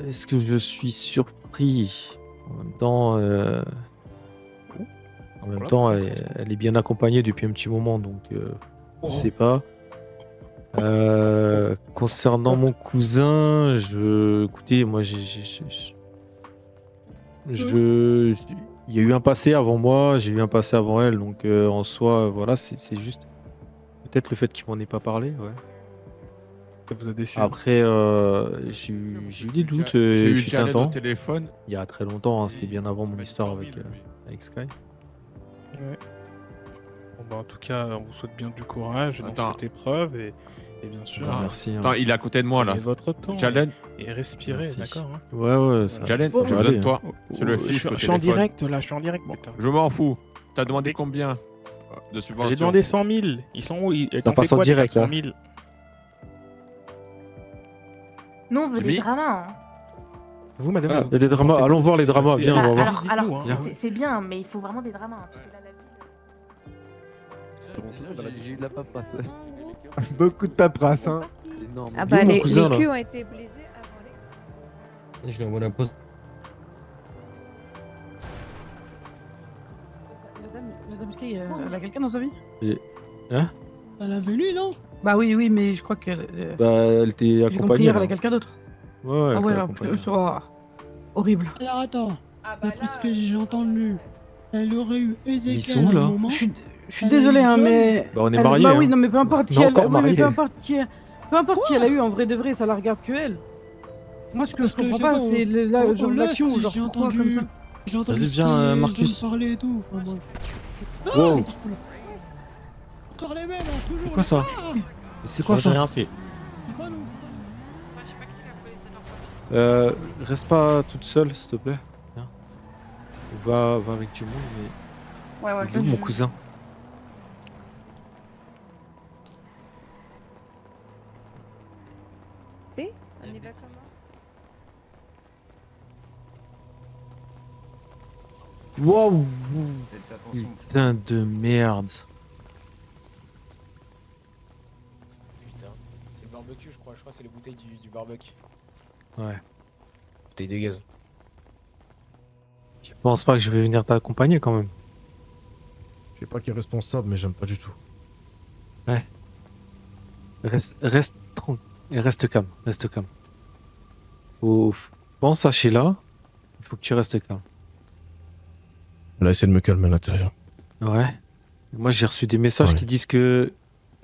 S1: Est-ce que je suis surpris? En même temps, elle est bien accompagnée depuis un petit moment, donc je sais pas. Concernant mon cousin, écoutez, moi, il y a eu un passé avant moi, j'ai eu un passé avant elle, donc en soi, voilà, c'est juste peut-être le fait qu'il m'en ait pas parlé, ouais.
S9: Ça vous a déçu?
S1: Après, j'ai eu des doutes,
S21: J'ai eu
S1: il fut un
S21: Jared au
S1: temps.
S21: téléphone.
S1: Il y a très longtemps, hein, c'était bien avant mon histoire avec Sky.
S9: Ouais. Bon, bah, en tout cas, on vous souhaite bien du courage dans
S21: Attends.
S9: cette épreuve et bien sûr.
S1: Bah, merci, hein.
S21: Attends, il est à côté de moi là.
S9: prenez votre temps
S21: Jalen.
S9: et respirez,
S1: Merci.
S9: d'accord hein.
S1: Ouais, ça.
S21: Jalen,
S1: ça
S21: je
S1: va
S21: me
S1: aller,
S21: donne toi.
S1: hein.
S21: C'est le
S9: Je
S21: fils
S9: suis-
S21: au
S9: je suis en
S21: téléphone.
S9: direct là, je suis en direct. Putain.
S21: Je m'en fous. T'as demandé combien de subventions?
S9: J'ai demandé 100 000. Ils sont où?
S1: Ça
S9: T'en
S1: passe
S9: fais
S1: en
S9: quoi des
S1: direct,
S9: 100
S1: hein.
S9: 000?
S8: Nous, on veut des
S21: Jimmy
S8: dramas. Hein.
S9: Vous, madame,
S1: Il y a des dramas, allons voir les dramas, viens, on va
S8: Bah,
S1: voir.
S8: alors,
S9: Dites-nous, hein.
S8: c'est bien, mais il faut vraiment des dramas. Hein, parce que là, la vie.
S23: J'ai eu de la paperasse. Beaucoup de paperasse, hein. Énorme.
S19: Ah bah,
S1: Mon
S19: les
S1: cousin, là.
S19: culs ont été brisés avant les...
S23: Je lui envoie la pause.
S17: Madame Sky, elle a quelqu'un dans sa vie?
S1: Hein?
S22: Elle avait lui, non?
S17: Bah oui, mais je crois qu'elle...
S1: Bah, elle t'est
S17: j'ai compris
S1: accompagnée.
S17: hier,
S1: là.
S17: elle a quelqu'un d'autre.
S1: Ouais,
S17: Ah
S1: elle
S17: ouais,
S1: t'est
S17: là,
S1: accompagnée.
S17: horrible.
S22: Alors attends, bah d'après ce que j'ai entendu, elle aurait eu Ezekiel
S1: sont où,
S22: à un
S1: là
S22: moment.
S17: Je suis
S22: Elle a
S17: désolé,
S22: eu
S17: hein,
S22: John.
S17: mais...
S1: Bah, on est
S17: elle-
S1: mariés.
S17: Bah oui,
S1: hein.
S17: non, mais peu importe
S1: On
S17: qui
S1: est
S17: elle...
S1: encore
S17: oui, mais
S1: mariés.
S17: peu importe qui elle a eu, en vrai de vrai, ça la regarde que elle. Moi, ce que je comprends pas, c'est genre l'action, genre
S22: j'ai
S17: pourquoi
S22: entendu,
S17: comme ça.
S22: j'ai entendu
S23: Vas-y,
S22: ce
S23: viens,
S22: que
S23: Marcus.
S22: John parlait et tout. Enfin, bref. Ah,
S1: Wow.
S22: les tarfoules. Encore les mêmes, hein, toujours.
S1: C'est quoi ça?
S22: Ah,
S1: Mais c'est quoi
S23: J'ai
S1: ça?
S23: rien fait.
S22: c'est pas nous.
S1: Reste pas toute seule, s'il te plaît. Viens. Va avec du monde, mais.
S22: Ouais,
S1: Il est où, mon cousin?
S19: Si? On y va comment?
S1: Waouh! Putain de merde.
S24: Putain, c'est le barbecue, je crois. Je crois que c'est les bouteilles du barbecue.
S1: Ouais.
S24: Bouteilles de gaz.
S1: Je pense pas que je vais venir t'accompagner quand même.
S2: Je sais pas qui est responsable, mais j'aime pas du tout.
S1: Ouais. Reste calme, reste calme. Pense à Sheila. Il faut que tu restes calme.
S2: Elle a essayé de me calmer à l'intérieur.
S1: Ouais. Moi, j'ai reçu des messages qui disent que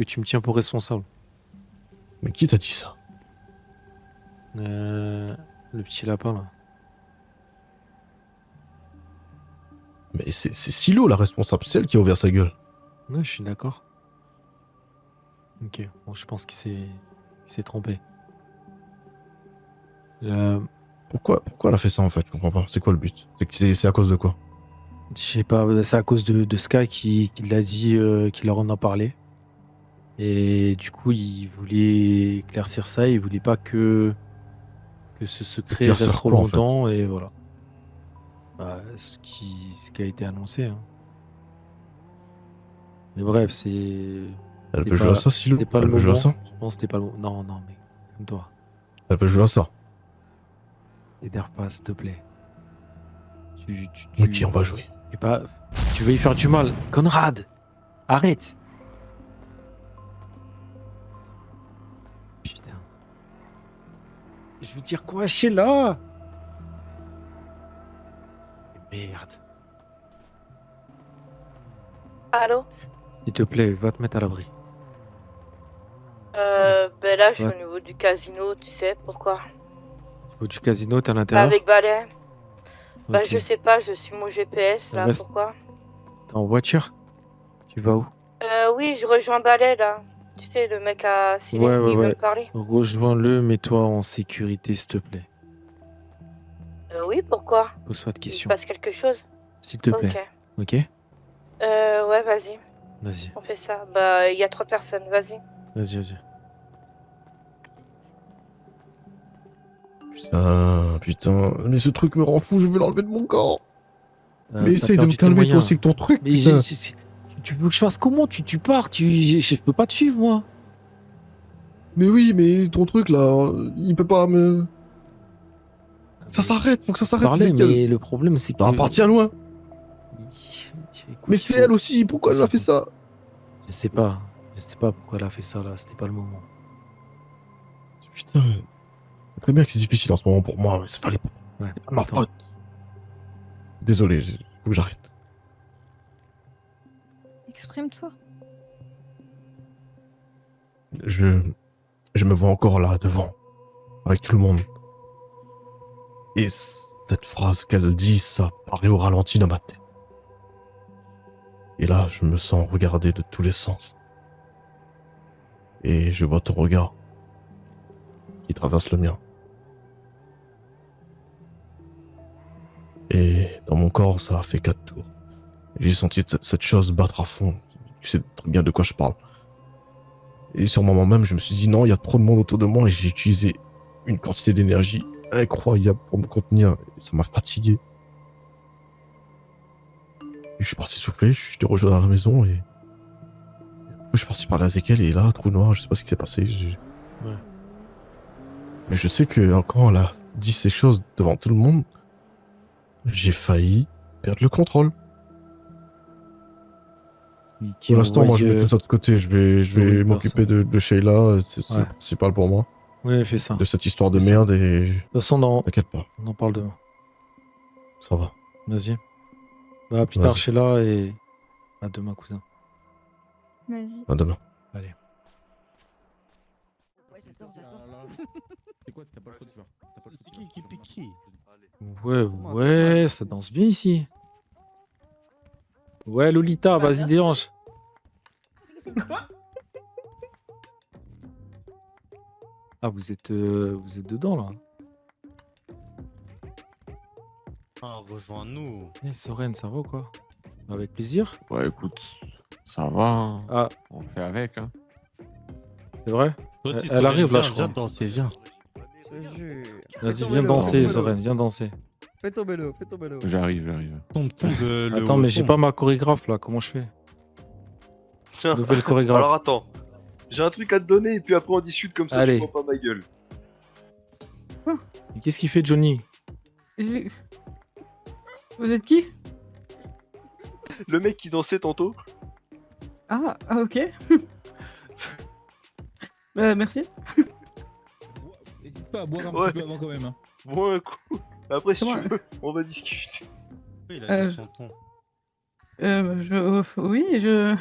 S1: tu me tiens pour responsable.
S2: Mais qui t'a dit ça?
S1: Le petit lapin, là.
S2: Mais c'est Silo la responsable, c'est elle qui a ouvert sa gueule.
S1: Ouais, je suis d'accord. Ok, bon, je pense qu'il s'est trompé.
S2: Pourquoi elle a fait ça en fait? Je comprends pas. C'est quoi le but? C'est à cause de quoi?
S1: Je sais pas, c'est à cause de Sky qui l'a dit, qui leur en a parlé. Et du coup, il voulait éclaircir ça, il voulait pas que ce secret
S2: Éclaircir
S1: reste trop
S2: quoi, en fait
S1: longtemps, et voilà. Bah, ce qui a été annoncé. Hein. Mais bref, c'est.
S2: Elle veut jouer à ça, Silo?
S1: C'était pas
S2: Elle
S1: le
S2: veut jouer à
S1: moment.
S2: ça?
S1: Je pense que c'était pas le moment. Non, non, mais comme toi.
S2: Elle veut jouer à ça.
S1: T'énerve pas, s'il te plaît.
S2: Ok, on va jouer.
S1: Tu veux y faire du mal. Conrad, arrête. Putain. Je veux dire quoi, Sheila? Merde.
S6: Allô?
S1: S'il te plaît, va te mettre à l'abri.
S6: Ben là, je suis
S1: Ouais.
S6: au niveau du casino, tu sais, pourquoi?
S1: Au niveau du casino, t'es à l'intérieur?
S6: Avec Balai. Bah,
S1: Ok.
S6: je sais pas, je suis mon GPS là,
S1: Reste.
S6: pourquoi?
S1: T'es en voiture? Tu vas où?
S6: Oui, je rejoins Balai là. Tu sais, le mec à Silène,
S1: Ouais, ouais,
S6: il veut
S1: ouais.
S6: me parler.
S1: Rejoins-le, mets-toi en sécurité, s'il te plaît.
S6: Oui, pourquoi?
S1: Pose pas de
S6: Il se
S1: questions.
S6: passe quelque chose?
S1: S'il te plaît. Ok?
S6: Ouais, vas-y.
S1: Vas-y,
S6: On fait ça. Bah, il y a 3 personnes, vas-y.
S1: vas-y.
S2: Putain, mais ce truc me rend fou, je veux l'enlever de mon corps. Mais
S1: t'as
S2: essaye de
S1: perdu
S2: me
S1: tes
S2: calmer toi
S1: moyens.
S2: aussi avec ton truc,
S1: Mais
S2: putain.
S1: tu veux que je fasse comment? Tu pars, je peux pas te suivre, moi.
S2: Mais oui, mais ton truc là, il peut pas me... Ça s'arrête, faut que ça s'arrête,
S1: Parler,
S2: c'est qu'elle.
S1: mais le problème, c'est que...
S2: Ça va partir loin.
S1: Écoute,
S2: Mais c'est elle aussi, pourquoi elle a fait ça?
S1: Je sais pas pourquoi elle a fait ça, là. C'était pas le moment.
S2: Putain, c'est très bien que c'est difficile en ce moment pour moi, mais ça fallait pas.
S1: Ouais,
S2: C'est pas ma
S1: attends.
S2: faute. Désolé, faut que j'arrête.
S3: Exprime-toi.
S2: Je me vois encore là, devant, avec tout le monde. Et cette phrase qu'elle dit, ça paraît au ralenti dans ma tête. Et là, je me sens regardé de tous les sens. Et je vois ton regard qui traverse le mien. Et dans mon corps, ça a fait 4 tours. J'ai senti cette chose battre à fond. Tu sais très bien de quoi je parle. Et sur le moment même, je me suis dit non, il y a trop de monde autour de moi et j'ai utilisé une quantité d'énergie incroyable pour me contenir. Et ça m'a fatigué. Et je suis parti souffler, je t'ai rejoint dans la maison et... Après, je suis parti parler avec elle et là, trou noir, je sais pas ce qui s'est passé.
S1: Ouais.
S2: Mais je sais que quand elle a dit ces choses devant tout le monde, j'ai failli perdre le contrôle.
S1: Qui
S2: Pour l'instant, moi, je mets
S1: envoie,
S2: tout ça de côté. Je vais m'occuper de Sheila. C'est
S1: Ouais.
S2: le principal pour moi.
S1: Ouais, fais ça.
S2: De cette histoire de
S1: Fais ça.
S2: merde et...
S1: De toute façon,
S2: T'inquiète pas.
S1: on en parle demain.
S2: Ça va.
S1: Vas-y. Bah, à plus tard,
S2: Vas-y.
S1: Sheila, et à demain, cousin.
S3: Vas-y.
S2: À demain.
S1: Allez.
S15: C'est quoi, t'as pas le choix de faire.
S13: C'est qui pique qui?
S1: Ouais, ça danse bien ici. Ouais, Lolita, vas-y, dérange. Ah, vous êtes dedans, là.
S7: Ah, rejoins-nous.
S1: Eh, Soren, ça va ou quoi? Avec plaisir.
S21: Ouais, écoute, ça va. Hein.
S1: Ah,
S21: On fait avec. Hein.
S1: c'est vrai?
S7: Toi aussi,
S1: Elle arrive, là, je
S7: viens
S1: crois.
S7: danser, viens.
S1: Vas-y, viens danser, Soren, viens danser.
S16: Fais tomber l'eau, fais tomber l'eau.
S21: J'arrive.
S7: Tombe, le
S1: Attends, mais j'ai pas ma chorégraphe, là. Comment je fais?
S18: Tiens,
S1: Nouvelle chorégraphe.
S18: alors attends. J'ai un truc à te donner et puis après on discute comme ça,
S1: Allez.
S18: tu prends pas ma gueule.
S1: Mais qu'est-ce qu'il fait, Johnny?
S17: Vous êtes qui?
S18: Le mec qui dansait tantôt.
S17: Ah, ok. Merci.
S11: N'hésite pas à boire un
S18: Ouais.
S11: petit peu avant quand même. Hein.
S18: Bon, un coup. Après, si
S17: Comment-
S18: tu veux, on va discuter.
S7: Il a dit son ton.
S17: Oui, je.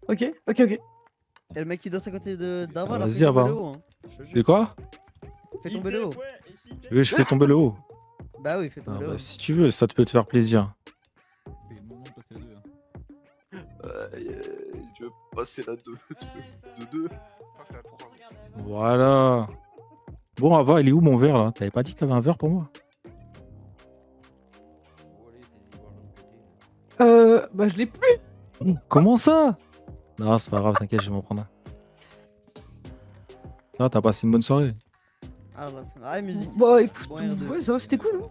S17: Ok, ok, ok.
S16: Et le mec qui danse à côté d'Ava,
S1: Ah,
S16: là,
S1: vas-y,
S16: fait tomber
S1: Ava.
S16: le haut. Hein.
S1: Fais quoi?
S16: Fais tomber le haut.
S1: Tu veux que je fais tomber le haut?
S16: Bah oui, fais
S1: Ah,
S16: tomber le
S1: bah,
S16: haut.
S1: si tu veux, ça te peut te faire plaisir.
S18: Tu veux passer la 2 de 2.
S1: Voilà. Bon, Ava, il est où mon verre là? T'avais pas dit que t'avais un verre pour moi?
S17: Bah, je l'ai plus.
S1: Comment ça? Non, c'est pas grave, t'inquiète, je vais m'en prendre un. Ça va, t'as passé une bonne soirée?
S16: Ah, bah, ça musique.
S17: Bah, écoute,
S16: Bon, R2.
S17: ouais, ça va, c'était cool. Hein.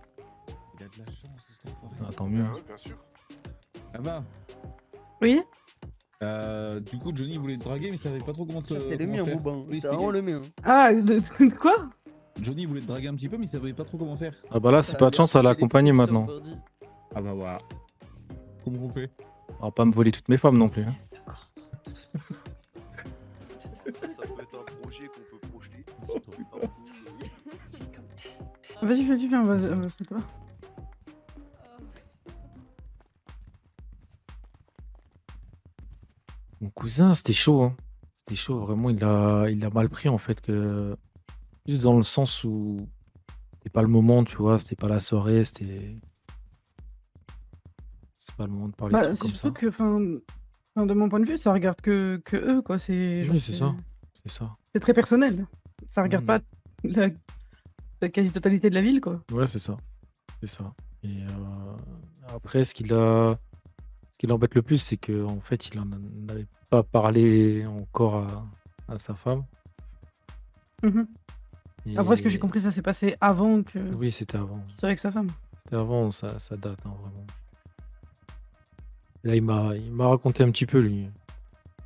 S21: Il a de la chance, cet enfoiré.
S1: Ah, tant mieux.
S18: bien sûr.
S21: Ah bah.
S17: Oui.
S21: Du coup, Johnny voulait te draguer, mais il savait pas trop comment te.
S16: Ça, c'était le
S21: comment
S16: mien,
S21: faire.
S16: Bouba.
S21: Oui,
S16: C'était vraiment le mien.
S17: Ah, quoi?
S21: Johnny voulait te draguer un petit peu, mais il savait pas trop comment faire.
S1: Ah bah là, c'est pas de chance, elle est accompagnée maintenant.
S21: Ah bah voilà. Comment on fait?
S1: On va pas me voler toutes mes femmes non plus. Hein.
S18: Ça peut être un projet qu'on peut projeter.
S17: Vas-y, viens, vas-y, c'est quoi?
S1: Mon cousin, c'était chaud. Hein. C'était chaud, vraiment, il a mal pris en fait. Que... Juste dans le sens où c'était pas le moment, tu vois, c'était pas la soirée, c'était. C'est pas le moment de parler de
S17: Bah,
S1: trucs
S17: c'est
S1: comme ça.
S17: surtout que, de mon point de vue, ça regarde que eux, quoi. C'est. genre,
S1: Oui, c'est ça. C'est ça.
S17: C'est très personnel. Ça regarde pas la quasi-totalité de la ville, quoi.
S1: Ouais, c'est ça. C'est ça. Et après, ce qui l'embête le plus, c'est qu'en fait, il en avait pas parlé encore à sa femme.
S17: Mhm. Après, ce que j'ai
S1: Et-
S17: compris, ça s'est passé avant que.
S1: Oui, c'était avant.
S17: qu'il soit avec sa femme.
S1: C'était avant, ça date, hein, vraiment. Là, il m'a raconté un petit peu, lui,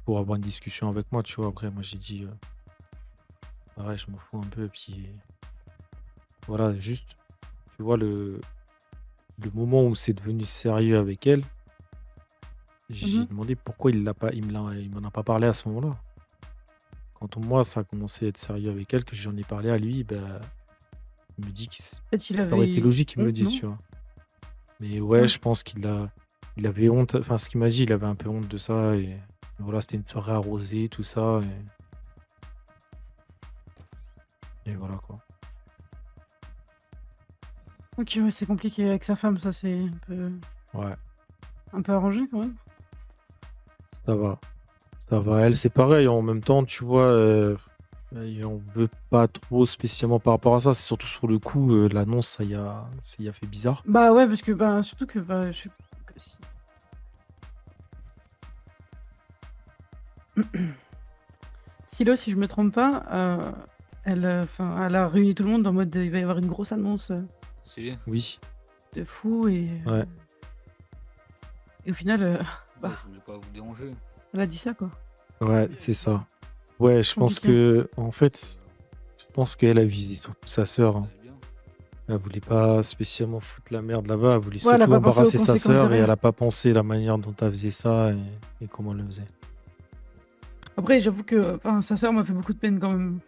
S1: pour avoir une discussion avec moi, tu vois. Après, moi, j'ai dit, pareil, je m'en fous un peu. Et puis, voilà, juste, tu vois, le moment où c'est devenu sérieux avec elle, j'ai
S17: Mhm.
S1: demandé pourquoi il m'en a pas parlé à ce moment-là. Quand moi, ça a commencé à être sérieux avec elle, que j'en ai parlé à lui, bah, il me dit que
S17: Peut-être qu'il
S1: ça aurait été
S17: avait
S1: logique qu'il me le
S17: honte,
S1: dise,
S17: non?
S1: tu vois. Mais ouais,
S17: Ouais.
S1: je pense il avait honte. Enfin, ce qu'il m'a dit, il avait un peu honte de ça. Et voilà, c'était une soirée arrosée, tout ça. Et voilà, quoi.
S17: Ok, ouais, c'est compliqué avec sa femme, ça c'est
S1: Ouais,
S17: un peu arrangé quand même.
S1: ça va. Ça va. Elle, c'est pareil. En même temps, tu vois, et on veut pas trop spécialement par rapport à ça. C'est surtout sur le coup, l'annonce, ça y a fait bizarre.
S17: Bah ouais, parce que bah surtout que bah je sais que Silo, si je me trompe pas, elle a réuni tout le monde en mode il va y avoir une grosse annonce
S24: Si.
S1: Oui.
S17: de fou et
S1: Ouais.
S17: et au final bah,
S24: Je voulais pas vous déranger.
S17: elle a dit ça quoi.
S1: Ouais, c'est ça. Ouais, je pense
S17: Compliqué.
S1: que, en fait, je pense qu'elle a visé surtout sa sœur. Hein. Elle voulait pas spécialement foutre la merde là-bas. Elle voulait
S17: Ouais, elle a
S1: surtout
S17: pas pensé aux
S1: embarrasser sa
S17: conséquences
S1: sœur et
S17: derrière.
S1: elle a pas pensé la manière dont elle faisait ça et comment elle le faisait.
S17: Après, j'avoue que sa sœur m'a fait beaucoup de peine quand même.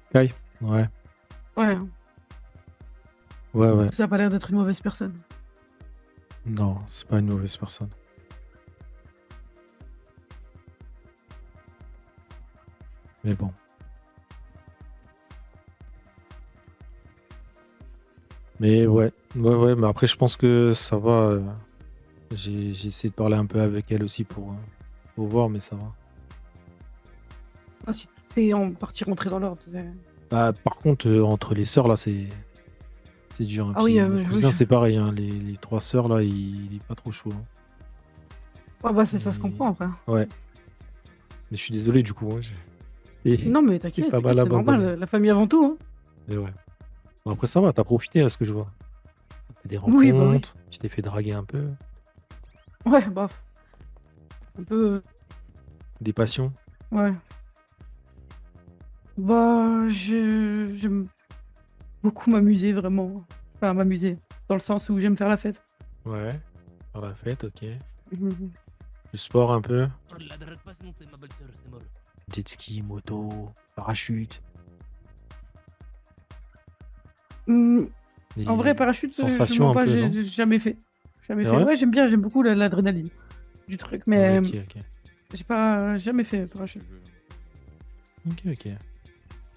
S1: Sky? Ouais.
S17: Ouais,
S1: Ouais.
S17: ça a pas l'air d'être une mauvaise personne.
S1: Non, c'est pas une mauvaise personne. Mais bon. Mais ouais, mais après, je pense que ça va. J'ai essayé de parler un peu avec elle aussi pour voir, mais ça va.
S17: Ah, si tout est en partie rentré dans l'ordre.
S1: Bah, par contre, entre les sœurs, là, c'est dur. Hein.
S17: Ah oui,
S1: Puis mon
S17: oui.
S1: cousin, c'est pareil. Hein. Les trois sœurs, là, il est pas trop chaud. Hein.
S17: Ah bah ça se comprend après.
S1: Ouais. Mais je suis désolé, du coup. Hein.
S17: Non mais
S1: J'ai
S17: t'inquiète,
S1: pas mal
S17: c'est normal,
S1: abandonné.
S17: la famille avant tout. Hein.
S1: Et ouais. Bon, après, ça va, t'as profité à ce que je vois. T'as fait des
S17: Oui, bah oui.
S1: rencontres, tu t'es fait draguer un peu.
S17: Ouais, bah. Un peu.
S1: Des passions.
S17: Ouais. Bah, j'aime beaucoup m'amuser, vraiment. Enfin, m'amuser. Dans le sens où j'aime faire la fête.
S1: Ouais. Faire la fête, ok.
S17: Mhm.
S1: Du sport un peu. Jet ski, moto, parachute.
S17: Hmm,
S1: Des
S17: En vrai, parachute, je
S1: sensations
S17: mens
S1: un
S17: pas,
S1: peu, non?
S17: j'ai jamais fait. Jamais
S1: C'est
S17: fait.
S1: vrai
S17: Ouais, j'aime beaucoup l'adrénaline du truc, mais
S1: Ok, ok.
S17: j'ai pas jamais fait parachute.
S1: Ok, ok.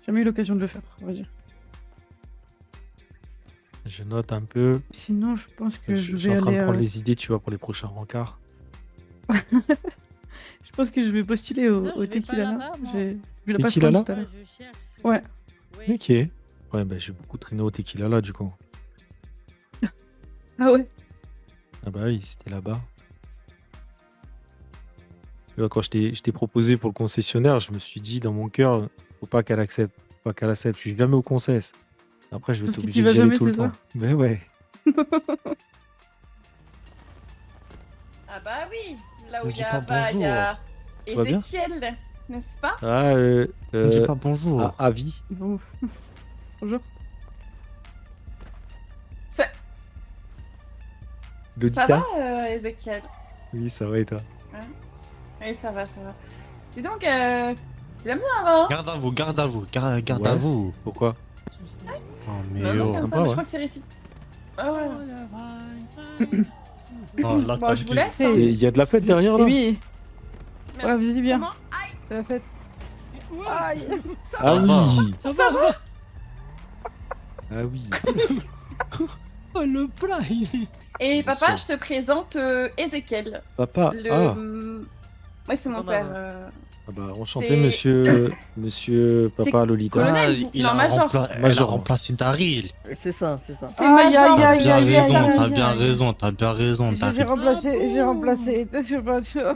S17: Jamais eu l'occasion de le faire, on va dire.
S1: Je note un peu.
S17: Sinon, je pense que
S1: Je
S17: je
S1: suis
S17: vais
S1: en train de
S17: aller.
S1: prendre les idées, tu vois, pour les prochains rencarts.
S17: Je pense que je vais postuler au,
S5: Non,
S17: au
S5: je vais pas
S17: Tequila là.
S5: là-bas, moi.
S17: J'ai vu la page
S1: Tequila là
S17: tout à l'heure.
S5: Je cherche.
S17: Ouais.
S5: Oui.
S1: Ok. Ouais, bah j'ai beaucoup traîné au tequila là, du coup.
S17: Ah ouais.
S1: Ah bah oui, c'était là-bas. Tu vois, quand je t'ai proposé pour le concessionnaire, je me suis dit dans mon cœur, faut pas qu'elle accepte. Faut pas qu'elle accepte. Je suis jamais au concess. Après, je vais
S17: Parce
S1: être
S17: que
S1: obligé
S17: t'y vas
S1: d'y aller
S17: jamais,
S1: tout le
S17: c'est
S1: temps.
S17: ça
S1: Mais ouais.
S10: Ah bah oui, là où
S7: Ne
S10: il
S7: dis
S10: y a,
S7: pas
S10: il y a
S1: Tout va bien
S10: Ézéchiel, n'est-ce pas?
S1: Ah,
S7: Ne dis pas bonjour.
S1: Avis.
S17: Bon. Bonjour.
S10: Ça
S1: Lolita
S10: va, Ézéchiel?
S1: Oui, ça va et toi?
S10: Ouais. Oui, ça va, ça va. Dis donc, il aime bien avant.
S7: Garde à vous, garde à vous, garde
S1: Ouais.
S7: à vous.
S1: Pourquoi?
S7: Oh, mais
S10: Non, non,
S7: oh.
S10: comme
S1: sympa,
S10: ça, mais
S1: ouais.
S10: je crois que c'est réussi. Ah ouais.
S7: Non, là,
S10: Bon,
S7: t'as
S10: je vous
S7: dit.
S10: laisse.
S1: Et
S10: Hein.
S1: il y a de la fête derrière là?
S17: Oui.
S10: Merde.
S17: Ouais, vas-y, viens.
S10: Comment? Aïe.
S17: C'est la fête.
S10: Aïe. Ça
S1: Ah
S10: va.
S1: oui!
S10: Ça va.
S1: Ah oui!
S22: Oh, le plat, il est...
S10: Et
S1: Bien
S10: papa,
S1: sûr.
S10: je te présente Ézéchiel.
S1: Papa,
S10: Le...
S1: ah!
S10: Ouais, c'est mon père.
S1: Ah bah, enchanté,
S10: C'est-
S1: monsieur
S10: C'est
S1: Papa Lolita.
S10: colonel.
S7: Ah,
S10: vous-
S7: il
S10: non,
S7: a
S10: major.
S7: elle a
S1: Major.
S7: remplacé Daryl.
S16: C'est ça, c'est ça.
S10: C'est
S17: Aïe,
S10: major.
S17: aïe,
S7: T'as
S17: aïe,
S7: bien
S17: aïe,
S7: raison,
S17: aïe,
S7: t'as
S17: aïe,
S7: bien
S17: aïe.
S7: raison, t'as bien raison,
S17: J'ai
S7: Daryl.
S17: remplacé.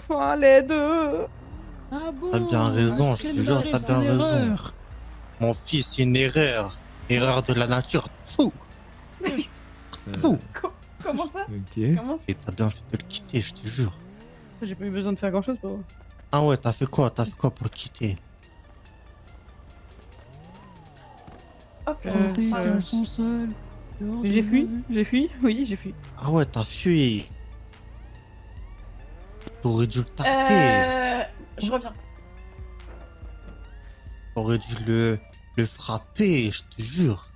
S17: Oh, les deux.
S22: Ah bon?
S7: T'as bien raison,
S22: Est-ce
S7: je te
S22: qu'elle
S7: jure,
S22: va
S7: t'as
S22: faire
S7: bien raison.
S22: l'erreur?
S7: Mon fils, c'est une erreur. Erreur de la nature. Fou. Fou.
S10: Comment ça?
S1: Ok.
S10: Comment ça?
S7: Et t'as bien fait de le quitter, je te jure.
S17: J'ai pas eu besoin de faire grand chose pour.
S7: Ah ouais, t'as fait quoi? T'as fait quoi pour le quitter?
S10: Hop.
S22: Tenter qu'elles sont seules. dehors de
S17: J'ai
S22: ma
S17: fui,
S22: vue.
S17: j'ai fui, oui, j'ai fui.
S7: Ah ouais, t'as fui. T'aurais dû le tarter.
S10: Je reviens.
S7: T'aurais dû le frapper, je te jure.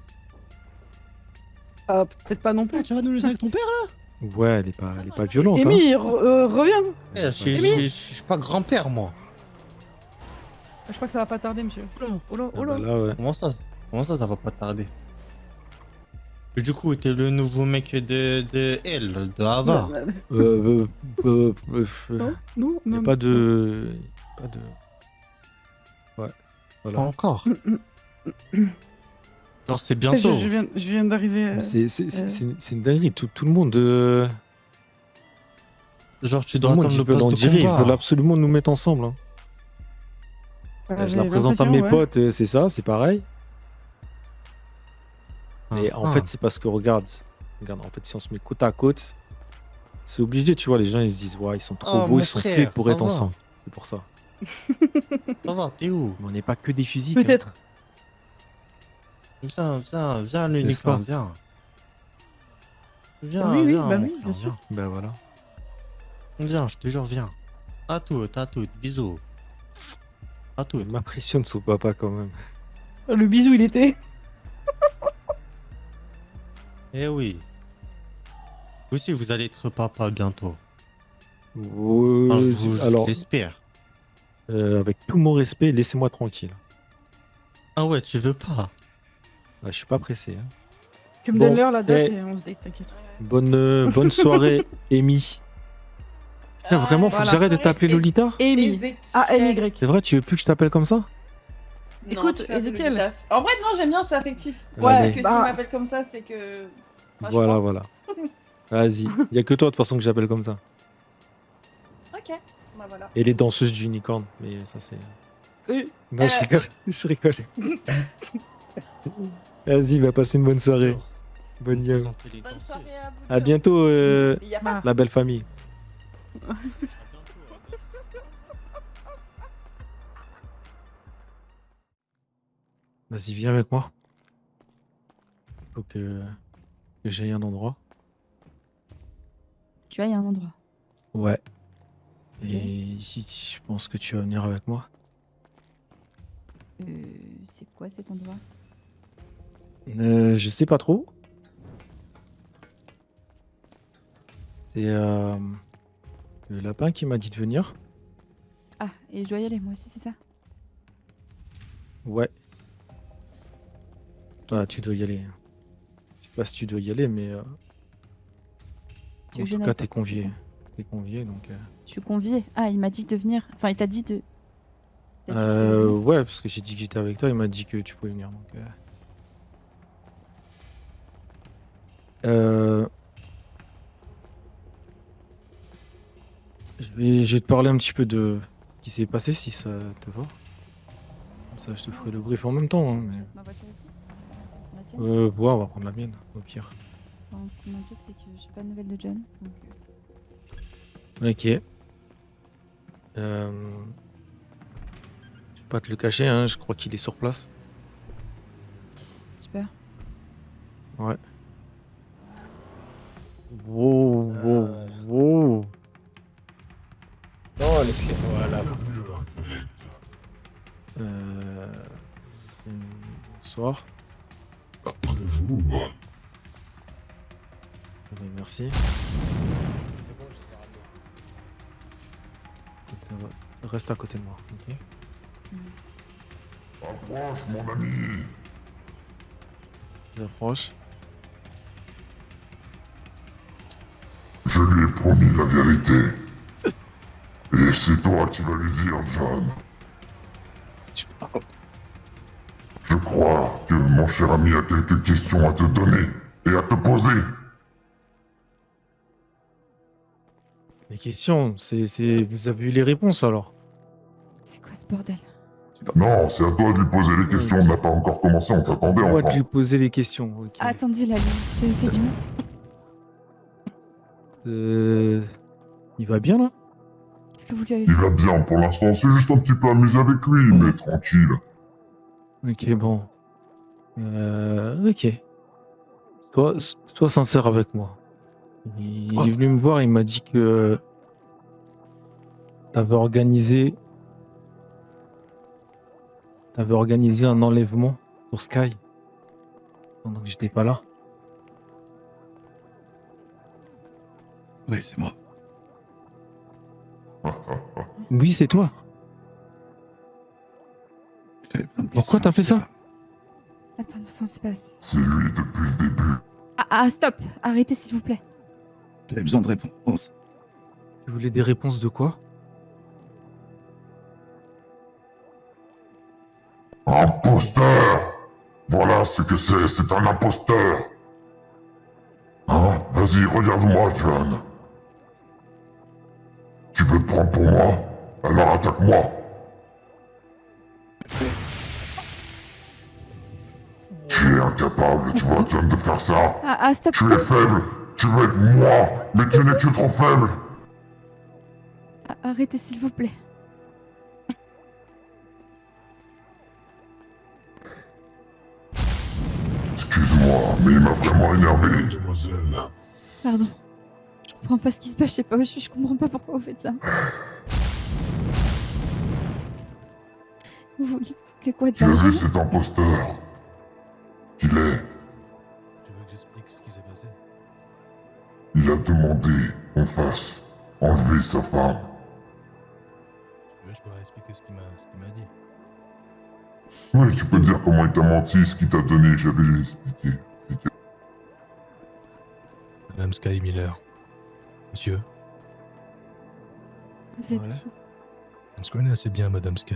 S17: Ah, peut-être pas non plus.
S22: Ah, tu vas nous laisser avec ton père là?
S1: Ouais, elle est pas violente, hein.
S17: Amy, reviens.
S7: Eh, je suis pas grand-père, moi.
S17: Je crois que ça va pas tarder, monsieur. Oh là,
S1: Ah
S17: oh là.
S1: bah là, ouais.
S7: Comment ça va pas tarder? Et du coup, t'es le nouveau mec de elle, de Ava.
S17: Non,
S1: y a
S17: non.
S1: pas de... Ouais, voilà.
S7: Pas encore. Alors c'est
S17: Je
S7: bientôt.
S17: viens d'arriver.
S1: C'est une dinguerie, tout le monde...
S7: Genre tu
S1: Tout
S7: dois
S1: le monde,
S7: attendre
S1: ils
S7: le
S1: veulent
S7: poste
S1: en
S7: de
S1: dire, ils
S7: combat.
S1: veulent absolument nous mettre ensemble. Hein. Je la présente à mes potes, c'est ça, c'est pareil. Et en fait, c'est parce que regarde, en fait, si on se met côte à côte, c'est obligé, tu vois, les gens ils se disent, ouais, ils sont trop
S7: Oh,
S1: beaux,
S7: mon
S1: ils sont
S7: frère,
S1: faits pour
S7: ça
S1: être
S7: va.
S1: ensemble. C'est pour ça.
S7: Ça va, t'es où?
S1: Mais on n'est pas que des physiques.
S17: Peut-être.
S7: Viens,
S1: N'est-ce pas?
S7: l'unicorn, viens. Viens,
S17: Oui,
S7: viens,
S17: bah
S7: mon
S17: oui,
S7: frère,
S17: bien sûr.
S1: Ben voilà.
S7: Viens, je te jure, viens. À tout, bisous. À tout.
S1: Il m'impressionne son papa quand même.
S17: Le bisou, il était.
S7: Eh oui. Vous aussi, vous allez être papa bientôt.
S1: Ouais, alors,
S7: j'espère.
S1: avec tout mon respect, laissez-moi tranquille.
S7: Ah ouais, tu veux pas?
S1: Je suis pas pressé. Hein.
S17: Tu me
S1: Bon,
S17: donnes l'heure, la date
S1: eh,
S17: et on se date, t'inquiète.
S1: bonne soirée, Amy. Putain, vraiment, faut que
S17: voilà.
S1: j'arrête de t'appeler Lolita?
S17: Amy. A-M-Y.
S1: C'est vrai, tu veux plus que je t'appelle comme ça?
S17: Écoute, Ezekiel.
S10: En vrai, non, j'aime bien, c'est affectif.
S1: Ouais,
S10: Parce que
S17: bah.
S10: s'il m'appelle comme ça, c'est que. Moi, je
S1: Voilà,
S10: crois.
S1: voilà. Vas-y, y a que toi de toute façon que j'appelle comme ça.
S10: Ok, bah voilà.
S1: Et les danseuses du unicorn, mais ça c'est...
S17: Oui.
S1: Non, je rigole, je rigole. Vas-y, va passer une bonne soirée. Bonne nuit.
S10: Bonne soirée à vous.
S1: À bientôt,
S10: Y a pas-
S1: la belle famille. Vas-y, viens avec moi. Faut que j'aille à un endroit.
S3: Tu as, il y a un endroit.
S1: Ouais. Et si je pense que tu vas venir avec moi.
S3: C'est quoi cet endroit?
S1: Je sais pas trop. C'est le lapin qui m'a dit de venir.
S4: Ah, et je dois y aller, moi aussi, c'est ça?
S1: Ouais. Bah, tu dois y aller. Je sais pas si tu dois y aller, mais
S4: Tu veux
S1: en
S4: que je
S1: tout
S4: n'aille
S1: cas,
S4: pas,
S1: t'es
S4: c'est
S1: convié.
S4: ça?
S1: T'es convié, donc.
S4: Je suis conviée. Ah, il m'a dit de venir. Enfin, il t'a dit de. T'as dit que je devais venir.
S1: Ouais, parce que j'ai dit que j'étais avec toi, il m'a dit que tu pouvais venir. Donc, je vais te parler un petit peu de ce qui s'est passé, si ça te va. Comme ça, je te ferai le brief en même temps. Hein,
S4: Je laisse ma voiture ici? La tienne?
S1: ouais, on va prendre la mienne, au pire.
S4: Enfin, ce qui m'inquiète, c'est que j'ai pas de nouvelles de John. Donc,
S1: Ok. Je vais pas te le cacher, hein, je crois qu'il est sur place.
S4: super.
S1: Ouais. Wow, wow.
S24: Non, laisse-les. Voilà.
S1: Bonsoir.
S5: Après vous.
S1: Merci.
S24: C'est bon, je les ai ramenés.
S1: Reste à côté de moi, ok?
S5: Approche, mon ami.
S1: J'approche.
S5: Je lui ai promis la vérité. Et c'est toi qui vas lui dire, John. Je crois que mon cher ami a quelques questions à te donner et à te poser.
S1: Les questions, vous avez eu les réponses alors?
S4: C'est quoi ce bordel?
S5: Non, c'est à toi de lui poser les questions. On n'a pas encore commencé, on t'attendait
S1: On va
S5: enfin.
S1: lui poser les questions, ok.
S4: Attendez, là, tu lui fais du mal.
S1: Il va bien là?
S4: Qu'est-ce que vous lui avez
S5: Il
S4: fait?
S5: va bien pour l'instant, c'est juste un petit peu amusé avec lui, mais tranquille.
S1: Ok, bon. Ok. Sois sincère avec moi. Il est venu me voir, il m'a dit que t'avais organisé un enlèvement pour Sky pendant que j'étais pas là.
S12: Oui, c'est moi.
S1: Oui, c'est toi. Pourquoi t'as fait ça?
S4: Attends, c'est pas.
S5: C'est lui depuis le début.
S4: Ah, stop! Arrêtez, s'il vous plaît.
S12: J'avais besoin de réponses.
S1: Tu voulais des réponses de quoi?
S5: Imposteur! Voilà ce que c'est un imposteur! Hein? Vas-y, regarde-moi, John. Tu veux te prendre pour moi? Alors attaque-moi! Tu es incapable, tu vois, John, de faire ça!
S4: Stop!
S5: Tu es faible! Tu veux être moi! Mais tu n'es que trop faible!
S4: Arrêtez, s'il vous plaît.
S5: Excuse-moi, mais il m'a vraiment énervé.
S4: Pardon. Je comprends pas ce qui se passe, je sais pas où je suis, je comprends pas pourquoi vous faites ça. Vous voulez quoi de
S5: Tu as vu
S4: l'argent?
S5: cet imposteur? Il est.
S14: Tu veux que j'explique ce qui s'est passé?
S5: Il a demandé qu'on fasse enlever sa femme.
S14: Tu veux, je pourrais expliquer ce qu'il m'a dit.
S5: Oui, tu peux dire comment il t'a menti, ce qu'il t'a donné, j'avais expliqué.
S14: Madame Sky Miller. Monsieur,
S4: Vous êtes
S1: Voilà.
S4: qui?
S14: on se connaît assez bien, Madame Sky.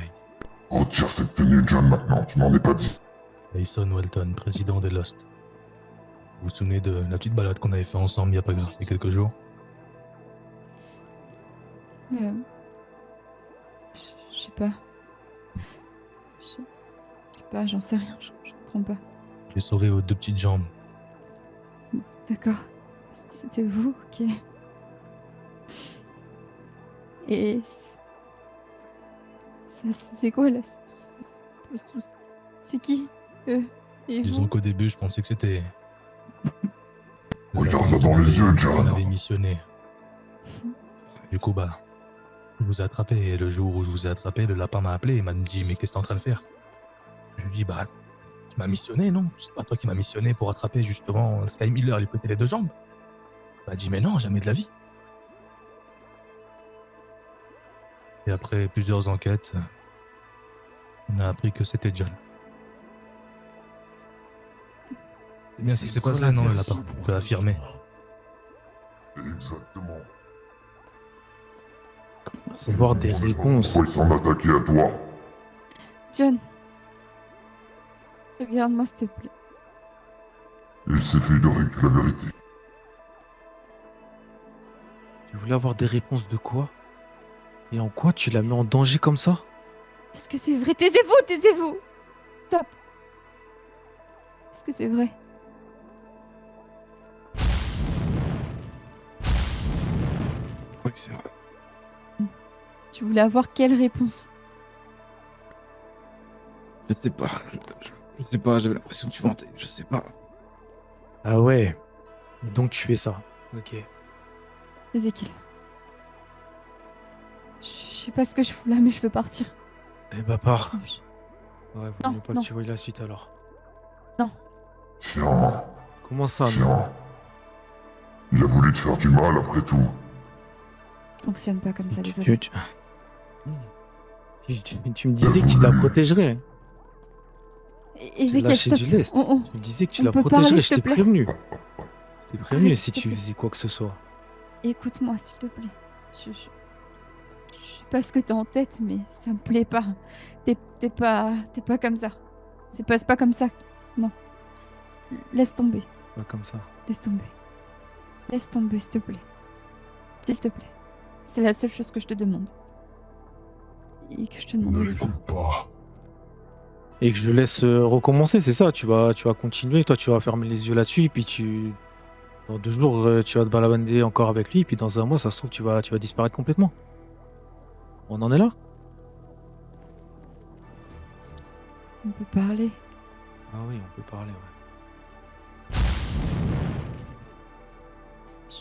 S5: Retire cette tenue, John, maintenant, tu m'en es pas dit.
S14: Mason Walton, président des Lost. Vous vous souvenez de la petite balade qu'on avait fait ensemble il y a quelques jours?
S4: Je sais pas. Je sais pas, j'en sais rien, je comprends pas.
S14: J'ai sauvé vos deux petites jambes.
S4: D'accord. C'était vous, ok. Et... ça, c'est quoi là? C'est qui? Et
S14: Disons
S4: vous?
S14: qu'au début, je pensais que c'était...
S5: Regarde-la dans les yeux,
S14: On
S5: John.
S14: avait missionné. Du coup, bah... je vous ai attrapé, et le jour où je vous ai attrapé, le lapin m'a appelé et m'a dit « Mais qu'est-ce que t'es en train de faire ?» Je lui ai dit « Bah... tu m'as missionné, non? C'est pas toi qui m'as missionné pour attraper justement Sky Miller, lui péter les deux jambes. » Il m'a dit « Mais non, jamais de la vie. » Et après plusieurs enquêtes, on a appris que c'était John. C'est bien ce qui s'est passé, non, le lapin? On peut affirmer.
S5: Exactement.
S1: C'est voir des réponses.
S5: Pourquoi ils s'en attaquaient à toi?
S4: John. Regarde-moi, s'il te plaît.
S5: Il s'est fait de la vérité.
S1: Tu voulais avoir des réponses de quoi? Et en quoi tu la mets en danger comme ça?
S4: Est-ce que c'est vrai? Taisez-vous, taisez-vous. Stop. Est-ce que c'est vrai?
S12: Je crois que c'est vrai.
S4: Tu voulais avoir quelle réponse?
S12: Je sais pas. Je sais pas, j'avais l'impression que tu mentais. Je sais pas.
S1: Ah ouais. Donc tu fais ça. Ok.
S4: Ezekiel. Je sais pas ce que je fous là, mais je veux partir.
S1: Eh bah pars.
S4: Non,
S1: Ouais, vaut
S4: Non,
S1: mieux pas
S4: non.
S1: que tu voyes la suite alors.
S4: Non.
S5: Tiens,
S1: Comment ça, non?
S5: tiens. Il a voulu te faire du mal après tout.
S4: Je fonctionne pas comme ça, désolé.
S1: Tu me disais que tu la protégerais. Tu
S4: Ezekiel,
S1: lâchais
S4: stop.
S1: du lest.
S4: On-
S1: Tu me disais que tu
S4: on
S1: la
S4: peut
S1: protégerais,
S4: parler,
S1: je
S4: s'il
S1: t'ai
S4: te plaît.
S1: prévenu. Je t'ai prévenu
S4: Arrête,
S1: si
S4: s'il te
S1: tu
S4: plaît.
S1: faisais quoi que ce soit.
S4: Écoute-moi, s'il te plaît. Je sais pas ce que t'as en tête, mais ça me plaît pas. T'es pas comme ça. C'est pas comme ça. Non. Laisse tomber.
S1: Pas comme ça.
S4: Laisse tomber. Laisse tomber, s'il te plaît. S'il te plaît. C'est la seule chose que je te demande. Et que je te demande toujours.
S1: Et que je le laisse recommencer, c'est ça. Tu vas continuer, toi tu vas fermer les yeux là-dessus, et puis dans 2 jours, tu vas te balader encore avec lui, et puis dans 1 mois, ça se trouve, tu vas disparaître complètement. On en est là?
S4: On peut parler.
S1: Ah oui, on peut parler, ouais.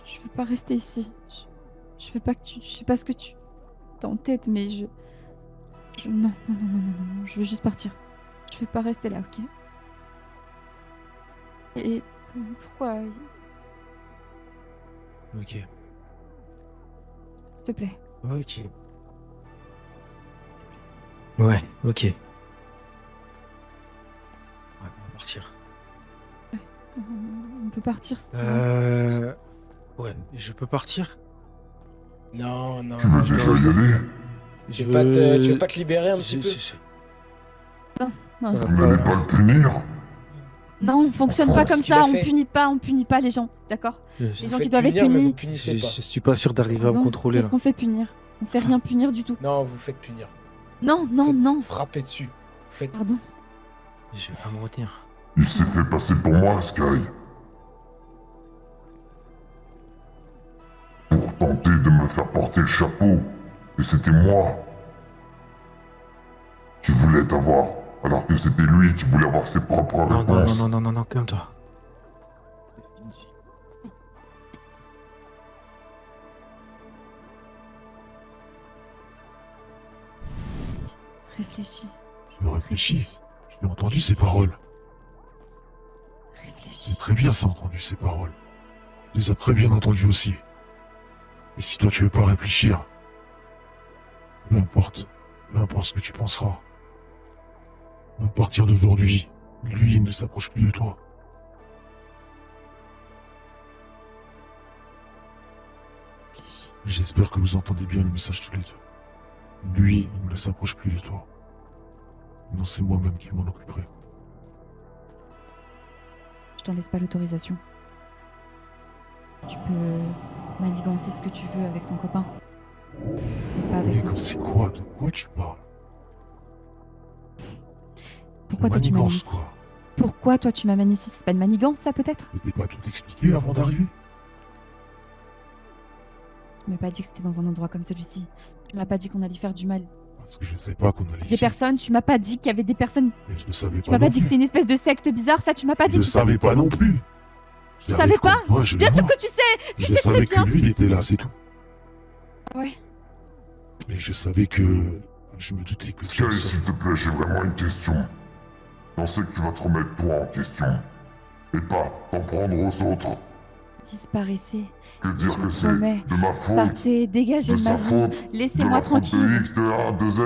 S4: Je veux pas rester ici. Je veux pas que tu... Je sais pas ce que tu... T'as en tête, mais je... Non. Je veux juste partir. Je veux pas rester là, ok? Et... Pourquoi...
S1: Ok.
S4: S'il te plaît.
S1: Ok. Ouais, ok. Ouais, on va partir.
S4: On peut partir si...
S1: Ouais, je peux partir?
S24: Non, non.
S5: Tu veux
S24: je
S5: déjà
S24: reste.
S5: y aller?
S24: Tu veux pas te libérer un petit peu?
S4: Non.
S5: Vous n'allez pas le punir?
S4: Non, on fonctionne
S5: Enfin,
S4: pas comme
S24: ce qu'il
S4: ça,
S24: a
S4: on
S24: fait.
S4: punit pas les gens, d'accord?
S1: Je-
S4: Les
S1: Vous
S4: gens qui
S24: faites
S4: doivent être
S24: punir, mais vous
S4: punis.
S24: punissez pas.
S1: Je suis pas sûr d'arriver à me
S4: Pardon,
S1: contrôler
S4: Qu'est-ce
S1: là.
S4: qu'on fait punir? On fait rien punir du tout.
S24: Non, vous faites punir.
S4: Non.
S24: Frappez dessus. Faites...
S4: Pardon.
S1: Je vais pas me retenir.
S5: Il s'est fait passer pour moi, Sky. Pour tenter de me faire porter le chapeau. Et c'était moi. Qui voulait t'avoir. Alors que c'était lui qui voulait avoir ses propres réponses.
S1: Non, calme-toi.
S12: Qu'est-ce qu'il dit?
S4: Réfléchis.
S5: Je réfléchis. J'ai entendu ces paroles. C'est très bien ça, entendu ces paroles. Tu les as très bien entendues aussi. Et si toi tu veux pas réfléchir, peu importe ce que tu penseras. À partir d'aujourd'hui, lui il ne s'approche plus de toi.
S4: Réfléchis.
S5: J'espère que vous entendez bien le message tous les deux. Lui, il ne s'approche plus de toi. Non, c'est moi-même qui m'en occuperai.
S4: Je t'en laisse pas l'autorisation. Tu peux manigancer ce que tu veux avec ton copain. Mais pas avec
S5: Mais
S4: moi.
S5: c'est quoi? De quoi tu parles?
S4: Pourquoi toi tu
S5: Manigance,
S4: m'amènes ici?
S5: quoi.
S4: Pourquoi toi tu m'amènes ici? C'est pas une manigance ça peut-être?
S5: Je t'ai pas tout expliqué avant d'arriver?
S4: Tu m'as pas dit que c'était dans un endroit comme celui-ci. Tu m'as pas dit qu'on allait faire du mal.
S5: Parce que je ne savais pas qu'on allait
S4: Des
S5: ici.
S4: personnes, tu m'as pas dit qu'il y avait des personnes.
S5: Mais je ne savais
S4: Tu
S5: pas
S4: m'as pas
S5: non
S4: dit que
S5: plus.
S4: c'était une espèce de secte bizarre, ça tu m'as pas dit.
S5: Je ne savais pas non plus.
S4: Tu savais pas? Bien sûr que tu sais! Tu
S5: Je
S4: sais très
S5: savais
S4: bien!
S5: que lui, il était là, c'est tout.
S4: Ouais.
S5: Mais je savais que... Je me doutais que... Sky, s'il te plaît, j'ai vraiment une question. J'en sais que tu vas te remettre toi en question. Et pas t'en prendre aux autres.
S4: Disparaissez.
S5: Que dire
S4: Je
S5: que
S4: vous
S5: c'est
S4: promets.
S5: de ma faute,
S4: Partez, dégagez
S5: de
S4: de
S5: sa
S4: ma vie.
S5: faute, de
S4: Laissez-moi
S5: la faute
S4: tranquille.
S5: de X, de A, de Z.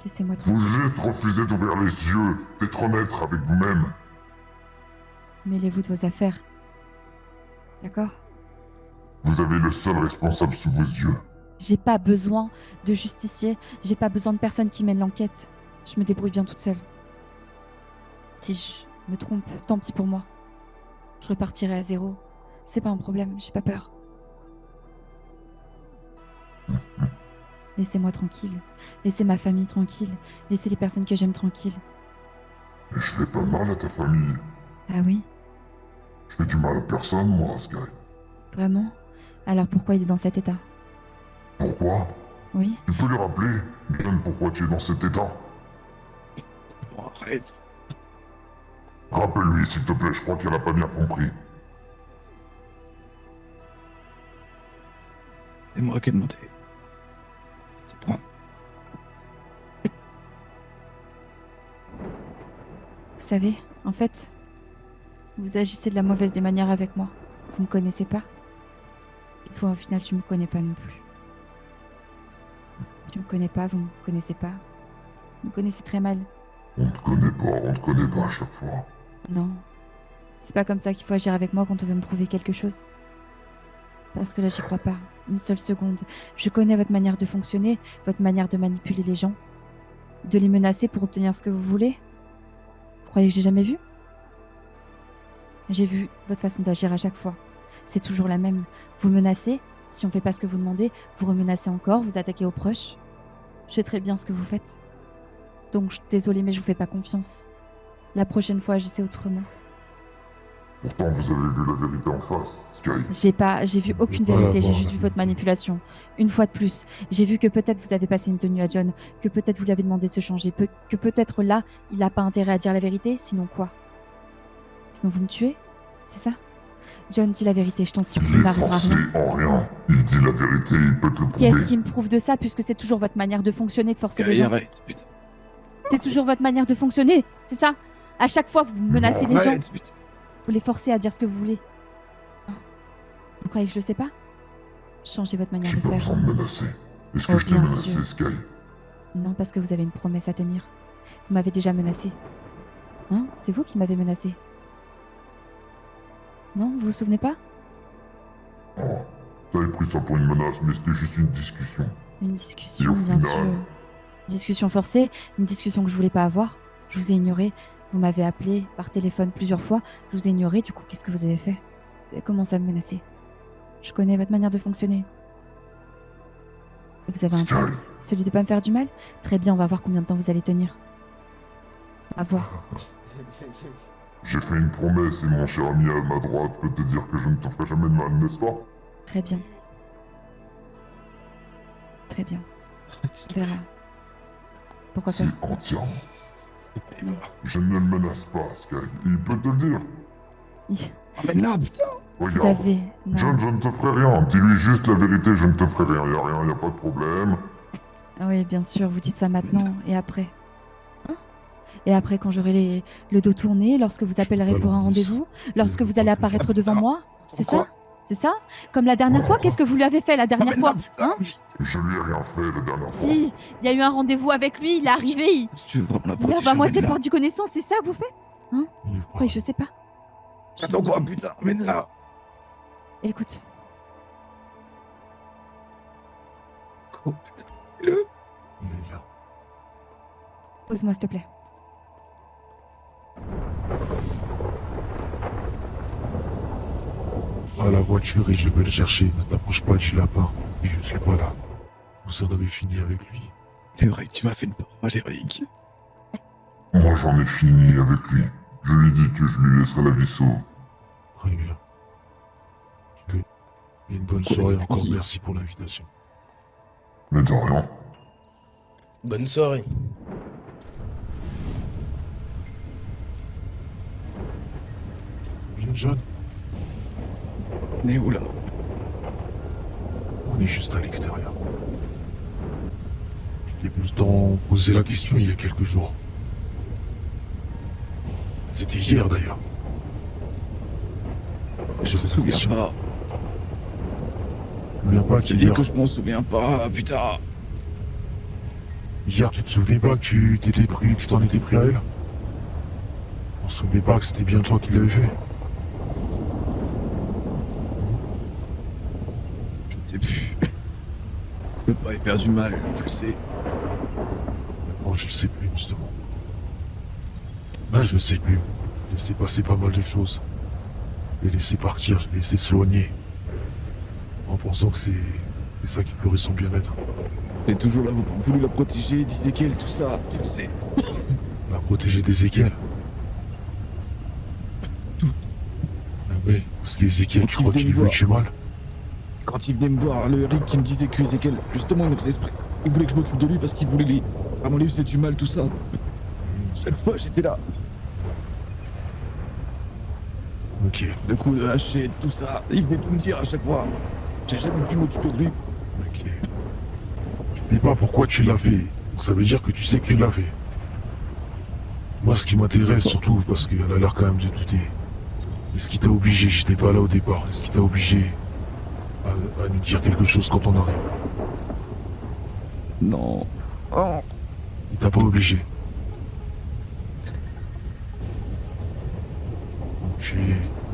S4: Laissez-moi
S5: Vous
S4: tranquille.
S5: juste refusez d'ouvrir les yeux, d'être honnête avec vous-même.
S4: Mêlez-vous de vos affaires. D'accord?
S5: Vous avez le seul responsable sous vos yeux.
S4: J'ai pas besoin de justicier. J'ai pas besoin de personne qui mène l'enquête. Je me débrouille bien toute seule. Si je me trompe, tant pis pour moi. Je repartirai à zéro. C'est pas un problème, j'ai pas peur. Laissez-moi tranquille. Laissez ma famille tranquille. Laissez les personnes que j'aime tranquilles.
S5: Mais je fais pas mal à ta famille.
S4: Ah oui?
S5: Je fais du mal à personne, moi, Sky.
S4: Vraiment? Alors pourquoi il est dans cet état?
S5: Pourquoi?
S4: Oui?
S5: Tu peux lui rappeler, John, pourquoi tu es dans cet état?
S12: Bon, arrête.
S5: Rappelle-lui, s'il te plaît, je crois qu'elle a pas bien compris.
S12: C'est moi qui ai demandé. Prends.
S4: Vous savez, en fait, vous agissez de la mauvaise des manières avec moi. Vous me connaissez pas. Et toi, au final, tu me connais pas non plus. Tu me connais pas, vous me connaissez pas. Vous me connaissez très mal.
S5: On te connaît pas à chaque fois.
S4: Non. C'est pas comme ça qu'il faut agir avec moi quand on veut me prouver quelque chose. Parce que là, j'y crois pas. Une seule seconde. Je connais votre manière de fonctionner, votre manière de manipuler les gens. De les menacer pour obtenir ce que vous voulez. Vous croyez que j'ai jamais vu? J'ai vu votre façon d'agir à chaque fois. C'est toujours la même. Vous menacez, si on fait pas ce que vous demandez, vous remenacez encore, vous attaquez aux proches. Je sais très bien ce que vous faites. Donc, je suis désolée, mais je vous fais pas confiance. La prochaine fois, agissez autrement.
S5: Pourtant, vous avez vu la vérité en face, Sky.
S4: J'ai vu aucune vérité, j'ai juste vu votre manipulation. Une fois de plus, j'ai vu que peut-être vous avez passé une tenue à John, que peut-être vous lui avez demandé de se changer, que peut-être là, il n'a pas intérêt à dire la vérité, sinon quoi? Sinon vous me tuez? C'est ça? John, dis la vérité, je t'en supplie,
S5: Il est
S4: n'arrivera
S5: forcé
S4: rien.
S5: en rien. Il dit la vérité, il peut te le prouver.
S4: Qu'est-ce qui me prouve de ça, puisque c'est toujours votre manière de fonctionner, de forcer les gens?
S12: Arrête, putain.
S4: C'est toujours votre manière de fonctionner, c'est ça? À chaque fois, vous menacez les gens.
S12: Arrête, putain.
S4: Vous les forcez à dire ce que vous voulez. Vous croyez que je le sais pas? Changez votre manière de
S5: J'ai pas
S4: faire.
S5: besoin de menacer. Est-ce que
S4: Oh,
S5: je t'ai
S4: bien
S5: menacé,
S4: sûr.
S5: Sky?
S4: Non, parce que vous avez une promesse à tenir. Vous m'avez déjà menacé. Hein? C'est vous qui m'avez menacé. Non, vous vous souvenez pas?
S5: Oh, t'avais pris ça pour une menace, mais c'était juste une discussion.
S4: Une
S5: Et
S4: discussion,
S5: au
S4: bien
S5: final,
S4: sûr. Discussion forcée, une discussion que je voulais pas avoir. Je vous ai ignoré. Vous m'avez appelé par téléphone plusieurs fois. Je vous ai ignoré. Du coup, qu'est-ce que vous avez fait? Vous avez commencé à me menacer. Je connais votre manière de fonctionner. Et vous avez un
S5: Sky.
S4: pacte, celui de pas me faire du mal? Très bien, on va voir combien de temps vous allez tenir. On va voir.
S5: J'ai fait une promesse et mon cher ami à ma droite peut te dire que je ne te ferai jamais de mal, n'est-ce pas?
S4: Très bien. Très bien. On verra. Pourquoi
S5: Si,
S4: pas?
S5: entièrement. Je ne le menace pas, Sky. Il peut te le dire.
S12: Mais là, putain.
S4: Vous
S5: Regarde.
S4: avez... Non.
S5: John, je ne te ferai rien. Dis-lui juste la vérité, je ne te ferai rien. Y a rien, y a pas de problème.
S4: Ah oui, bien sûr, vous dites ça maintenant et après. Hein? Et après, quand j'aurai le dos tourné, lorsque vous appellerez pour un rendez-vous, lorsque vous allez apparaître devant moi, c'est ça? C'est ça? Comme la dernière fois, qu'est-ce que vous lui avez fait la dernière fois? Hein?
S5: Je lui ai rien fait la dernière fois.
S4: Si, il y a eu un rendez-vous avec lui, il est arrivé, il
S12: Si tu veux vraiment la
S4: il
S12: protéger,
S4: a à moitié
S12: mène-la.
S4: perdu connaissance, c'est ça que vous faites? Hein? Oui, je sais pas.
S12: Attends quoi, putain, mène-la.
S4: Écoute,
S12: Oh putain, fais-le.
S4: pose-moi s'il te plaît.
S5: À la voiture et je vais le chercher. Ne t'approche pas du lapin. Et je suis pas là. Vous en avez fini avec lui.
S12: Eric, tu m'as fait une parole, Eric.
S5: Moi, j'en ai fini avec lui. Je lui ai dit que je lui laisserai la vie sauve. Très bien. Et une bonne soirée encore. Merci pour l'invitation. Mais de rien.
S1: Bonne soirée.
S5: Bien, John.
S12: On est où là?
S5: On est juste à l'extérieur. Je t'ai pourtant posé la question il y a quelques jours. C'était hier d'ailleurs. Je me
S12: souviens pas.
S5: Je me souviens pas
S12: J'ai dit que je m'en souviens pas, putain.
S5: Hier, tu te souvenais pas que tu t'étais pris, que tu t'en étais pris à elle? On se souvenait pas que c'était bien toi qui l'avais fait?
S12: Je ne sais plus. Le pas est perdu mal, je le sais.
S5: Moi, je le sais plus, justement. Là, je le sais plus. J'ai laissé passer pas mal de choses. Je l'ai laissé partir, je l'ai laissé s'éloigner. En pensant que c'est ça qui ferait son bien-être.
S12: T'es toujours là, vous voulu la protéger, disait qu'elle, tout ça, tu le sais.
S5: La protéger d'Ézéchiel. Ah oui, parce qu'Ézéchiel, tu crois qu'il lui voulait que je mal?
S12: Quand il venait me voir, le Eric qui me disait que Ezekiel, justement, il me faisait esprit. Il voulait que je m'occupe de lui parce qu'il voulait lui. Vraiment, lui, faisait du mal, tout ça. Chaque fois, j'étais là.
S5: Ok.
S12: Le coup de hachette, tout ça, il venait tout me dire à chaque fois. J'ai jamais pu m'occuper de lui.
S5: Ok. Je dis pas pourquoi tu l'as fait. Donc ça veut dire que tu sais que tu l'as fait. Moi, ce qui m'intéresse surtout, parce qu'elle a l'air quand même de douter. Est-ce qu'il t'a obligé? J'étais pas là au départ. Est-ce qu'il t'a obligé à nous dire quelque chose quand on arrive?
S12: Non. Oh.
S5: Il t'a pas obligé. Donc tu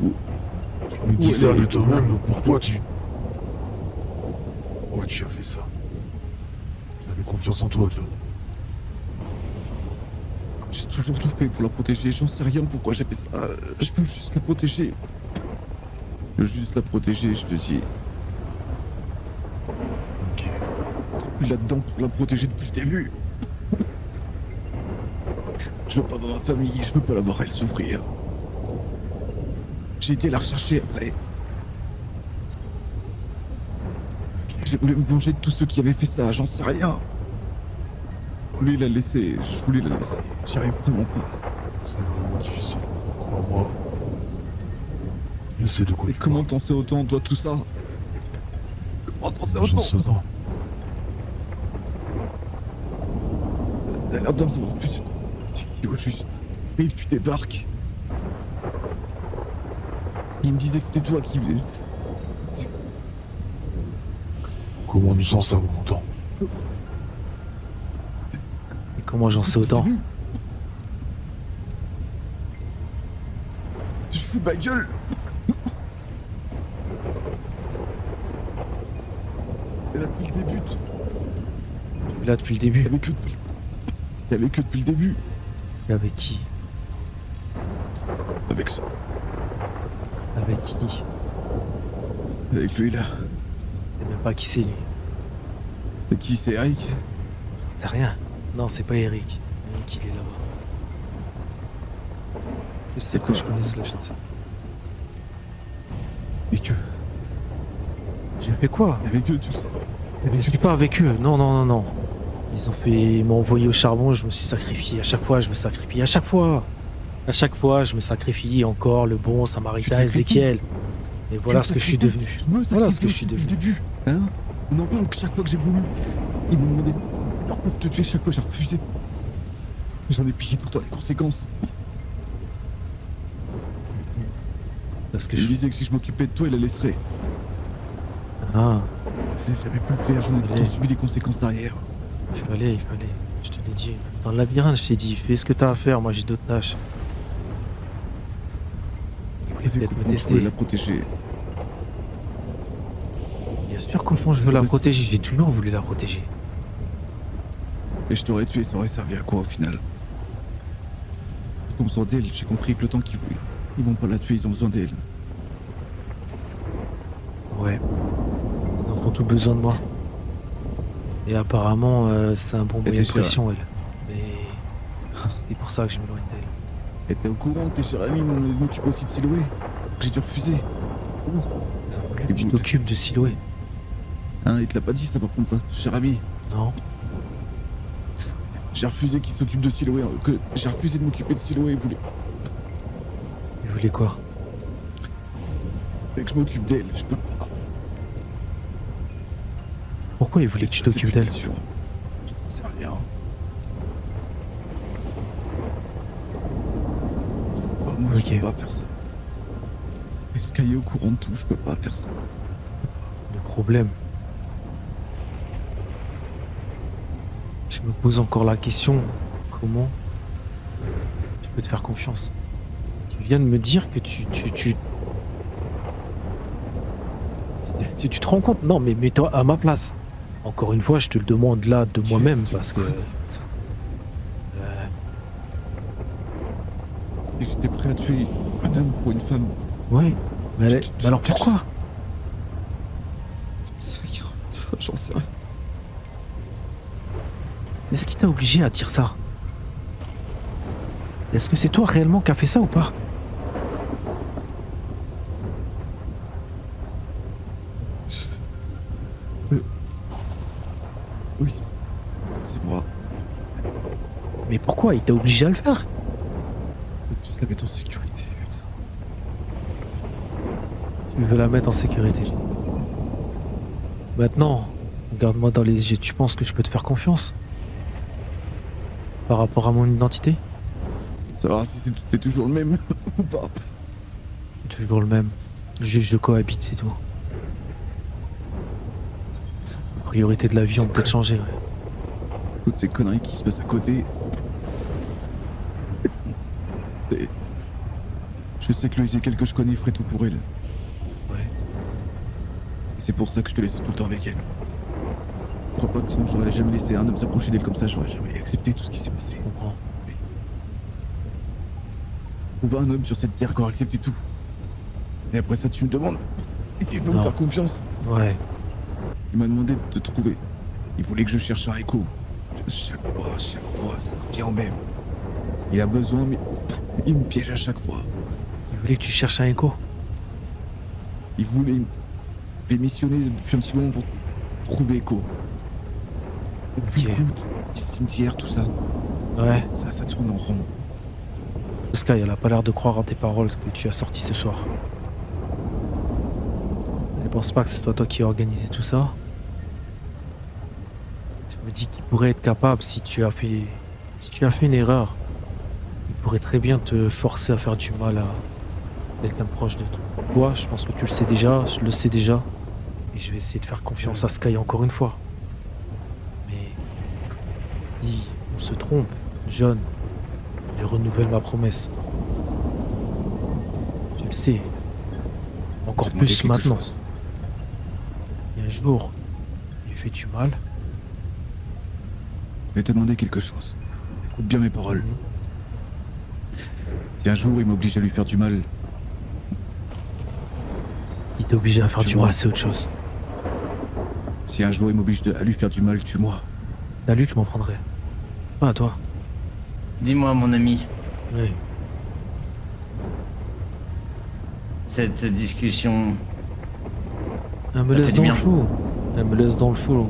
S5: nous dis ça de toi-même, donc pourquoi tu... Pourquoi tu as fait ça? J'avais confiance en toi, toi.
S12: J'ai toujours tout fait pour la protéger, j'en sais rien pourquoi j'ai fait ça. Je veux juste la protéger. Je veux juste la protéger, je te dis.
S5: Ok.
S12: Trop là-dedans pour la protéger depuis le début. Je veux pas dans ma famille, je veux pas la voir elle souffrir. J'ai été la rechercher après. J'ai voulu me venger de tous ceux qui avaient fait ça, j'en sais rien. Je voulais la laisser, je voulais la laisser. J'y arrive vraiment pas.
S5: C'est vraiment difficile. Crois-moi. Je sais de quoi
S12: Mais
S5: tu
S12: comment t'en sais autant, toi, tout ça? Comment t'en sais
S5: parles. J'en
S12: autant?
S5: sais autant.
S12: T'as l'air d'en savoir plus. Au juste. Rive, tu débarques. Il me disait que c'était toi qui...
S5: Comment nous en savons autant?
S1: Et comment j'en sais autant?
S12: Je fous ma gueule. Elle a depuis le début.
S1: Tu es là depuis le début.
S12: T'es avec eux depuis le début.
S1: Et avec qui?
S12: Avec ça.
S1: Avec qui?
S12: Avec lui là.
S1: Je sais même pas qui c'est lui.
S12: Et qui c'est Eric?
S1: C'est rien. Non, c'est pas Eric. Eric, il est là-bas. C'est le seul que je connaisse là.
S12: Et que...
S1: J'ai fait quoi?
S12: Avec eux, tu...
S1: Je suis pas avec eux. Non, non, non, non. Ils m'ont envoyé au charbon, je me suis sacrifié. À chaque fois, je me sacrifie. À chaque fois, je me sacrifie encore le bon samaritain Ézéchiel. Et voilà ce que je suis devenu. Voilà ce que je suis devenu.
S12: Depuis le début, hein? On en parle que chaque fois que j'ai voulu. Ils m'ont demandé leur coup de te tuer, chaque fois j'ai refusé. J'en ai payé tout le temps les conséquences.
S1: Parce que
S12: je disais que si je m'occupais de toi, il la laisserait.
S1: Ah.
S12: J'avais pu le faire, j'en ai pourtant subi des conséquences derrière.
S1: Il fallait. Je te l'ai dit. Dans le labyrinthe, je t'ai dit, fais ce que t'as à faire, moi j'ai d'autres tâches.
S12: Il voulait peut-être me tester. La protéger.
S1: Bien sûr qu'au fond, je veux la protéger. J'ai toujours voulu la protéger.
S12: Et je t'aurais tué, ça aurait servi à quoi au final? Ils ont besoin d'elle, j'ai compris que le temps qu'ils voulaient. Ils vont pas la tuer, ils ont besoin d'elle.
S1: Ouais. Ils en ont tout besoin de moi. Et apparemment, c'est un bon moyen de pression, elle. Mais c'est pour ça que je m'éloigne d'elle.
S12: Et t'es au courant que tes chers amis m'occupent aussi de Siloé? Que j'ai dû refuser?
S1: Et tu t'occupes de Siloé?
S12: Hein, il te l'a pas dit ça par contre, hein, cher ami?
S1: Non.
S12: J'ai refusé qu'il s'occupe de Siloé, que j'ai refusé de m'occuper de Siloé, il voulait...
S1: Il voulait quoi?
S12: Il voulait que je m'occupe d'elle, je peux pas.
S1: Pourquoi il voulait que tu t'occupes d'elle?
S12: Je sais rien. Moi, je peux pas faire ça. Et Sky est au courant de tout, je peux pas faire ça.
S1: Le problème. Je me pose encore la question, comment je peux te faire confiance? Tu viens de me dire que tu te rends compte? Non, mais mets-toi à ma place. Encore une fois, je te le demande là de moi-même parce que...
S12: J'étais prêt à tuer un homme pour une femme.
S1: Ouais, mais alors pourquoi?
S12: J'en sais rien.
S1: Est-ce qui t'a obligé à dire ça? Est-ce que c'est toi réellement qui as fait ça ou pas?
S12: Oui, c'est moi.
S1: Mais pourquoi? Il t'a obligé à le faire?
S12: Juste la mettre en sécurité, putain.
S1: Tu veux la mettre en sécurité. Maintenant, regarde-moi dans les yeux, tu penses que je peux te faire confiance? Par rapport à mon identité?
S12: Savoir si t'es toujours le même ou pas.
S1: Toujours le même. Juste je cohabite, c'est tout. Les priorités de la vie ont peut-être changé, ouais.
S12: Toutes ces conneries qui se passent à côté. Je sais que le Ezekiel que je connais ferait tout pour elle.
S1: Ouais.
S12: C'est pour ça que je te laisse tout le temps avec elle. Je crois pas que sinon j'aurais jamais laissé un homme s'approcher d'elle comme ça, j'aurais jamais accepté tout ce qui s'est passé.
S1: Je comprends.
S12: Trouve un homme sur cette terre qui aurait accepté tout. Et après ça, tu me demandes si tu peux me faire confiance.
S1: Ouais.
S12: Il m'a demandé de te trouver. Il voulait que je cherche un écho. Chaque fois, ça revient au même. Il a besoin, mais il me piège à chaque fois.
S1: Il voulait que tu cherches un écho?
S12: Il voulait démissionner depuis un petit moment pour trouver écho. Depuis le coup, petit cimetière, tout ça.
S1: Ouais.
S12: Ça tourne en rond.
S1: Sky, elle a pas l'air de croire en tes paroles que tu as sorties ce soir. Elle pense pas que c'est toi qui as organisé tout ça. Je me dis qu'il pourrait être capable, si tu as fait une erreur, il pourrait très bien te forcer à faire du mal à quelqu'un de proche de toi. Je pense que tu le sais déjà, je le sais déjà. Et je vais essayer de faire confiance à Sky encore une fois. Mais si on se trompe, John, je renouvelle ma promesse. Tu le sais. Encore plus maintenant. Et un jour, il fait du mal.
S12: Je vais te demander quelque chose. Écoute bien mes paroles. Si un jour il m'oblige à lui faire du mal...
S1: Il t'est obligé à faire du mal, c'est autre chose.
S12: Si un jour il m'oblige à lui faire du mal, tue-moi.
S1: C'est à lui que je m'en prendrai. Pas à toi.
S8: Dis-moi, mon ami.
S1: Oui.
S8: Cette discussion...
S1: Elle me laisse dans le flou. Elle me laisse dans le flou.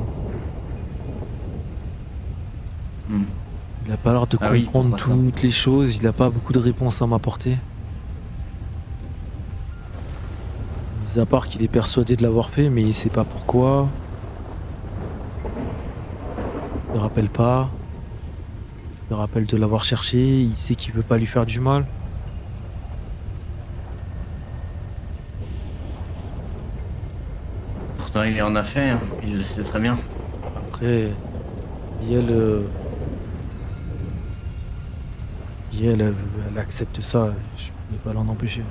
S1: Il a pas l'air de comprendre toutes les choses, il a pas beaucoup de réponses à m'apporter. Mis à part qu'il est persuadé de l'avoir fait, mais il sait pas pourquoi. Il ne rappelle pas. Il se rappelle de l'avoir cherché, il sait qu'il veut pas lui faire du mal.
S8: Pourtant, il en a fait, hein. Il le sait très bien.
S1: Après, elle accepte ça, je ne peux pas l'en empêcher.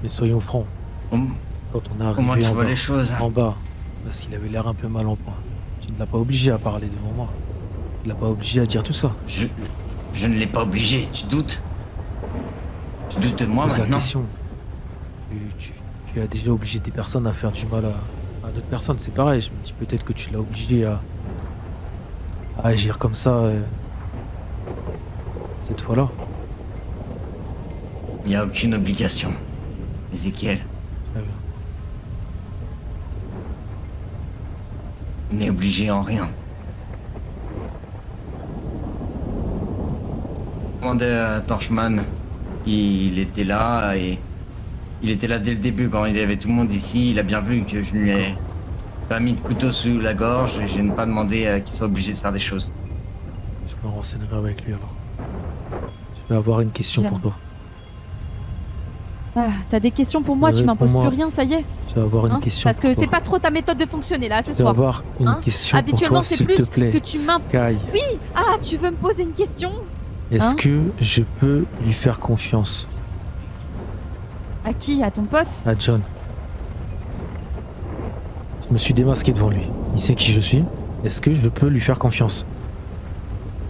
S1: Mais soyons francs, quand on est
S8: Comment tu
S1: arrivé
S8: vois les choses?
S1: en bas, parce qu'il avait l'air un peu mal en point, tu ne l'as pas obligé à parler devant moi. Tu ne l'as pas obligé à dire tout ça.
S8: Je ne l'ai pas obligé, tu doutes? Tu doutes de moi
S1: Pose la
S8: maintenant?
S1: question. Tu as déjà obligé des personnes à faire du mal à d'autres personnes, c'est pareil. Je me dis peut-être que tu l'as obligé à agir comme ça cette fois-là.
S8: Il n'y a aucune obligation, Ezekiel.
S1: Très bien.
S8: Il n'est obligé en rien. Demandez à Torchman. Il était là et... Il était là dès le début quand il y avait tout le monde ici. Il a bien vu que je ne lui ai pas mis de couteau sous la gorge et je n'ai pas demandé qu'il soit obligé de faire des choses.
S1: Je me renseignerai avec lui alors. Je vais avoir une question pour toi.
S4: Ah, t'as des questions pour moi, tu m'imposes plus rien, ça y est.
S1: Je vais avoir une
S4: Hein
S1: question.
S4: Parce que
S1: pour
S4: c'est
S1: toi.
S4: pas trop ta méthode de fonctionner là ce
S1: Je vais
S4: soir.
S1: avoir une
S4: Hein
S1: question pour
S4: Habituellement,
S1: toi,
S4: c'est
S1: s'il
S4: plus
S1: te plaît.
S4: que tu
S1: Sky.
S4: Oui. Ah, tu veux me poser une question?
S1: Est-ce
S4: Hein
S1: que je peux lui faire confiance
S4: À qui? À ton pote?
S1: à John? Je me suis démasqué devant lui. Il sait qui je suis. Est-ce que je peux lui faire confiance?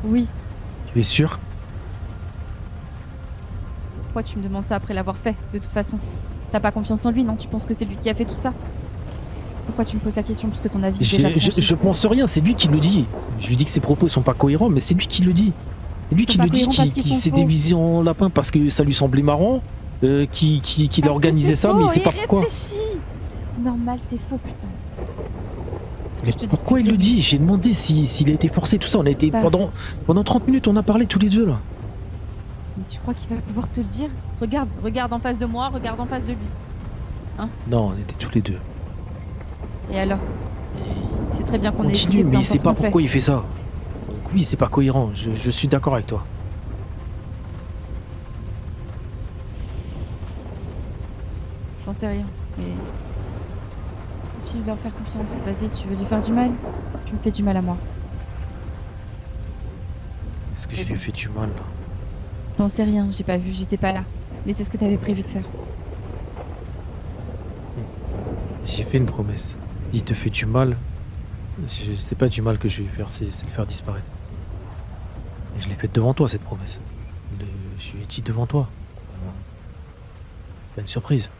S4: Oui.
S1: Tu es sûr?
S4: Pourquoi tu me demandes ça après l'avoir fait, de toute façon? T'as pas confiance en lui, non? Tu penses que c'est lui qui a fait tout ça? Pourquoi tu me poses la question puisque ton avis est déjà tranché?
S1: Je pense rien, c'est lui qui le dit. Je lui dis que ses propos sont pas cohérents, mais c'est lui qui le dit. C'est lui
S4: Ils sont
S1: qui
S4: pas
S1: le dit,
S4: cohérents parce qu'ils
S1: qui
S4: sont
S1: s'est
S4: faux.
S1: déguisé en lapin parce que ça lui semblait marrant, qui a organisé ça, mais il sait pas pourquoi.
S4: C'est normal, c'est faux, putain.
S1: Mais pourquoi il le dit? J'ai demandé s'il a été forcé, tout ça. On a été
S4: Bah,
S1: pendant 30 minutes, on a parlé tous les deux là.
S4: Mais tu crois qu'il va pouvoir te le dire? Regarde en face de moi, regarde en face de lui. Hein?
S1: Non, on était tous les deux.
S4: Et alors? C'est très bien qu'on ait
S1: Continue,
S4: essayé, peu
S1: mais il
S4: importe
S1: sait
S4: ce
S1: pas
S4: qu'on fait.
S1: pourquoi il fait ça. Donc oui, c'est pas cohérent. Je suis d'accord avec toi.
S4: J'en sais rien, mais... Continue de leur faire confiance. Vas-y, tu veux lui faire du mal? Tu me fais du mal à moi.
S1: Est-ce que je lui ai fait du mal là?
S4: J'en sais rien, j'ai pas vu, j'étais pas là. Mais c'est ce que t'avais prévu de faire.
S1: J'ai fait une promesse. Il te fait du mal. C'est pas du mal que je vais lui faire, c'est le faire disparaître. Et je l'ai faite devant toi cette promesse. Je lui ai dit devant toi. C'est une surprise.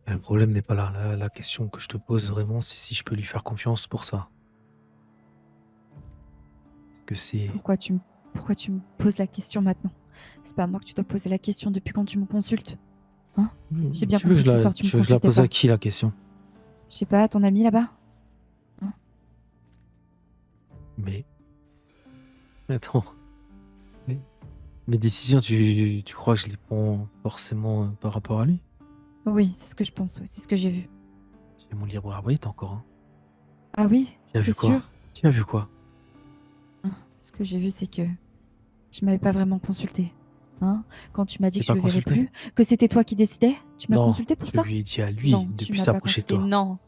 S1: Et le problème n'est pas là. La question que je te pose vraiment, c'est si je peux lui faire confiance pour ça. Parce que c'est...
S4: Pourquoi tu me poses la question maintenant? C'est pas à moi que tu dois poser la question depuis quand tu me consultes. Hein? J'ai bien
S1: Tu veux
S4: compris
S1: que
S4: que ce soir tu me
S1: je la
S4: consultais
S1: pose
S4: pas.
S1: à qui la question?
S4: Je sais pas, à ton ami là-bas?
S1: Mais... Attends. Mes décisions, tu crois que je les prends forcément par rapport à lui?
S4: Oui, c'est ce que je pense, ouais, c'est ce que j'ai vu.
S1: J'ai mon libre arbitre encore. Hein.
S4: Ah oui?
S1: Tu as vu
S4: T'es
S1: quoi?
S4: sûr?
S1: Tu as vu quoi?
S4: Ce que j'ai vu, c'est que tu m'avais pas vraiment consulté. Hein? Quand tu m'as dit
S1: J'ai
S4: que je
S1: pas
S4: le verrais
S1: consulté.
S4: plus, que c'était toi qui décidais, tu m'as
S1: Non,
S4: consulté pour
S1: je
S4: ça?
S1: lui ai dit à lui
S4: Non,
S1: depuis
S4: tu m'as pas
S1: s'approcher de
S4: consulté.
S1: toi.
S4: Non,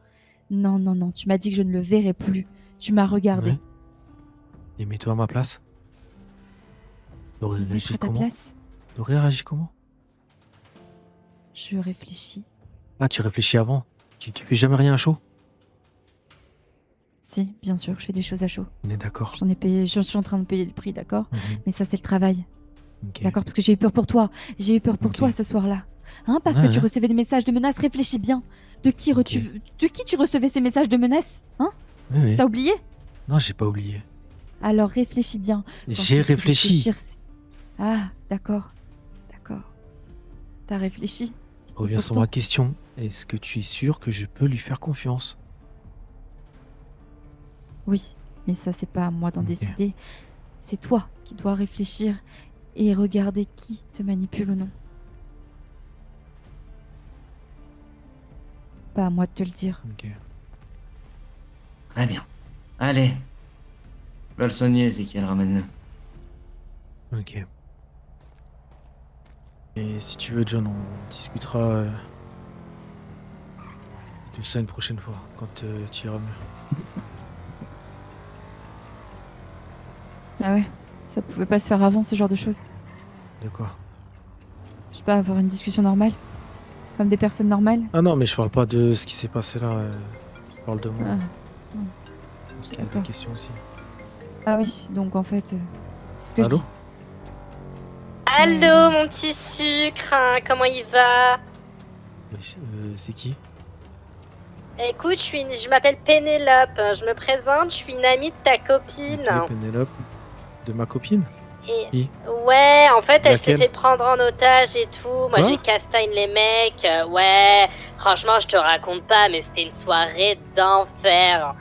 S4: non, non, non, tu m'as dit que je ne le verrais plus. Tu m'as regardé.
S1: Ouais. Et mets-toi à ma place. T'aurais
S4: Me mettre
S1: réagi
S4: à ta
S1: comment?
S4: place?
S1: T'aurais réagi comment?
S4: Je réfléchis.
S1: Ah, tu réfléchis avant. Tu fais jamais rien à chaud?
S4: Si, bien sûr, je fais des choses à chaud.
S1: On est d'accord.
S4: J'en ai payé, je suis en train de payer le prix, d'accord?
S1: Mhm.
S4: Mais ça, c'est le travail.
S1: Ok.
S4: D'accord? Parce que j'ai eu peur pour toi. J'ai eu peur pour toi ce soir-là. Hein? Parce
S1: Ouais,
S4: que tu
S1: ouais.
S4: recevais des messages de menaces. Réfléchis bien. De qui tu recevais ces messages de menaces? Hein?
S1: Oui, oui.
S4: T'as oublié?
S1: Non, j'ai pas oublié.
S4: Alors réfléchis bien. Quand je
S1: J'ai
S4: dis
S1: réfléchi.
S4: réfléchir, c'est- Ah, d'accord. D'accord. T'as réfléchi?
S1: Je reviens sur ma question. Est-ce que tu es sûr que je peux lui faire confiance?
S4: Oui, mais ça, c'est pas à moi d'en décider. C'est toi qui dois réfléchir et regarder qui te manipule ou non. Pas à moi de te le dire.
S1: Ok.
S8: Très bien. Allez. Va le soigner, Ezekiel, ramène-le.
S1: Ok. Et si tu veux, John, on discutera de ça une prochaine fois, quand tu iras mieux.
S4: Ah ouais, ça pouvait pas se faire avant ce genre de choses.
S1: De quoi?
S4: Je sais pas, avoir une discussion normale. Comme des personnes normales.
S1: Ah non, mais je parle pas de ce qui s'est passé là. Je parle de moi.
S4: Ah.
S1: Parce qu'il y a des
S4: D'accord.
S1: questions aussi.
S4: Ah oui, donc en fait, c'est ce que
S1: Allô?
S4: je dis.
S6: Allô, mon petit sucre, hein, comment il va?
S1: C'est qui?
S6: Écoute, je m'appelle Pénélope, je me présente, je suis une amie de ta copine.
S1: Ok, Pénélope. De ma copine?
S6: Et...
S1: Qui?
S6: Ouais, en fait, elle s'est
S1: Laquelle?
S6: fait prendre en otage et tout. Moi,
S1: Quoi?
S6: j'ai castagne les mecs. Ouais, franchement, je te raconte pas, mais c'était une soirée d'enfer.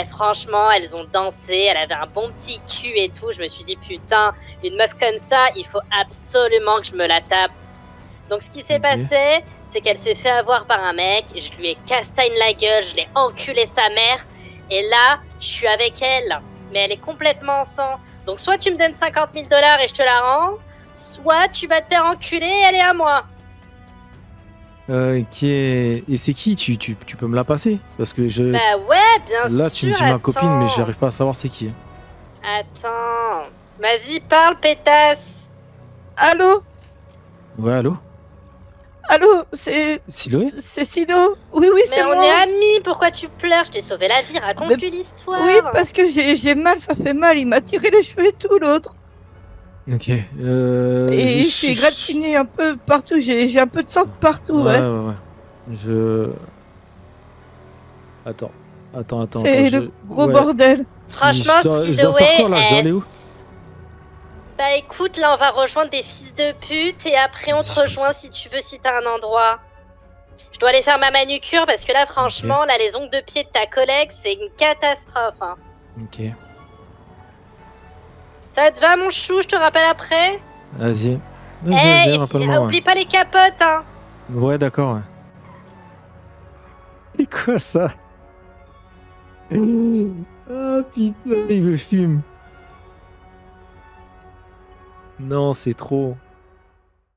S6: Franchement, elles ont dansé, elle avait un bon petit cul et tout. Je me suis dit, putain, une meuf comme ça, il faut absolument que je me la tape. Donc, ce qui s'est passé, c'est qu'elle s'est fait avoir par un mec. Je lui ai castagne la gueule, je l'ai enculé sa mère. Et là, je suis avec elle. Mais elle est complètement en sang. Donc, soit tu me donnes 50 000 $ et je te la rends, soit tu vas te faire enculer et elle est à moi.
S1: Qui est... Et c'est qui tu peux me la passer? Parce que je...
S6: Bah ouais, bien sûr.
S1: Là, tu me dis ma copine, mais
S6: attends.
S1: j'arrive pas à savoir c'est qui.
S6: Attends. Vas-y, parle, pétasse.
S9: Allô?
S1: Ouais, allô?
S9: Allô? C'est
S1: Siloé?
S9: Silo? Oui, oui,
S6: Mais
S9: c'est
S6: on
S9: moi.
S6: est amis, pourquoi tu pleures? Je t'ai sauvé la vie, raconte-lui l'histoire.
S9: Oui, parce que j'ai mal, ça fait mal. Il m'a tiré les cheveux et tout, l'autre.
S1: Ok.
S9: Et il s'est gratiné un peu partout. J'ai un peu de sang partout, ouais.
S1: Ouais. Je... Attends.
S9: C'est le gros bordel.
S6: Franchement,
S1: je dois faire quoi là? Je dois aller où?
S6: Bah écoute, là on va rejoindre des fils de pute et après on te rejoint si tu veux, si t'as un endroit. Je dois aller faire ma manucure parce que là franchement, là les ongles de pied de ta collègue c'est une catastrophe. Hein.
S1: Ok.
S6: Ça te va mon chou, je te rappelle après?
S1: Vas-y.
S6: Eh,
S1: rappelle-moi.
S6: oublie pas les capotes hein.
S1: Ouais, d'accord. Ouais. C'est quoi ça? Ah putain, il me fume. Non, c'est trop.